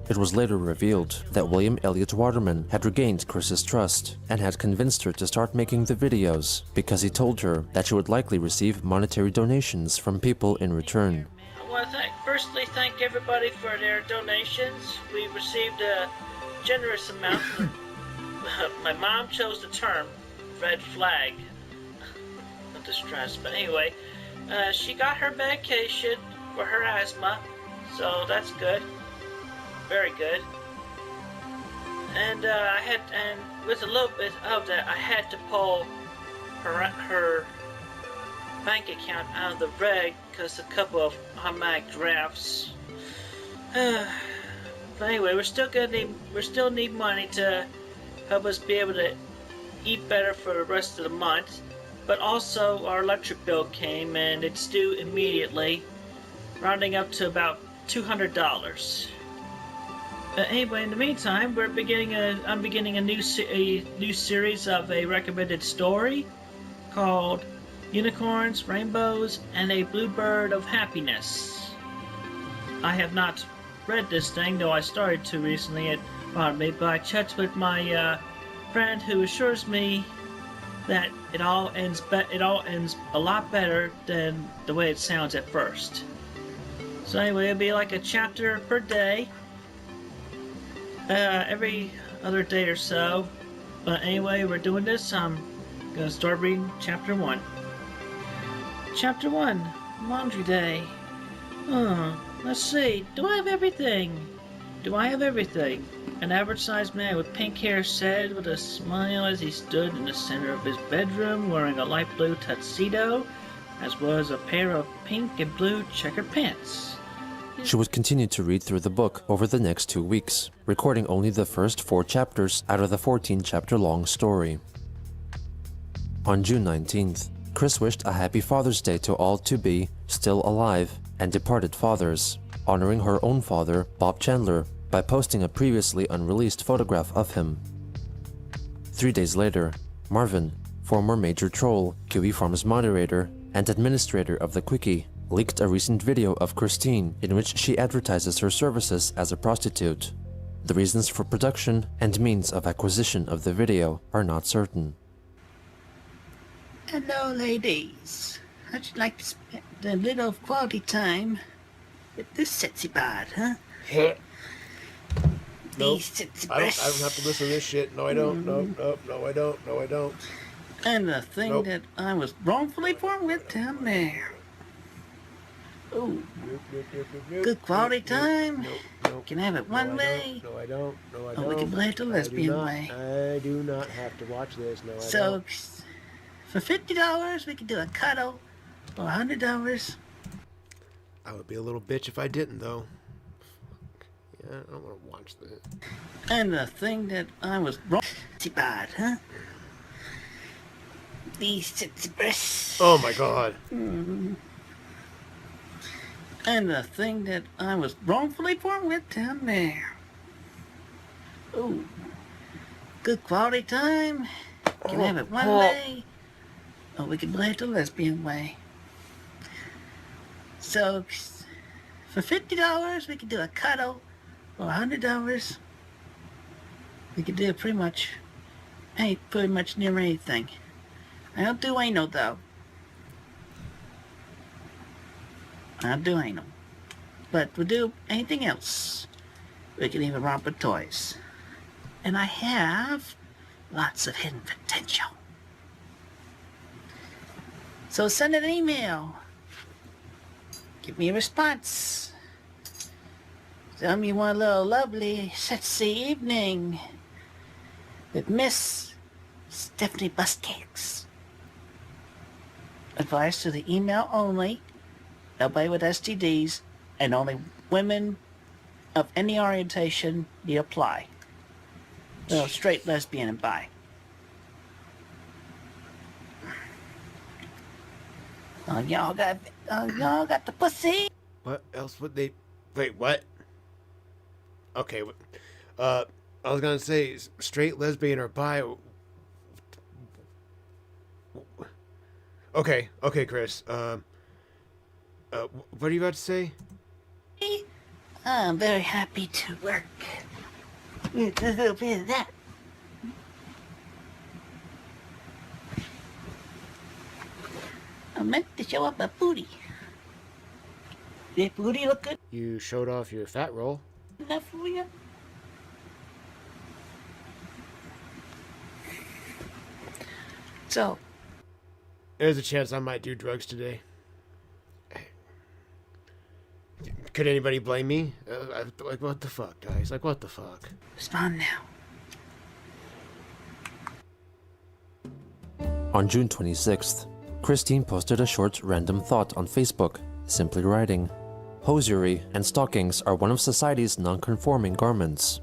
It was later revealed that William Elliott Waterman had regained Chris's trust and had convinced her to start making the videos because he told her that she would likely receive monetary donations from people in return. I want to firstly thank everybody for their donations. We received a generous amount. My mom chose the term red flag. Distress, but anyway, she got her medication for her asthma, so that's good, very good. and with a little bit of that, I had to pull her bank account out of the red because a couple of automatic drafts. But anyway, we still need money to help us be able to eat better for the rest of the month. But also our electric bill came and it's due immediately, rounding up to about $200. Anyway, in the meantime, I'm beginning a new series of a recommended story called Unicorns, Rainbows, and a Bluebird of Happiness. I have not read this thing, though I started to recently, but I checked with my friend who assures me that it all ends a lot better than the way it sounds at first. So anyway, it'll be like a chapter per day, every other day or so. But anyway, we're doing this. I'm gonna start reading chapter 1. Chapter 1, Laundry Day. Let's see. Do I have everything? An average-sized man with pink hair said with a smile as he stood in the center of his bedroom wearing a light blue tuxedo, as well as a pair of pink and blue checkered pants. She would continue to read through the book over the next 2 weeks, recording only the first 4 chapters out of the 14-chapter-long story. On June 19th, Chris wished a happy Father's Day to all to-be, still alive, and departed fathers, honoring her own father, Bob Chandler, by posting a previously unreleased photograph of him. 3 days later, Marvin, former Major Troll, Kiwi Farm's moderator, and administrator of the Quickie, leaked a recent video of Christine in which she advertises her services as a prostitute. The reasons for production and means of acquisition of the video are not certain. Hello, ladies. How'd you like to spend a little quality time with this sexy bod, huh? Nope. These sexy I don't breasts. have to listen to this shit. No, I don't. No, I don't. And the thing Nope. that I was wrongfully born with down there. Ooh, good quality time. Nope. Can have it one way. No, I don't. Or we can play it the lesbian way. I do not have to watch this. No, I So, don't. for $50, we can do a cuddle. For $100, I would be a little bitch if I didn't, though. Yeah, I don't want to watch this. and the thing that I was wrong. Sexy bod, huh? These sexy breasts. Oh my god. And the thing that I was wrongfully born with down there. Ooh, good quality time. Can have it one way, or we can play it the lesbian way. So, for $50, we can do a cuddle. For $100, we can do pretty much near anything. I don't do anal, though. I don't do anal. But we'll do anything else. We can even romp with toys. And I have lots of hidden potential. So send an email. Give me a response. Tell me you want a little lovely, sexy evening with Miss Stephanie Buskicks. Advice to the email only. Nobody with STDs, and only women of any orientation need apply. No, straight, lesbian, and bi. Oh, y'all got the pussy. What else would they... Wait, what? Okay, I was gonna say straight, lesbian, or bi. Okay, Chris. What are you about to say? I'm very happy to work with a little bit of that. I meant to show up my booty. Did booty look good You showed off your fat roll. enough for you? So, There's a chance I might do drugs today. Could anybody blame me? Like, what the fuck, guys? Like, what the fuck? respond now. On June 26th, Christine posted a short random thought on Facebook, simply writing, "Hosiery and stockings are one of society's non-conforming garments."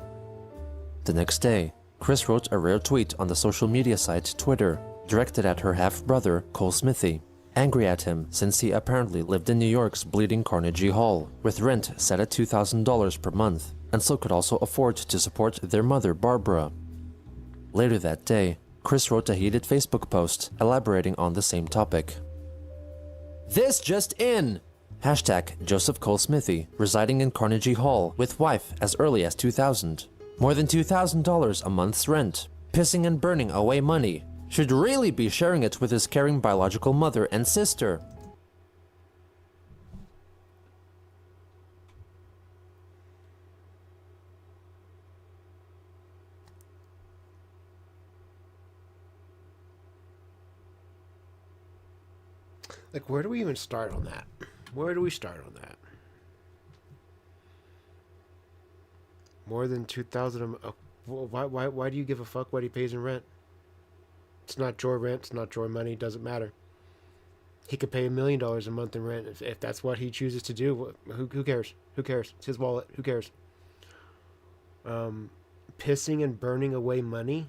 The next day, Chris wrote a rare tweet on the social media site Twitter, directed at her half-brother, Cole Smithy, angry at him since he apparently lived in New York's bleeding Carnegie Hall, with rent set at $2,000 per month, and so could also afford to support their mother, Barbara. Later that day, Chris wrote a heated Facebook post elaborating on the same topic. "This just in! Hashtag Joseph Cole Smithy, residing in Carnegie Hall with wife as early as 2000. More than $2,000 a month's rent. Pissing and burning away money. Should really be sharing it with his caring biological mother and sister." Like, where do we even start on that? Where do we start on that? More than 2,000. Why do you give a fuck what he pays in rent? It's not your rent. It's not your money. Doesn't matter. He could pay $1 million a month in rent if that's what he chooses to do. Who cares? Who cares? It's his wallet. Who cares? Pissing and burning away money.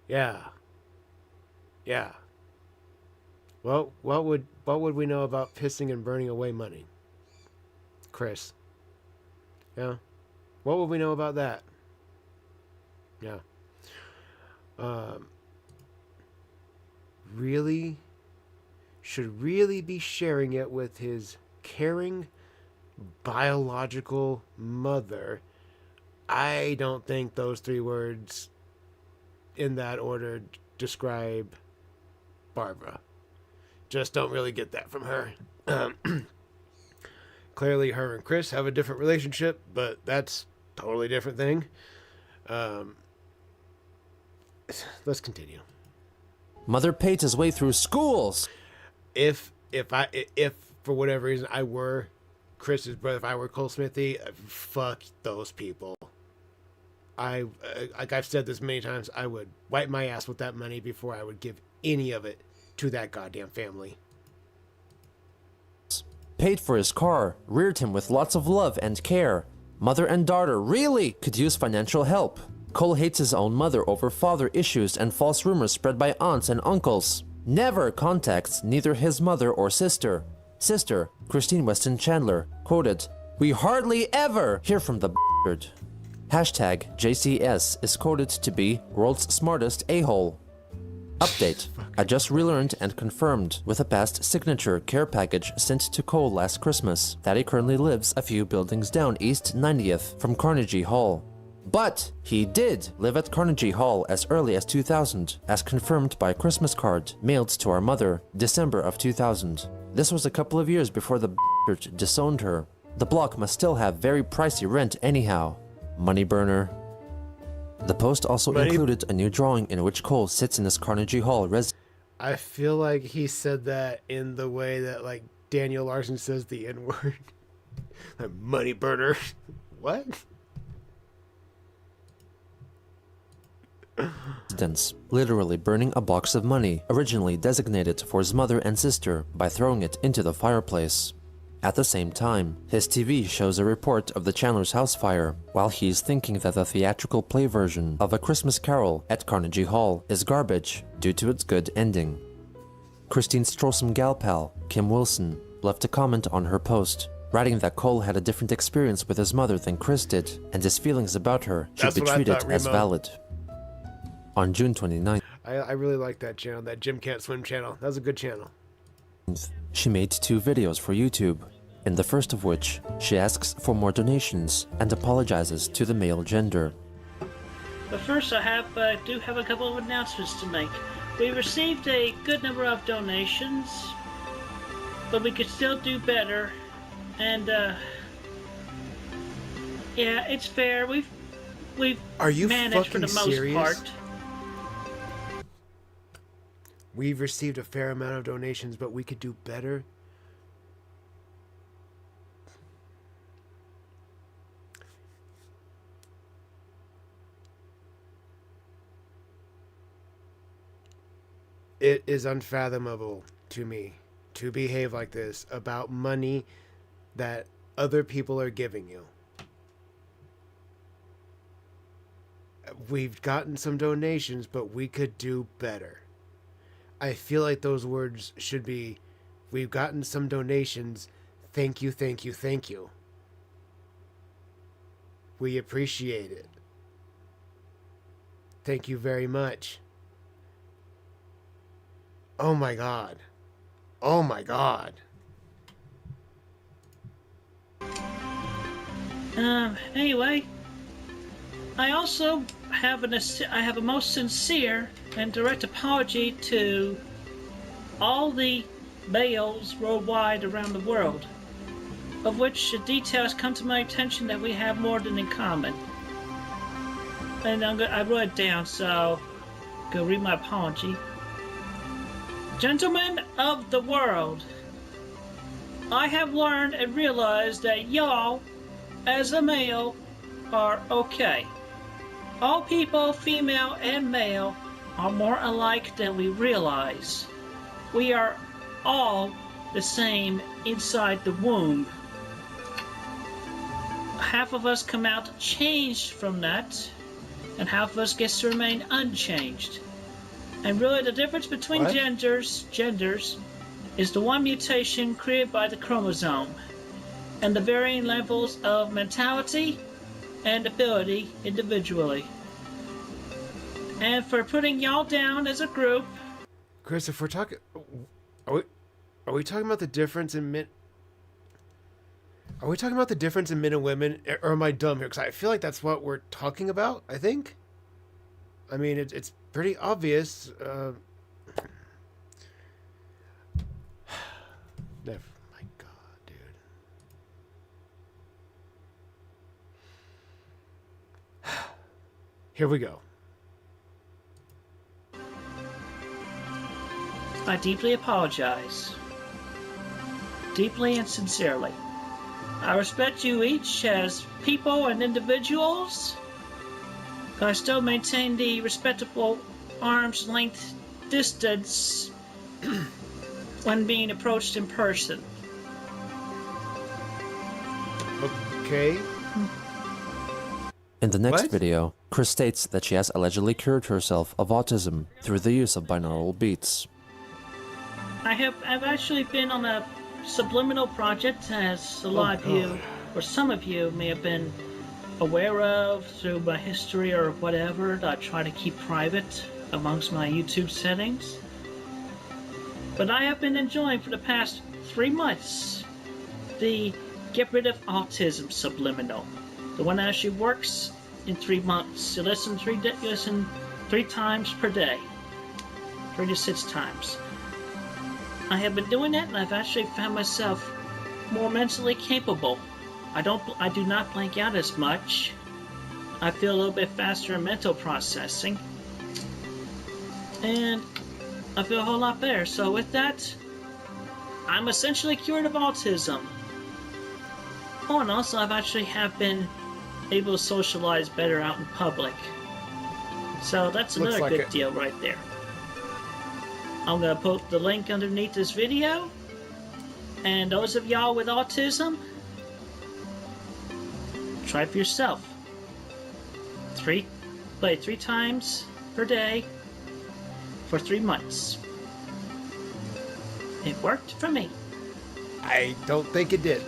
Yeah. Well, what would we know about pissing and burning away money, Chris? Yeah. What would we know about that? Yeah. Really should really be sharing it with his caring biological mother. I don't think those three words in that order describe Barbara. Just don't really get that from her. Clearly her and Chris have a different relationship, but that's a totally different thing. Let's continue. Mother paid his way through schools. If for whatever reason I were Chris's brother, if I were Cole Smithy, fuck those people. Like I've said this many times, I would wipe my ass with that money before I would give any of it to that goddamn family. Paid for his car, reared him with lots of love and care. Mother and daughter really could use financial help. Cole hates his own mother over father issues and false rumors spread by aunts and uncles. Never contacts neither his mother or sister. Sister, Christine Weston Chandler, quoted, "We hardly ever hear from the b****erd." Hashtag JCS is quoted to be world's smartest a-hole. Update. I just relearned and confirmed with a past signature care package sent to Cole last Christmas that he currently lives a few buildings down East 90th from Carnegie Hall. But he did live at Carnegie Hall as early as 2000, as confirmed by a Christmas card mailed to our mother, December of 2000. This was a couple of years before the b****erd disowned her. The block must still have very pricey rent anyhow. Money burner. The post also included a new drawing in which Cole sits in his Carnegie Hall residence. I feel like he said that in the way that like Daniel Larson says the N-word. Like, money burner. What? Literally burning a box of money originally designated for his mother and sister by throwing it into the fireplace. At the same time, his TV shows a report of the Chandler's house fire, while he's thinking that the theatrical play version of A Christmas Carol at Carnegie Hall is garbage due to its good ending. Christine's Trollsome gal pal, Kim Wilson, left a comment on her post, writing that Cole had a different experience with his mother than Chris did, and his feelings about her should be treated as valid. On June 29th, I really like that channel, that Jim Can't Swim channel. That was a good channel. She made 2 videos for YouTube, in the first of which she asks for more donations and apologizes to the male gender. But first I do have a couple of announcements to make. We received a good number of donations, but we could still do better. And yeah, it's fair. We've Are you managed for the fucking serious? most part. We've received a fair amount of donations, but we could do better. It is unfathomable to me to behave like this about money that other people are giving you. We've gotten some donations, but we could do better. I feel like those words should be, we've gotten some donations, thank you, thank you, thank you. We appreciate it. Thank you very much. Oh my God. Oh my God. Anyway, I also have a most sincere and direct apology to all the males worldwide around the world, of which the details come to my attention that we have more than in common. And I wrote it down, so go read my apology. Gentlemen of the world, I have learned and realized that y'all, as a male, are okay. All people, female and male, are more alike than we realize. We are all the same inside the womb. Half of us come out changed from that, and half of us gets to remain unchanged. And really the difference between genders is the one mutation created by the chromosome, and the varying levels of mentality and ability individually. And for putting y'all down as a group... Chris, if we're talking... Are we talking about the difference in men... Are we talking about the difference in men and women? Or am I dumb here? Because I feel like that's what we're talking about, I think. I mean, it's pretty obvious. Never. My God, dude. Here we go. I deeply apologize. Deeply and sincerely. I respect you each as people and individuals, but I still maintain the respectable arm's length distance when being approached in person. Okay. In the next What? video, Chris states that she has allegedly cured herself of autism through the use of binaural beats. I've actually been on a subliminal project, as a lot of you, or some of you, may have been aware of through my history or whatever that I try to keep private amongst my YouTube settings. But I have been enjoying for the past 3 months the Get Rid of Autism Subliminal. The one that actually works in 3 months. You listen 3 times per day. 3 to 6 times. I have been doing it, and I've actually found myself more mentally capable. I do not blank out as much. I feel a little bit faster in mental processing. And I feel a whole lot better. So with that, I'm essentially cured of autism. Oh, and also I've actually have been able to socialize better out in public. So that's Looks another like good it. deal right there. I'm going to put the link underneath this video. And those of y'all with autism, try it for yourself. Play 3 times per day for 3 months. It worked for me. I don't think it did.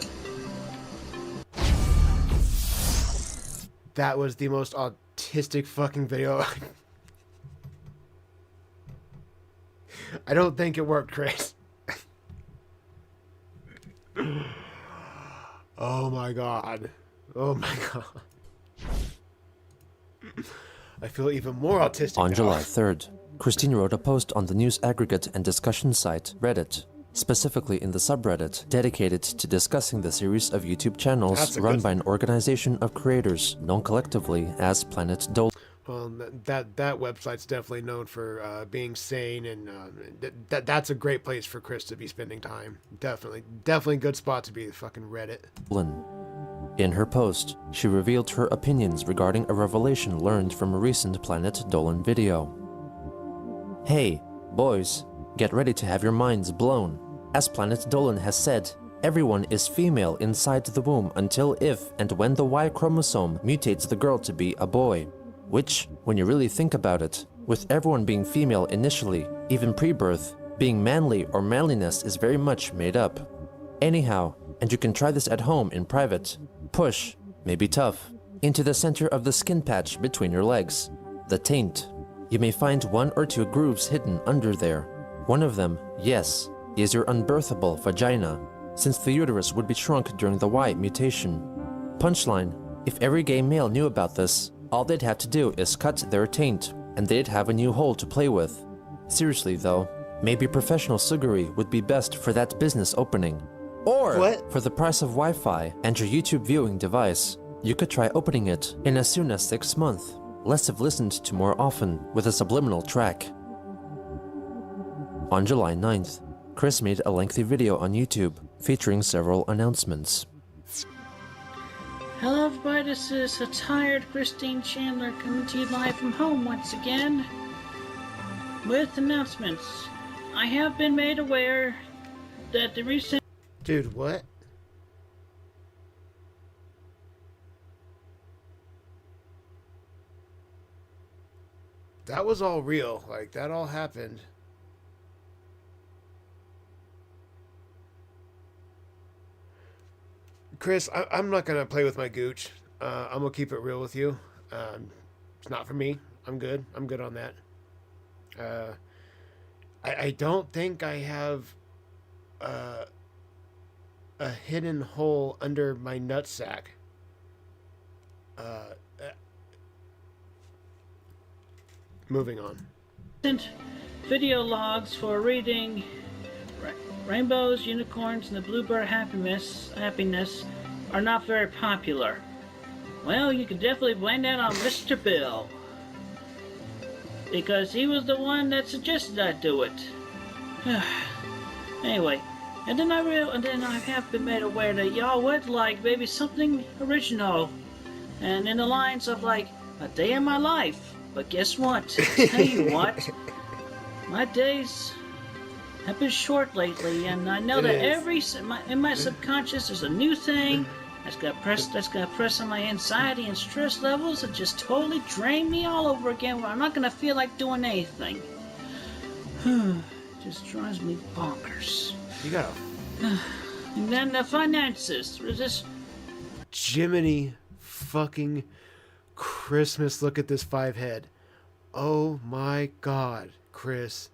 That was the most autistic fucking video. I don't think it worked, Chris. Oh my God. Oh my God. I feel even more autistic On now. July 3rd, Christine wrote a post on the news aggregate and discussion site Reddit, specifically in the subreddit dedicated to discussing the series of YouTube channels That's a run good- by an organization of creators known collectively as Planet Dolan. Well, that website's definitely known for being sane, and that's a great place for Chris to be spending time. Definitely a good spot to be. Fucking Reddit. In her post, she revealed her opinions regarding a revelation learned from a recent Planet Dolan video. Hey, Boys, get ready to have your minds blown. As Planet Dolan has said, everyone is female inside the womb until if and when the Y chromosome mutates the girl to be a boy. Which, when you really think about it, with everyone being female initially, even pre-birth, being manly or manliness is very much made up. Anyhow, and you can try this at home in private, push, maybe tough, into the center of the skin patch between your legs, the taint. You may find 1 or 2 grooves hidden under there. One of them, yes, is your unbirthable vagina, since the uterus would be shrunk during the Y mutation. Punchline, if every gay male knew about this, all they'd have to do is cut their taint, and they'd have a new hole to play with. Seriously though, maybe professional sugary would be best for that business opening. Or, What? for the price of Wi-Fi and your YouTube viewing device, you could try opening it in as soon as 6 months. Less if listened to more often with a subliminal track. On July 9th, Chris made a lengthy video on YouTube featuring several announcements. Hello everybody, this is a tired Christine Chandler coming to you live from home once again with announcements. I have been made aware that the recent Dude, what? That was all real. Like, that all happened. Chris, I'm not going to play with my gooch. I'm going to keep it real with you. It's not for me. I'm good. I'm good on that. I don't think I have a hidden hole under my nutsack. Moving on. video logs for reading Rainbows, Unicorns, and the Bluebird Happiness are not very popular. Well, you can definitely blame that on Mr. Bill, because he was the one that suggested I do it. Anyway, and then I have been made aware that y'all would like maybe something original, and in the lines of like a day in my life. But guess what? Tell you what, my days have been short lately, and I know that in my subconscious there's a new thing that's gonna press on my anxiety and stress levels and just totally drain me all over again. Where I'm not gonna feel like doing anything. Just drives me bonkers. You got a And then the finances. There's this. Jiminy fucking Christmas, look at this 5 head. Oh my god, Chris.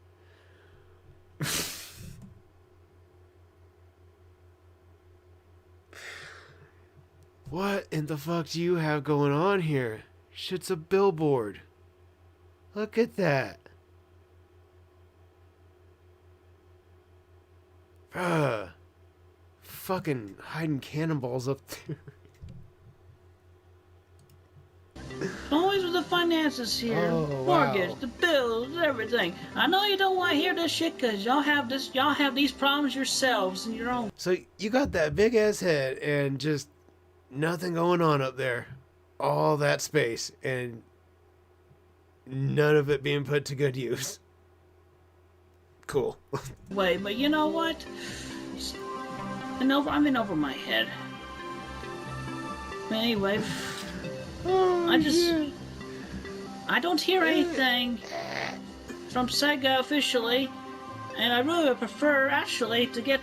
What in the fuck do you have going on here? Shit's a billboard. Look at that. Fucking hiding cannonballs up there. Always with the finances here. Oh, wow. Mortgage, the bills, everything. I know you don't want to hear this shit because y'all have these problems yourselves in your own. So you got that big ass head and just nothing going on up there. All that space and none of it being put to good use. Cool. Way, but you know what? I'm in over my head. Anyway, I don't hear anything from Sega officially, and I really would prefer actually to get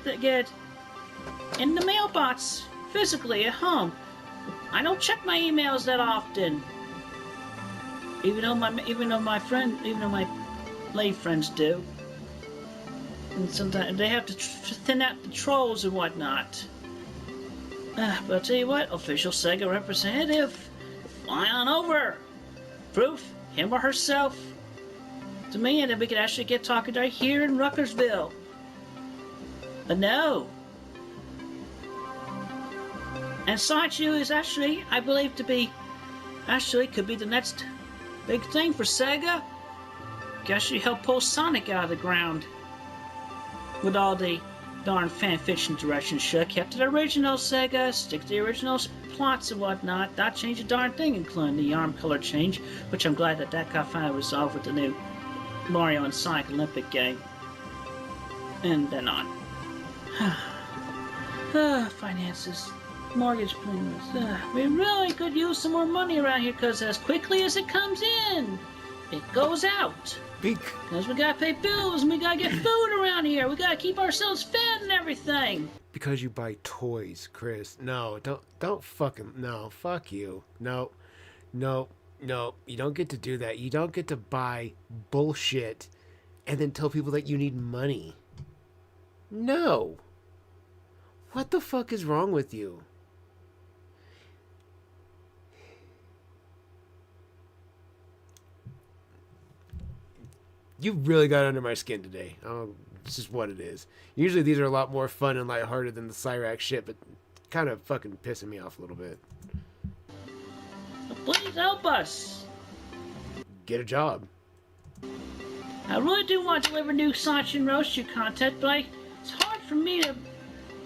in the mailbox physically at home. I don't check my emails that often, even though my lay friends do. And sometimes they have to thin out the trolls and whatnot. But I'll tell you what, official Sega representative, fly on over. Proof, him or herself, to me, and then we could actually get talking right here in Ruckersville. But no. And Saichu is actually, I believe could be the next big thing for Sega. Could actually help pull Sonic out of the ground. With all the darn fanfiction directions shook. Kept to the original Sega, stick to the original plots and whatnot, not change a darn thing, including the arm color change, which I'm glad that got finally resolved with the new Mario and Sonic Olympic game. And then on. Finances. Mortgage payments. We really could use some more money around here, because as quickly as it comes in, it goes out. Because we gotta pay bills and we gotta get food around here. We gotta keep ourselves fed and everything. Because you buy toys, Chris. No, don't fucking, no, fuck you. No, no, no, you don't get to do that. You don't get to buy bullshit and then tell people that you need money. No. What the fuck is wrong with you? You really got under my skin today. Oh, it's just what it is. Usually these are a lot more fun and lighthearted than the Cyraxx shit, but kind of fucking pissing me off a little bit. Please help us. Get a job. I really do want to deliver new Sachi and Roastu content, but it's hard for me to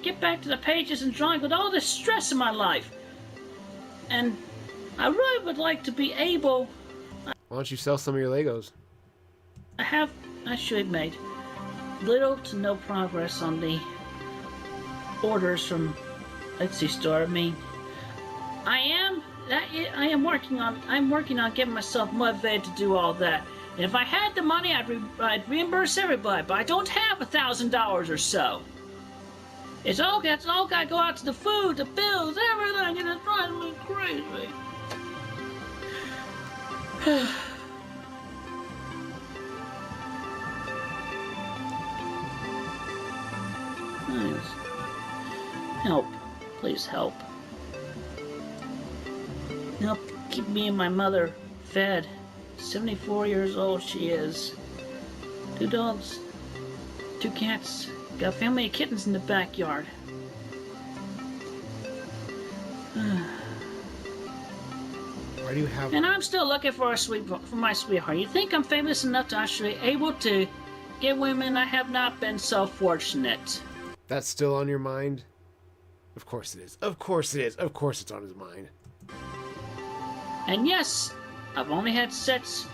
get back to the pages and drawing with all this stress in my life. And I really would like to be able... Why don't you sell some of your Legos? I should have made little to no progress on the orders from Etsy store. I mean, I'm working on getting myself motivated to do all that. And if I had the money, I'd reimburse everybody, but I don't have $1,000 or so. It's all got to go out to the food, the bills, everything, and it's driving me crazy. Help. Please help. Help keep me and my mother fed. 74 years old she is. 2 dogs. 2 cats. Got a family of kittens in the backyard. Why do you have... And I'm still looking for my sweetheart. You think I'm famous enough to actually able to get women? I have not been so fortunate. That's still on your mind? Of course it is. Of course it is. Of course it's on his mind. And yes, I've only had sex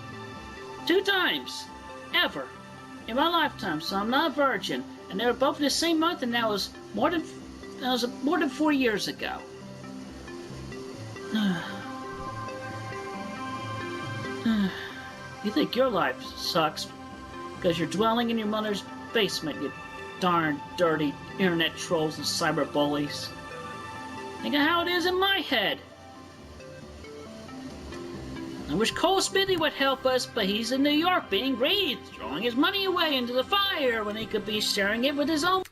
2 times, ever, in my lifetime, so I'm not a virgin. And they were both in the same month, and that was more than 4 years ago. You think your life sucks because you're dwelling in your mother's basement, you darn dirty internet trolls and cyber bullies. Think of how it is in my head. I wish Cole Smithy would help us, but he's in New York being greedy, throwing his money away into the fire when he could be sharing it with his own.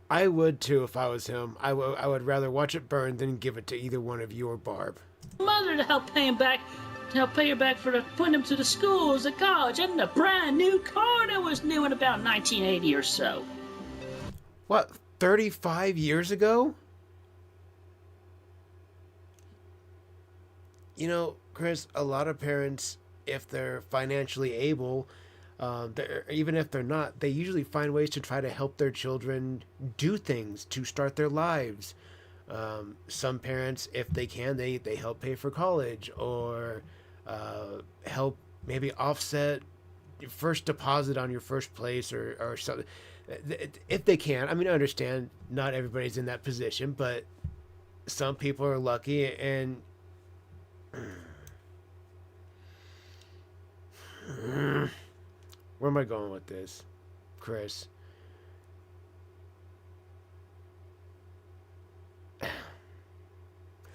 I would too if I was him. I would rather watch it burn than give it to either one of you or Barb. Mother to help pay him back, to help pay her back for putting him to the schools, the college, and the brand new car that was new in about 1980 or so. What, 35 years ago? You know, Chris, a lot of parents, if they're financially able, even if they're not, they usually find ways to try to help their children do things to start their lives. Some parents, if they can, they help pay for college or help maybe offset your first deposit on your first place or something. If they can. I mean, I understand not everybody's in that position, but some people are lucky. And where am I going with this, Chris?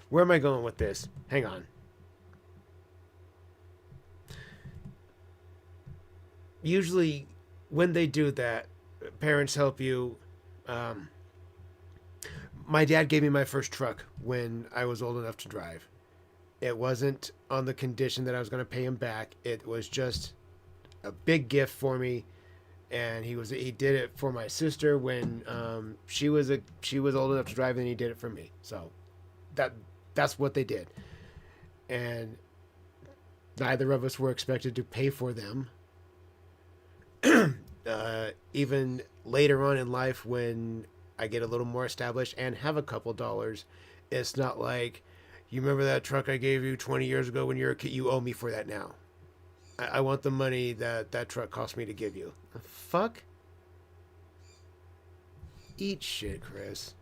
Where am I going with this? Hang on. Usually, when they do that, parents help you. My dad gave me my first truck when I was old enough to drive. It wasn't on the condition that I was going to pay him back. It was just a big gift for me, and he did it for my sister when she was old enough to drive, and he did it for me. So that's what they did, and neither of us were expected to pay for them. Even later on in life, when I get a little more established and have a couple dollars, it's not like, you remember that truck I gave you 20 years ago when you were a kid? You owe me for that now. I want the money that truck cost me to give you. The fuck? Eat shit, Chris.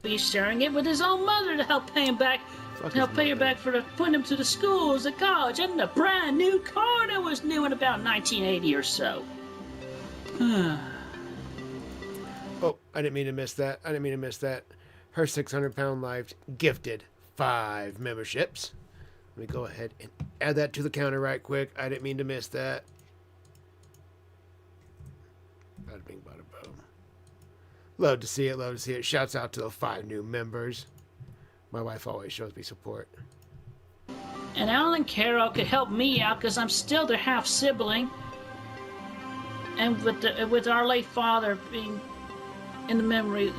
He's sharing it with his own mother to help pay him back. Fuck To help his pay her mother. back for putting him to the schools, the college, and a brand new car that was new in about 1980 or so. Oh, I didn't mean to miss that. Her 600-pound life gifted 5 memberships. Let me go ahead and add that to the counter right quick. I didn't mean to miss that. Bada bing, bada boom. Love to see it. Shouts out to the 5 new members. My wife always shows me support. And Alan Carroll could help me out because I'm still their half sibling. And with our late father being in the memory,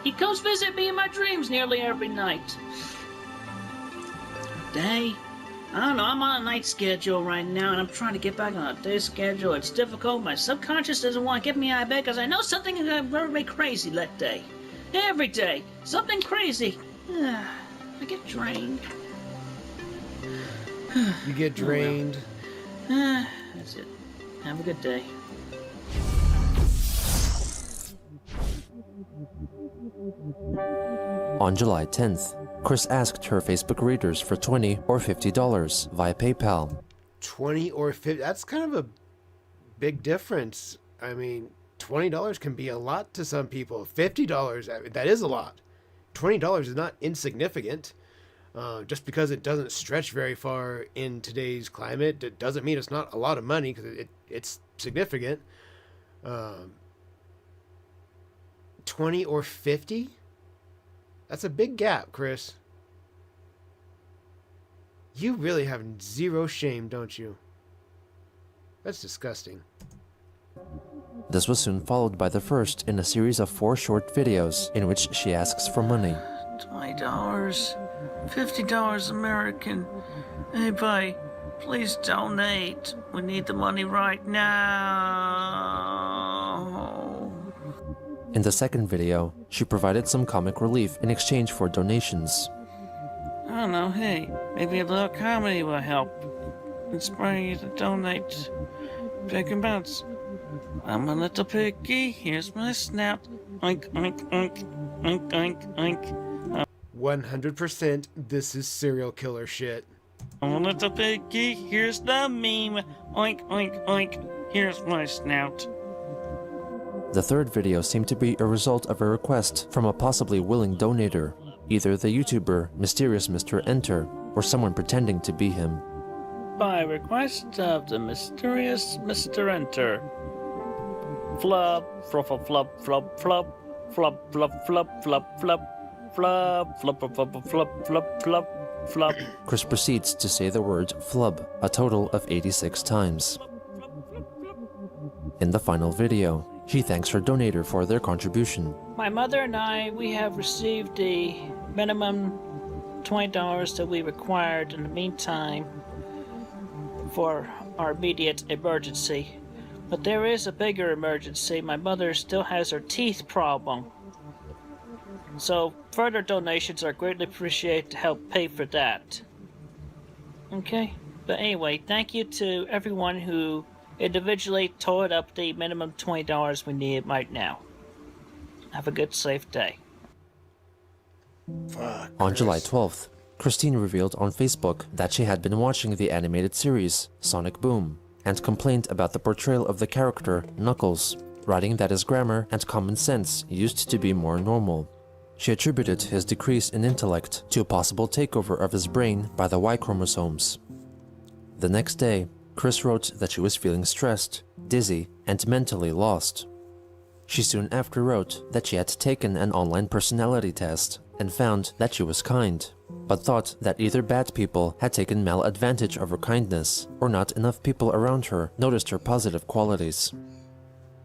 he comes visit me in my dreams nearly every night. Day, I don't know, I'm on a night schedule right now and I'm trying to get back on a day schedule. It's difficult. My subconscious doesn't want to get me out of bed because I know something is going to drive me crazy that day. Every day, something crazy. I get drained. You get drained. That's it. Have a good day. On July 10th, Chris asked her Facebook readers for $20 or $50 via PayPal. 20 or 50, that's kind of a big difference. I mean, $20 can be a lot to some people. $50, I mean, that is a lot. $20 is not insignificant. Just because it doesn't stretch very far in today's climate, it doesn't mean it's not a lot of money, because it's significant. 20 or 50? That's a big gap, Chris. You really have zero shame, don't you? That's disgusting. This was soon followed by the first in a series of 4 short videos in which she asks for money. $20, $50 American. Anybody, please donate. We need the money right now. In the second video, she provided some comic relief in exchange for donations. I don't know, hey, maybe a little comedy will help. Inspire you to donate big amounts. I'm a little piggy, here's my snout. Oink, oink, oink, oink, oink, oink. 100% this is serial killer shit. I'm a little piggy, here's the meme. Oink, oink, oink, here's my snout. The third video seemed to be a result of a request from a possibly willing donator, either the YouTuber Mysterious Mr. Enter or someone pretending to be him. By request of the mysterious Mr. Enter. Flub, flub, flub, flub, flub, flub, flub, flub, flub, flub, flub, flub, flub, flub, flub, flub, flub, flub, flub. Chris proceeds to say the word flub a total of 86 times. In the final video, she thanks her donator for their contribution. My mother and I, we have received the minimum $20 that we required in the meantime for our immediate emergency. But there is a bigger emergency. My mother still has her teeth problem. So further donations are greatly appreciated to help pay for that. Okay? But anyway, thank you to everyone who individually totaled up the minimum $20 we need right now. Have a good, safe day. Fuck. On Chris. July 12th, Christine revealed on Facebook that she had been watching the animated series Sonic Boom and complained about the portrayal of the character Knuckles, writing that his grammar and common sense used to be more normal. She attributed his decrease in intellect to a possible takeover of his brain by the Y chromosomes. The next day, Chris wrote that she was feeling stressed, dizzy, and mentally lost. She soon after wrote that she had taken an online personality test and found that she was kind, but thought that either bad people had taken maladvantage of her kindness or not enough people around her noticed her positive qualities.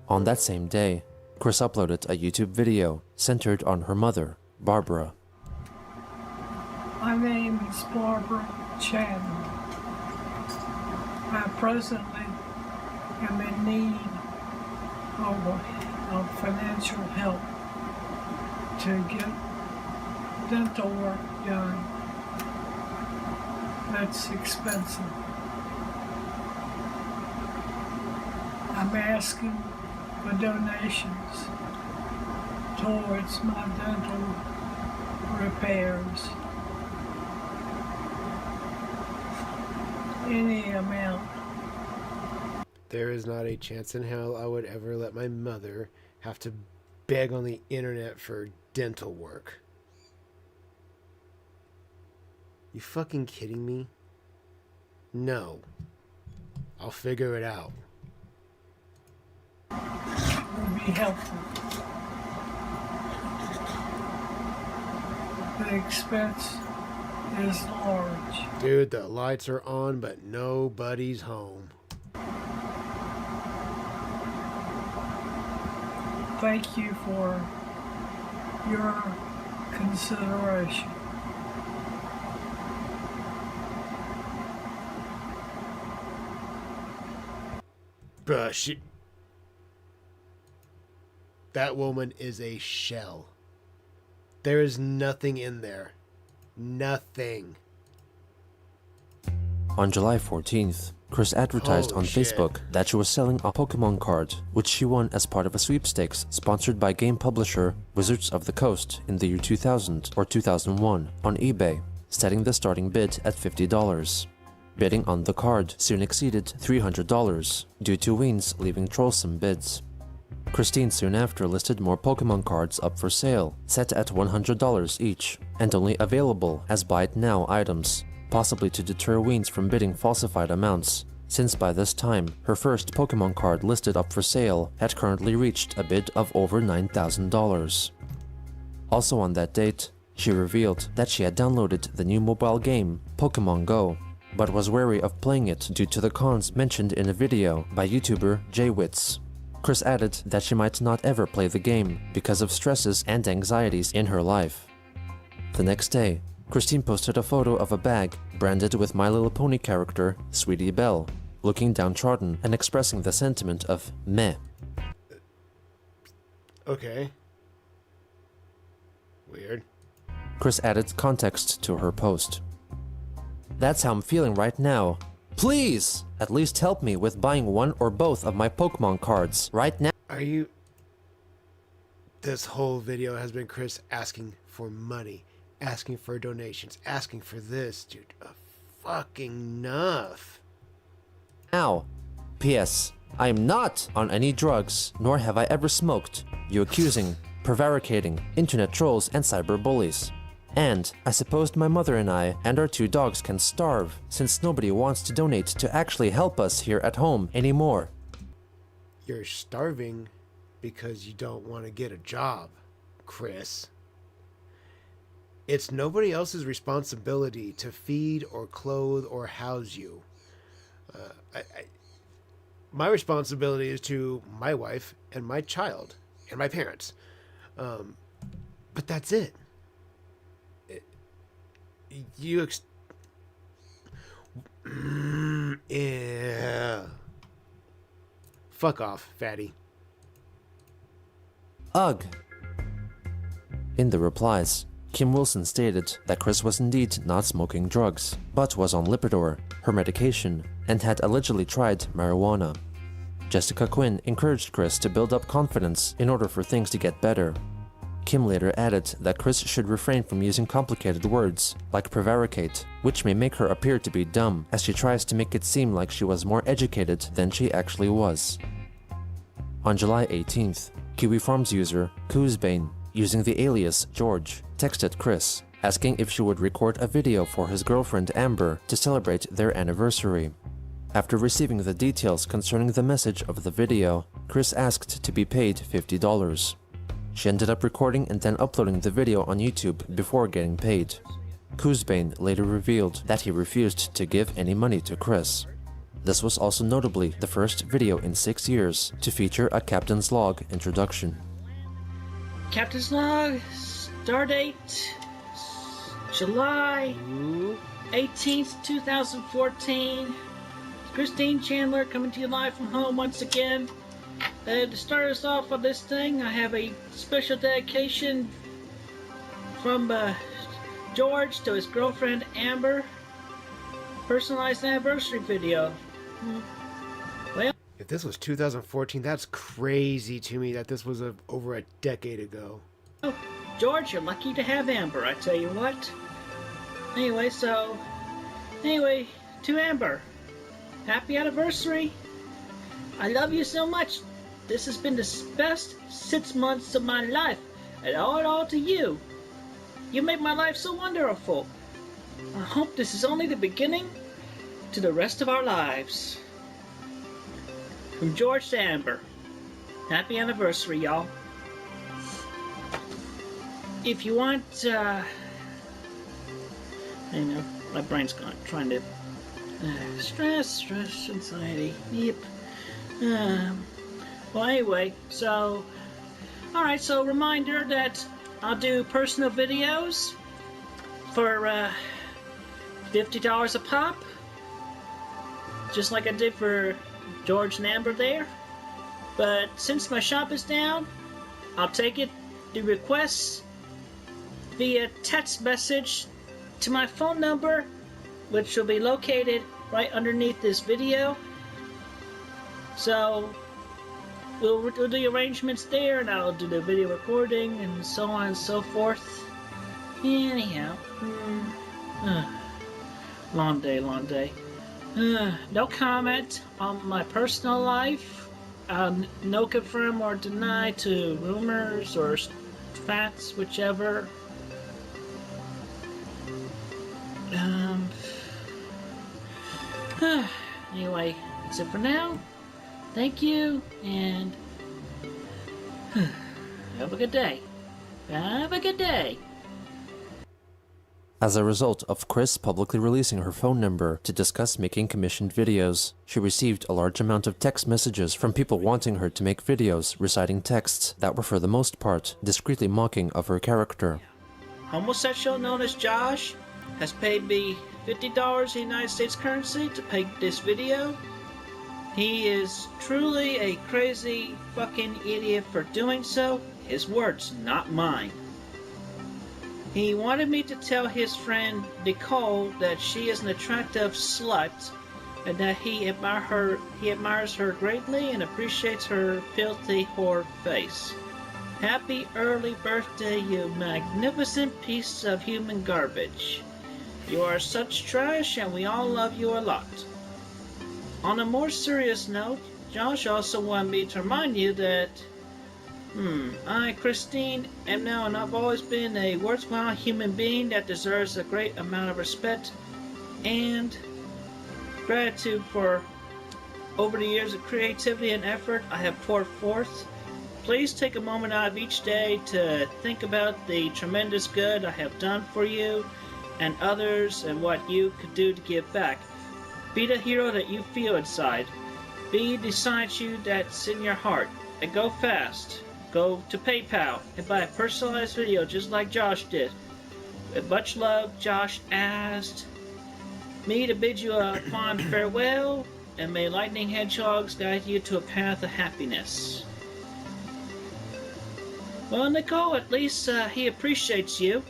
On that same day, Chris uploaded a YouTube video centered on her mother, Barbara. My name is Barbara Chandler. I presently am in need of financial help to get dental work done. That's expensive. I'm asking for donations towards my dental repairs. Any amount. There is not a chance in hell I would ever let my mother have to beg on the internet for dental work. You fucking kidding me? No. I'll figure it out. Would be helpful. The expense is large. Dude, the lights are on, but nobody's home. Thank you for your consideration. Bruh, that woman is a shell. There is nothing in there. Nothing. On July 14th, Chris advertised Holy on shit. Facebook that she was selling a Pokemon card, which she won as part of a sweepstakes sponsored by game publisher Wizards of the Coast in the year 2000 or 2001 on eBay, setting the starting bid at $50. Bidding on the card soon exceeded $300 due to Ween's leaving troublesome bids. Christine soon after listed more Pokemon cards up for sale, set at $100 each, and only available as buy it now items, possibly to deter Weens from bidding falsified amounts, since by this time her first Pokemon card listed up for sale had currently reached a bid of over $9,000. Also on that date, she revealed that she had downloaded the new mobile game, Pokemon Go, but was wary of playing it due to the cons mentioned in a video by YouTuber JWitz. Chris added that she might not ever play the game because of stresses and anxieties in her life. The next day, Christine posted a photo of a bag branded with My Little Pony character Sweetie Belle, looking downtrodden and expressing the sentiment of meh. Okay. Weird. Chris added context to her post. That's how I'm feeling right now. Please, at least help me with buying one or both of my Pokemon cards right now. Are you... This whole video has been Chris asking for money, asking for donations, asking for this, dude. Fucking enough. Now. P.S. I am not on any drugs, nor have I ever smoked. You accusing, prevaricating, internet trolls, and cyberbullies. And I supposed my mother and I and our 2 dogs can starve, since nobody wants to donate to actually help us here at home anymore. You're starving because you don't want to get a job, Chris. It's nobody else's responsibility to feed or clothe or house you. My responsibility is to my wife and my child and my parents. But that's it. Yeah. Fuck off, fatty. Ugh. In the replies, Kim Wilson stated that Chris was indeed not smoking drugs, but was on Lipitor, her medication, and had allegedly tried marijuana. Jessica Quinn encouraged Chris to build up confidence in order for things to get better. Kim later added that Chris should refrain from using complicated words, like prevaricate, which may make her appear to be dumb, as she tries to make it seem like she was more educated than she actually was. On July 18th, Kiwi Farms user Koosbane, using the alias George, texted Chris, asking if she would record a video for his girlfriend Amber to celebrate their anniversary. After receiving the details concerning the message of the video, Chris asked to be paid $50. She ended up recording and then uploading the video on YouTube before getting paid. Koosbane later revealed that he refused to give any money to Chris. This was also notably the first video in 6 years to feature a Captain's Log introduction. Captain's Log, stardate, July 18th, 2014. Christine Chandler coming to you live from home once again. To start us off on this thing, I have a special dedication from George to his girlfriend Amber. Personalized anniversary video. Well, If this was 2014, that's crazy to me that this was over a decade ago. Oh, George, you're lucky to have Amber, I tell you what. Anyway, to Amber, happy anniversary. I love you so much. This has been the best 6 months of my life, and all to you. You made my life so wonderful. I hope this is only the beginning to the rest of our lives. From George to Amber, happy anniversary, y'all. If you want, I know, my brain's gone, trying to, stress, anxiety, yep. Well, anyway, so, alright, so reminder that I'll do personal videos for, $50 a pop, just like I did for George and Amber there. But since my shop is down, I'll take it, the requests, via text message to my phone number, which will be located right underneath this video. So we'll do the arrangements there, and I'll do the video recording and so on and so forth. Anyhow, long day. No comment on my personal life. No confirm or deny to rumors or facts, whichever. Anyway, that's it for now. Thank you, and have a good day. Have a good day. As a result of Chris publicly releasing her phone number to discuss making commissioned videos, she received a large amount of text messages from people wanting her to make videos reciting texts that were for the most part discreetly mocking of her character. Homosexual known as Josh has paid me $50 in United States currency to make this video. He is truly a crazy fucking idiot for doing so. His words, not mine. He wanted me to tell his friend Nicole that she is an attractive slut and that he admires her greatly and appreciates her filthy whore face. Happy early birthday, you magnificent piece of human garbage. You are such trash and we all love you a lot. On a more serious note, Josh also wanted me to remind you that I, Christine, am now and I've always been a worthwhile human being that deserves a great amount of respect and gratitude for over the years of creativity and effort I have poured forth. Please take a moment out of each day to think about the tremendous good I have done for you and others and what you could do to give back. Be the hero that you feel inside. Be the statue that's in your heart. And go fast. Go to PayPal and buy a personalized video just like Josh did. With much love, Josh asked me to bid you a fond farewell, and may lightning hedgehogs guide you to a path of happiness. Well, Nicole, at least he appreciates you.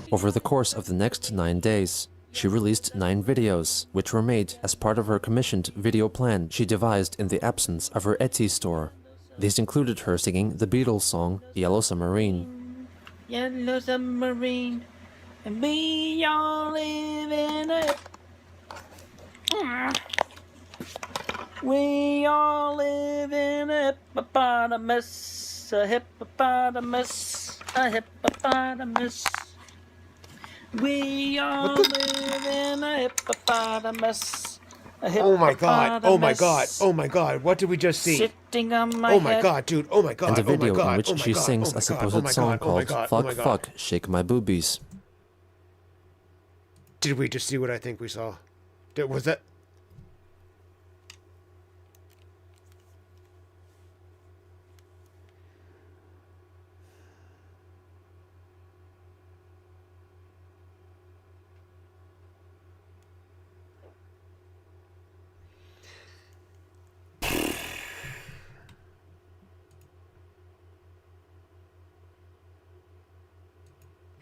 Over the course of the next 9 days, she released 9 videos, which were made as part of her commissioned video plan she devised in the absence of her Etsy store. These included her singing the Beatles song, Yellow Submarine. Yellow submarine, and we all live in it. We all live in a hippopotamus, a hippopotamus, a hippopotamus. We all live in a hippopotamus. Oh my god, oh my god, oh my god, what did we just see? Sitting on my Oh my head. god, dude, oh my god, And a oh my video god, in which oh my she god, sings oh my a god, supposed oh my song god, oh my called god, oh Fuck my god. Fuck Shake My Boobies. Did we just see what I think we saw? Was that...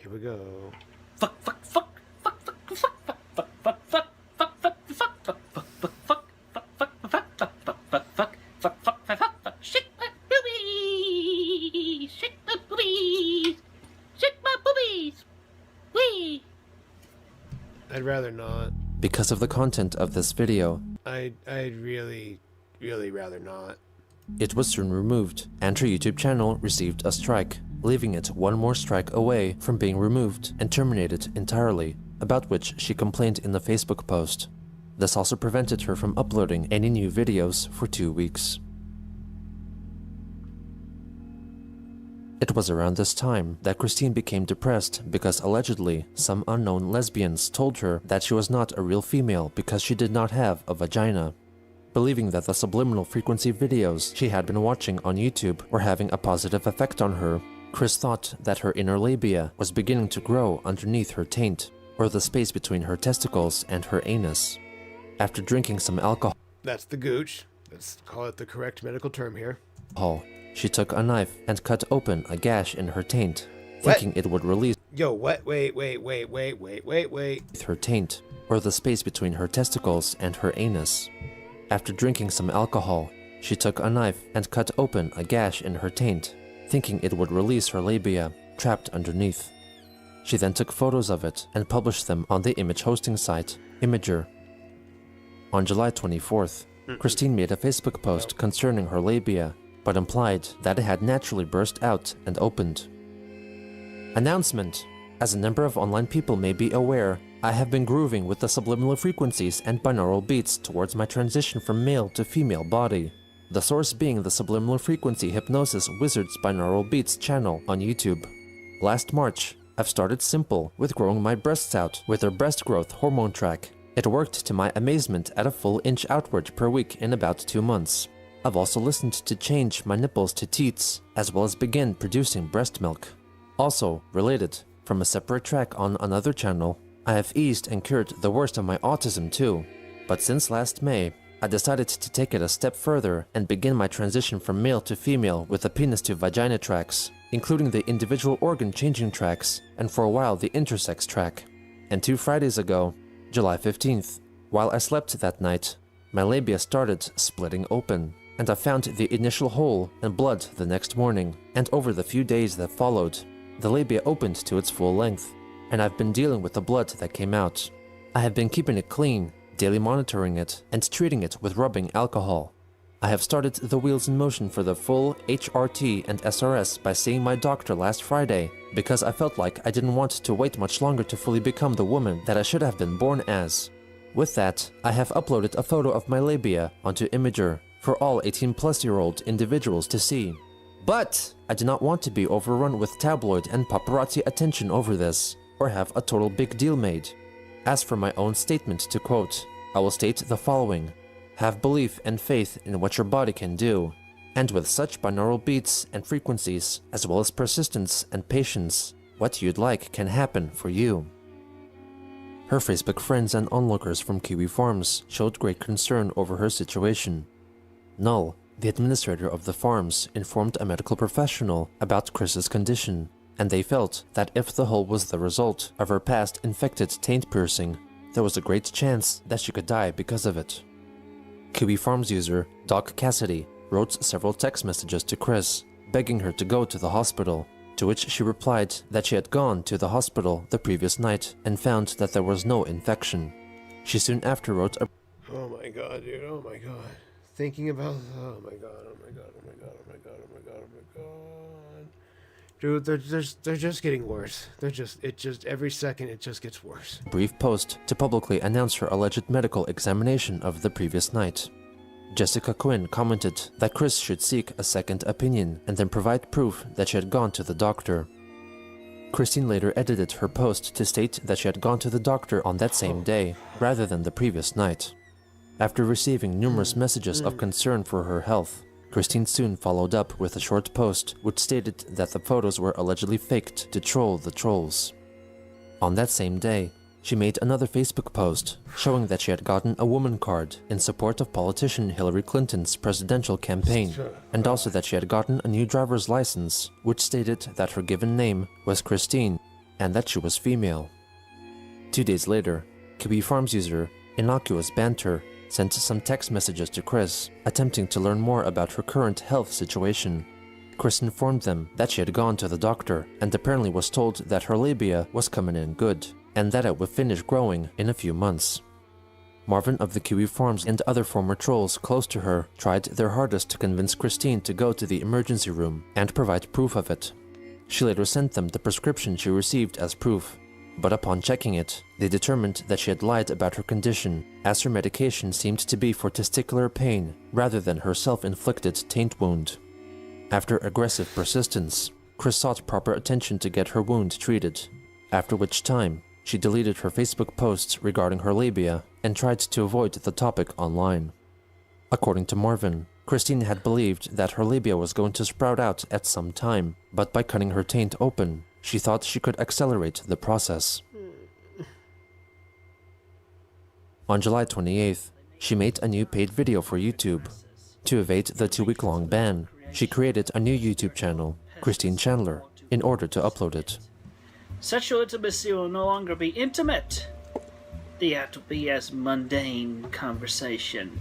Here we go. Fuck, fuck, fuck, fuck, fuck, fuck, fuck, fuck, fuck, fuck, fuck, fuck, fuck, fuck, fuck, fuck, fuck, fuck, fuck, fuck, Because of the content of this video, I'd really rather not. it was soon removed, and her YouTube channel received a strike, leaving it one more strike away from being removed and terminated entirely, about which she complained in the Facebook post. This also prevented her from uploading any new videos for 2 weeks. It was around this time that Christine became depressed because allegedly some unknown lesbians told her that she was not a real female because she did not have a vagina. Believing that the subliminal frequency videos she had been watching on YouTube were having a positive effect on her, Chris thought that her inner labia was beginning to grow underneath her taint, or the space between her testicles and her anus. After drinking some alcohol, That's the gooch. Let's call it the correct medical term here. she took a knife and cut open a gash in her taint, What? thinking it would release Yo, what? Wait. her taint, or the space between her testicles and her anus. After drinking some alcohol, she took a knife and cut open a gash in her taint, thinking it would release her labia, trapped underneath. She then took photos of it and published them on the image hosting site, Imager. On July 24th, Christine made a Facebook post concerning her labia, but implied that it had naturally burst out and opened. Announcement! As a number of online people may be aware, I have been grooving with the subliminal frequencies and binaural beats towards my transition from male to female body. The source being the Subliminal Frequency Hypnosis Wizards Binaural Beats channel on YouTube. Last March, I've started simple with growing my breasts out with their breast growth hormone track. It worked to my amazement at a full inch outward per week in about 2 months. I've also listened to change my nipples to teats, as well as begin producing breast milk. Also, related, from a separate track on another channel, I have eased and cured the worst of my autism too. But since last May, I decided to take it a step further and begin my transition from male to female with the penis to vagina tracks, including the individual organ changing tracks, and for a while the intersex track. And 2 Fridays ago, July 15th, while I slept that night, my labia started splitting open, and I found the initial hole and blood the next morning, and over the few days that followed, the labia opened to its full length, and I've been dealing with the blood that came out. I have been keeping it clean, daily monitoring it, and treating it with rubbing alcohol. I have started the wheels in motion for the full HRT and SRS by seeing my doctor last Friday, because I felt like I didn't want to wait much longer to fully become the woman that I should have been born as. With that, I have uploaded a photo of my labia onto Imager for all 18-plus-year-old individuals to see. But I do not want to be overrun with tabloid and paparazzi attention over this, or have a total big deal made. As for my own statement to quote, I will state the following: have belief and faith in what your body can do, and with such binaural beats and frequencies, as well as persistence and patience, what you'd like can happen for you. Her Facebook friends and onlookers from Kiwi Farms showed great concern over her situation. Null, the administrator of the farms, informed a medical professional about Chris's condition, and they felt that if the hole was the result of her past infected taint piercing, there was a great chance that she could die because of it. Kiwi Farms user Doc Cassidy wrote several text messages to Chris, begging her to go to the hospital, to which she replied that she had gone to the hospital the previous night and found that there was no infection. She soon after wrote a Oh my god, dude, oh my god. Thinking about, oh my god. Dude, they're just getting worse. Every second it just gets worse. brief post to publicly announce her alleged medical examination of the previous night. Jessica Quinn commented that Chris should seek a second opinion and then provide proof that she had gone to the doctor. Christine later edited her post to state that she had gone to the doctor on that same day, rather than the previous night. After receiving numerous messages of concern for her health, Christine soon followed up with a short post which stated that the photos were allegedly faked to troll the trolls. On that same day, she made another Facebook post showing that she had gotten a woman card in support of politician Hillary Clinton's presidential campaign, and also that she had gotten a new driver's license which stated that her given name was Christine and that she was female. 2 days later, Kiwi Farms user Innocuous Banter sent some text messages to Chris, attempting to learn more about her current health situation. Chris informed them that she had gone to the doctor and apparently was told that her labia was coming in good, and that it would finish growing in a few months. Marvin of the Kiwi Farms and other former trolls close to her tried their hardest to convince Christine to go to the emergency room and provide proof of it. She later sent them the prescription she received as proof, but upon checking it, they determined that she had lied about her condition, as her medication seemed to be for testicular pain rather than her self-inflicted taint wound. After aggressive persistence, Chris sought proper attention to get her wound treated, after which time she deleted her Facebook posts regarding her labia and tried to avoid the topic online. According to Marvin, Christine had believed that her labia was going to sprout out at some time, but by cutting her taint open, she thought she could accelerate the process. On July 28th, she made a new paid video for YouTube. To evade the 2-week-long ban, she created a new YouTube channel, Christine Chandler, in order to upload it. Sexual intimacy will no longer be intimate. The act will be as mundane conversation.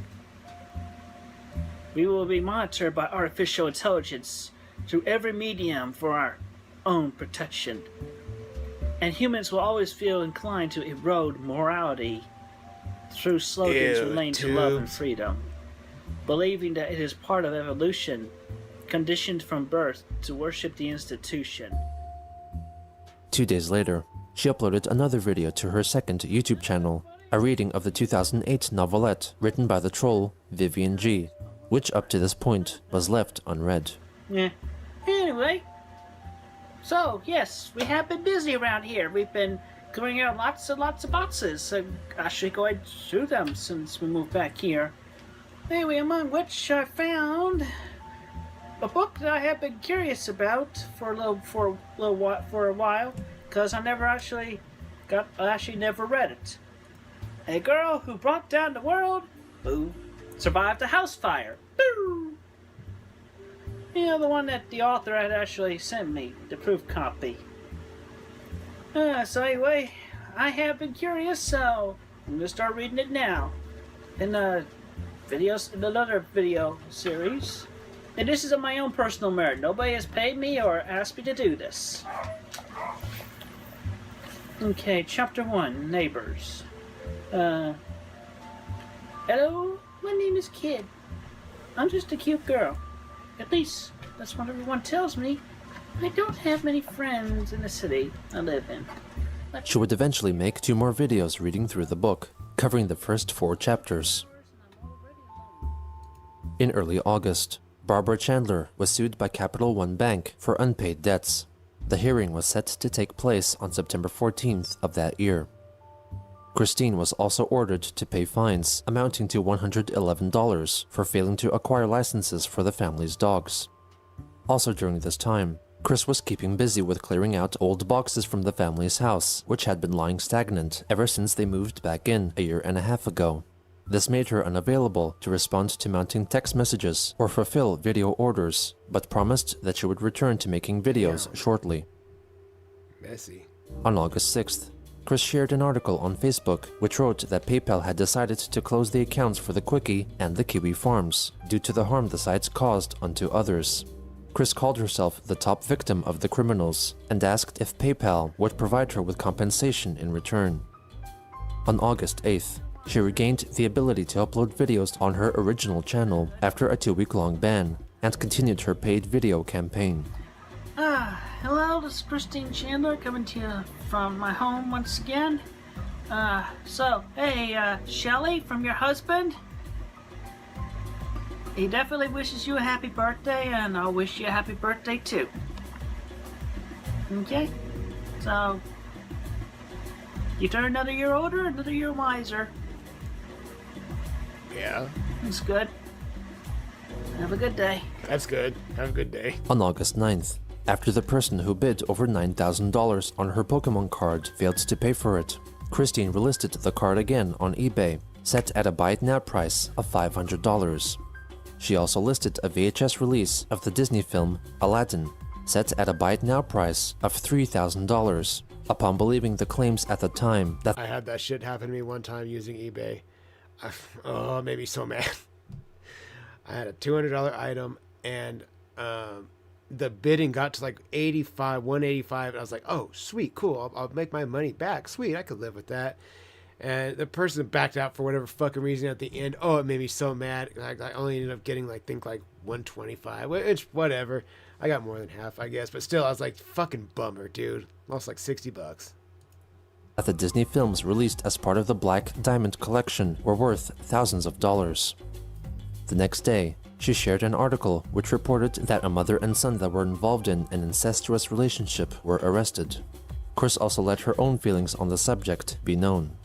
We will be monitored by artificial intelligence through every medium for our own protection. And humans will always feel inclined to erode morality through slogans relating to love and freedom, believing that it is part of evolution, conditioned from birth to worship the institution. 2 days later, she uploaded another video to her second YouTube channel, a reading of the 2008 novelette written by the troll Vivian G, which up to this point was left unread. Yeah. Anyway, so yes, we have been busy around here. We've been clearing out lots and lots of boxes, and actually going through them since we moved back here. Anyway, among which I found a book that I have been curious about for a while, because I never actually never read it. A girl who brought down the world, boo, survived a house fire, boo. You know, the one that the author had actually sent me, the proof copy. So anyway, I have been curious, so I'm gonna start reading it now. In another video series. And this is on my own personal merit. Nobody has paid me or asked me to do this. Okay, Chapter 1, Neighbors. Hello, my name is Kid. I'm just a cute girl. At least, that's what everyone tells me. I don't have many friends in the city I live in. She would eventually make 2 more videos reading through the book, covering the first 4 chapters. In early August, Barbara Chandler was sued by Capital One Bank for unpaid debts. The hearing was set to take place on September 14th of that year. Christine was also ordered to pay fines amounting to $111 for failing to acquire licenses for the family's dogs. Also during this time, Chris was keeping busy with clearing out old boxes from the family's house, which had been lying stagnant ever since they moved back in a year and a half ago. This made her unavailable to respond to mounting text messages or fulfill video orders, but promised that she would return to making videos shortly. Messy. On August 6th, Chris shared an article on Facebook which wrote that PayPal had decided to close the accounts for the Quickie and the Kiwi Farms due to the harm the sites caused unto others. Chris called herself the top victim of the criminals and asked if PayPal would provide her with compensation in return. On August 8th, she regained the ability to upload videos on her original channel after a 2-week-long ban and continued her paid video campaign. Hello, this is Christine Chandler coming to you from my home once again. Shelly, from your husband. He definitely wishes you a happy birthday, and I'll wish you a happy birthday too. Okay? So, you turn another year older, another year wiser. Yeah. That's good. Have a good day. That's good. Have a good day. On August 9th, after the person who bid over $9,000 on her Pokemon card failed to pay for it, Christine relisted the card again on eBay, set at a buy-it-now price of $500. She also listed a VHS release of the Disney film Aladdin, set at a buy-it-now price of $3,000, upon believing the claims at the time that I had that shit happen to me one time using eBay. Oh, made me so mad. I had a $200 item, and the bidding got to like 85, 185, and I was like, oh, sweet, cool, I'll make my money back. Sweet, I could live with that. And the person backed out for whatever fucking reason at the end. Oh, it made me so mad. I only ended up getting, like, think, like, 125. It's whatever. I got more than half, I guess. But still, I was like, fucking bummer, dude. Lost, like, $60. That the Disney films released as part of the Black Diamond collection were worth thousands of dollars. The next day, she shared an article which reported that a mother and son that were involved in an incestuous relationship were arrested. Chris also let her own feelings on the subject be known.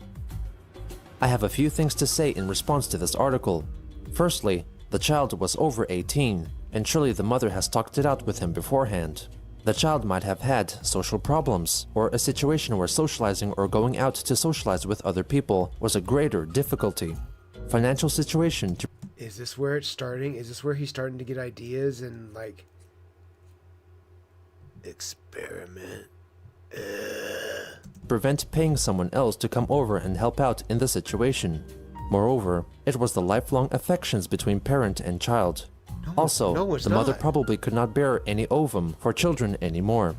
I have a few things to say in response to this article. Firstly, the child was over 18, and surely the mother has talked it out with him beforehand. The child might have had social problems, or a situation where socializing or going out to socialize with other people was a greater difficulty. Financial situation to Is this where it's starting? Is this where he's starting to get ideas and, like, experiment? prevent paying someone else to come over and help out in the situation. Moreover, it was the lifelong affections between parent and child. Also, the mother probably could not bear any ovum for children anymore.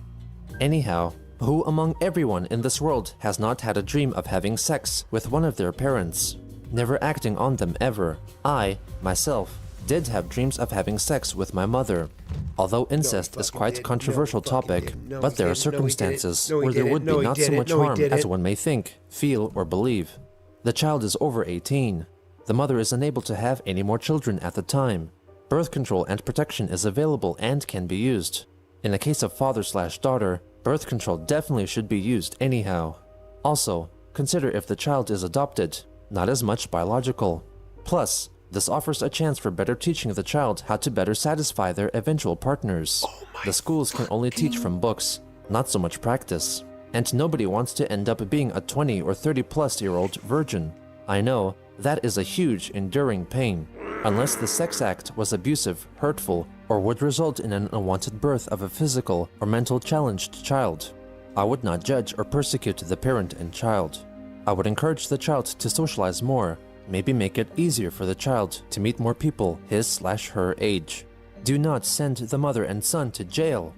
Anyhow, who among everyone in this world has not had a dream of having sex with one of their parents? Never acting on them ever, I, myself, did have dreams of having sex with my mother. Although incest is quite a controversial topic, but there are circumstances where there would be not so much harm as one may think, feel, or believe. The child is over 18. The mother is unable to have any more children at the time. Birth control and protection is available and can be used. In the case of father/daughter, birth control definitely should be used anyhow. Also, consider if the child is adopted, not as much biological. Plus, this offers a chance for better teaching the child how to better satisfy their eventual partners. The schools can only teach from books, not so much practice. And nobody wants to end up being a 20 or 30-plus-year-old virgin. I know, that is a huge, enduring pain. Unless the sex act was abusive, hurtful, or would result in an unwanted birth of a physical or mental challenged child. I would not judge or persecute the parent and child. I would encourage the child to socialize more, maybe make it easier for the child to meet more people his/her age. Do not send the mother and son to jail.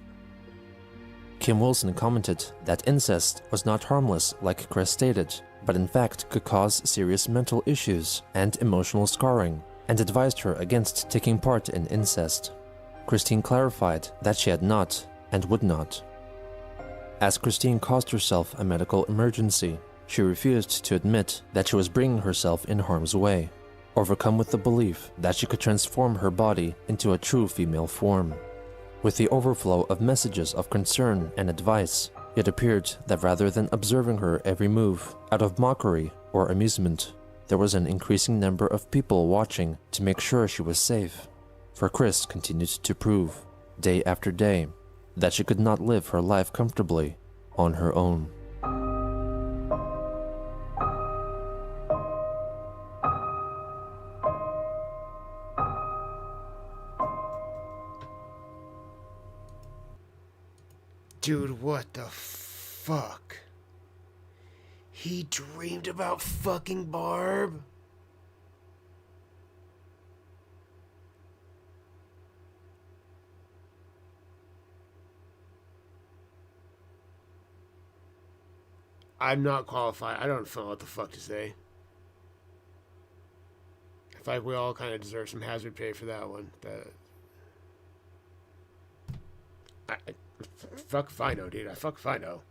Kim Wilson commented that incest was not harmless like Chris stated, but in fact could cause serious mental issues and emotional scarring, and advised her against taking part in incest. Christine clarified that she had not and would not. As Christine caused herself a medical emergency, she refused to admit that she was bringing herself in harm's way, overcome with the belief that she could transform her body into a true female form. With the overflow of messages of concern and advice, it appeared that rather than observing her every move out of mockery or amusement, there was an increasing number of people watching to make sure she was safe. For Chris continued to prove, day after day, that she could not live her life comfortably on her own. Dude, what the fuck? He dreamed about fucking Barb? I'm not qualified. I don't know what the fuck to say. I feel like we all kind of deserve some hazard pay for that one. Fuck if I know, dude. Fuck if I know.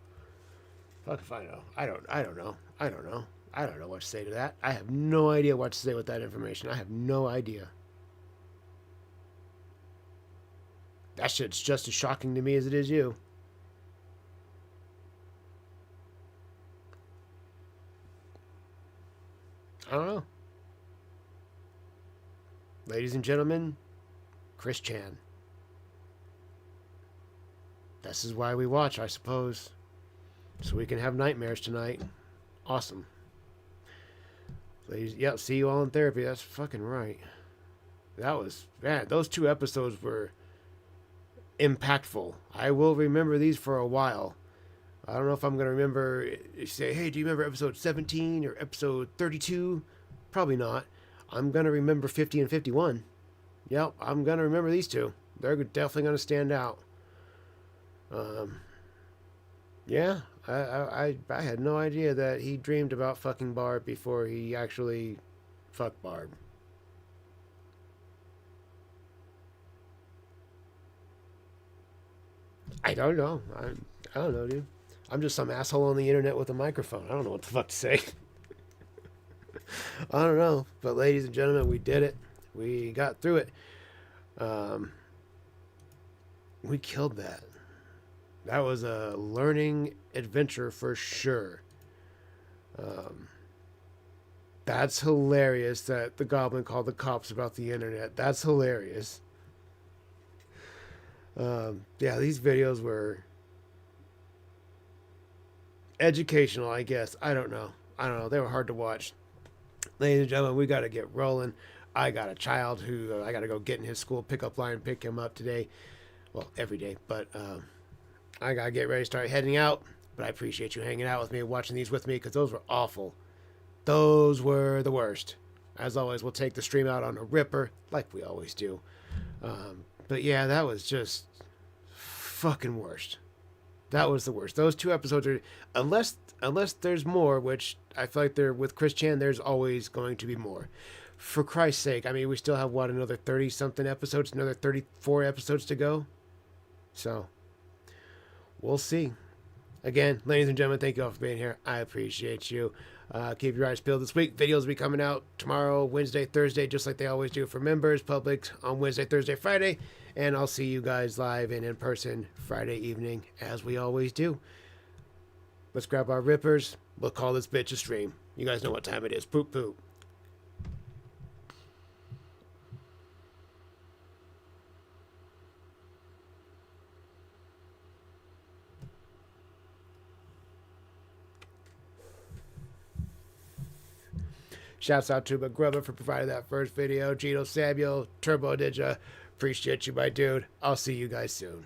Fuck if I know. I don't know. I don't know what to say to that. I have no idea what to say with that information. I have no idea. That shit's just as shocking to me as it is you. I don't know. Ladies and gentlemen, Chris Chan. This is why we watch, I suppose. So we can have nightmares tonight. Awesome. Ladies, yeah, see you all in therapy. That's fucking right. That was, man, those 2 episodes were impactful. I will remember these for a while. I don't know if I'm going to remember, say, hey, do you remember episode 17 or episode 32? Probably not. I'm going to remember 50 and 51. Yep, I'm going to remember these 2. They're definitely going to stand out. Yeah, I had no idea that he dreamed about fucking Barb before he actually fucked Barb. I don't know. I don't know, dude. I'm just some asshole on the internet with a microphone. I don't know what the fuck to say. I don't know. But ladies and gentlemen, we did it. We got through it. We killed that. That was a learning adventure for sure. That's hilarious that the goblin called the cops about the internet. That's hilarious. Yeah, these videos were educational, I guess. I don't know. They were hard to watch. Ladies and gentlemen, we got to get rolling. I got a child who I got to go get in his school pickup line and pick him up today. Well, every day. But I got to get ready to start heading out. But I appreciate you hanging out with me, watching these with me, because those were awful. Those were the worst. As always, we'll take the stream out on a ripper, like we always do. But yeah, that was just fucking worst. That was the worst. Those two episodes are, unless there's more, which I feel like there with Chris Chan, there's always going to be more. For Christ's sake, I mean, we still have what, another 30 something episodes, another 34 episodes to go. So we'll see. Again, ladies and gentlemen, thank you all for being here. I appreciate you. Keep your eyes peeled this week. Videos will be coming out tomorrow, Wednesday, Thursday, just like they always do for members, public on Wednesday, Thursday, Friday. And I'll see you guys live and in person Friday evening, as we always do. Let's grab our rippers. We'll call this bitch a stream. You guys know what time it is. Poop, poop. Shouts out to McGrubber for providing that first video. Gino Samuel, Turbo Ninja. Appreciate you, my dude. I'll see you guys soon.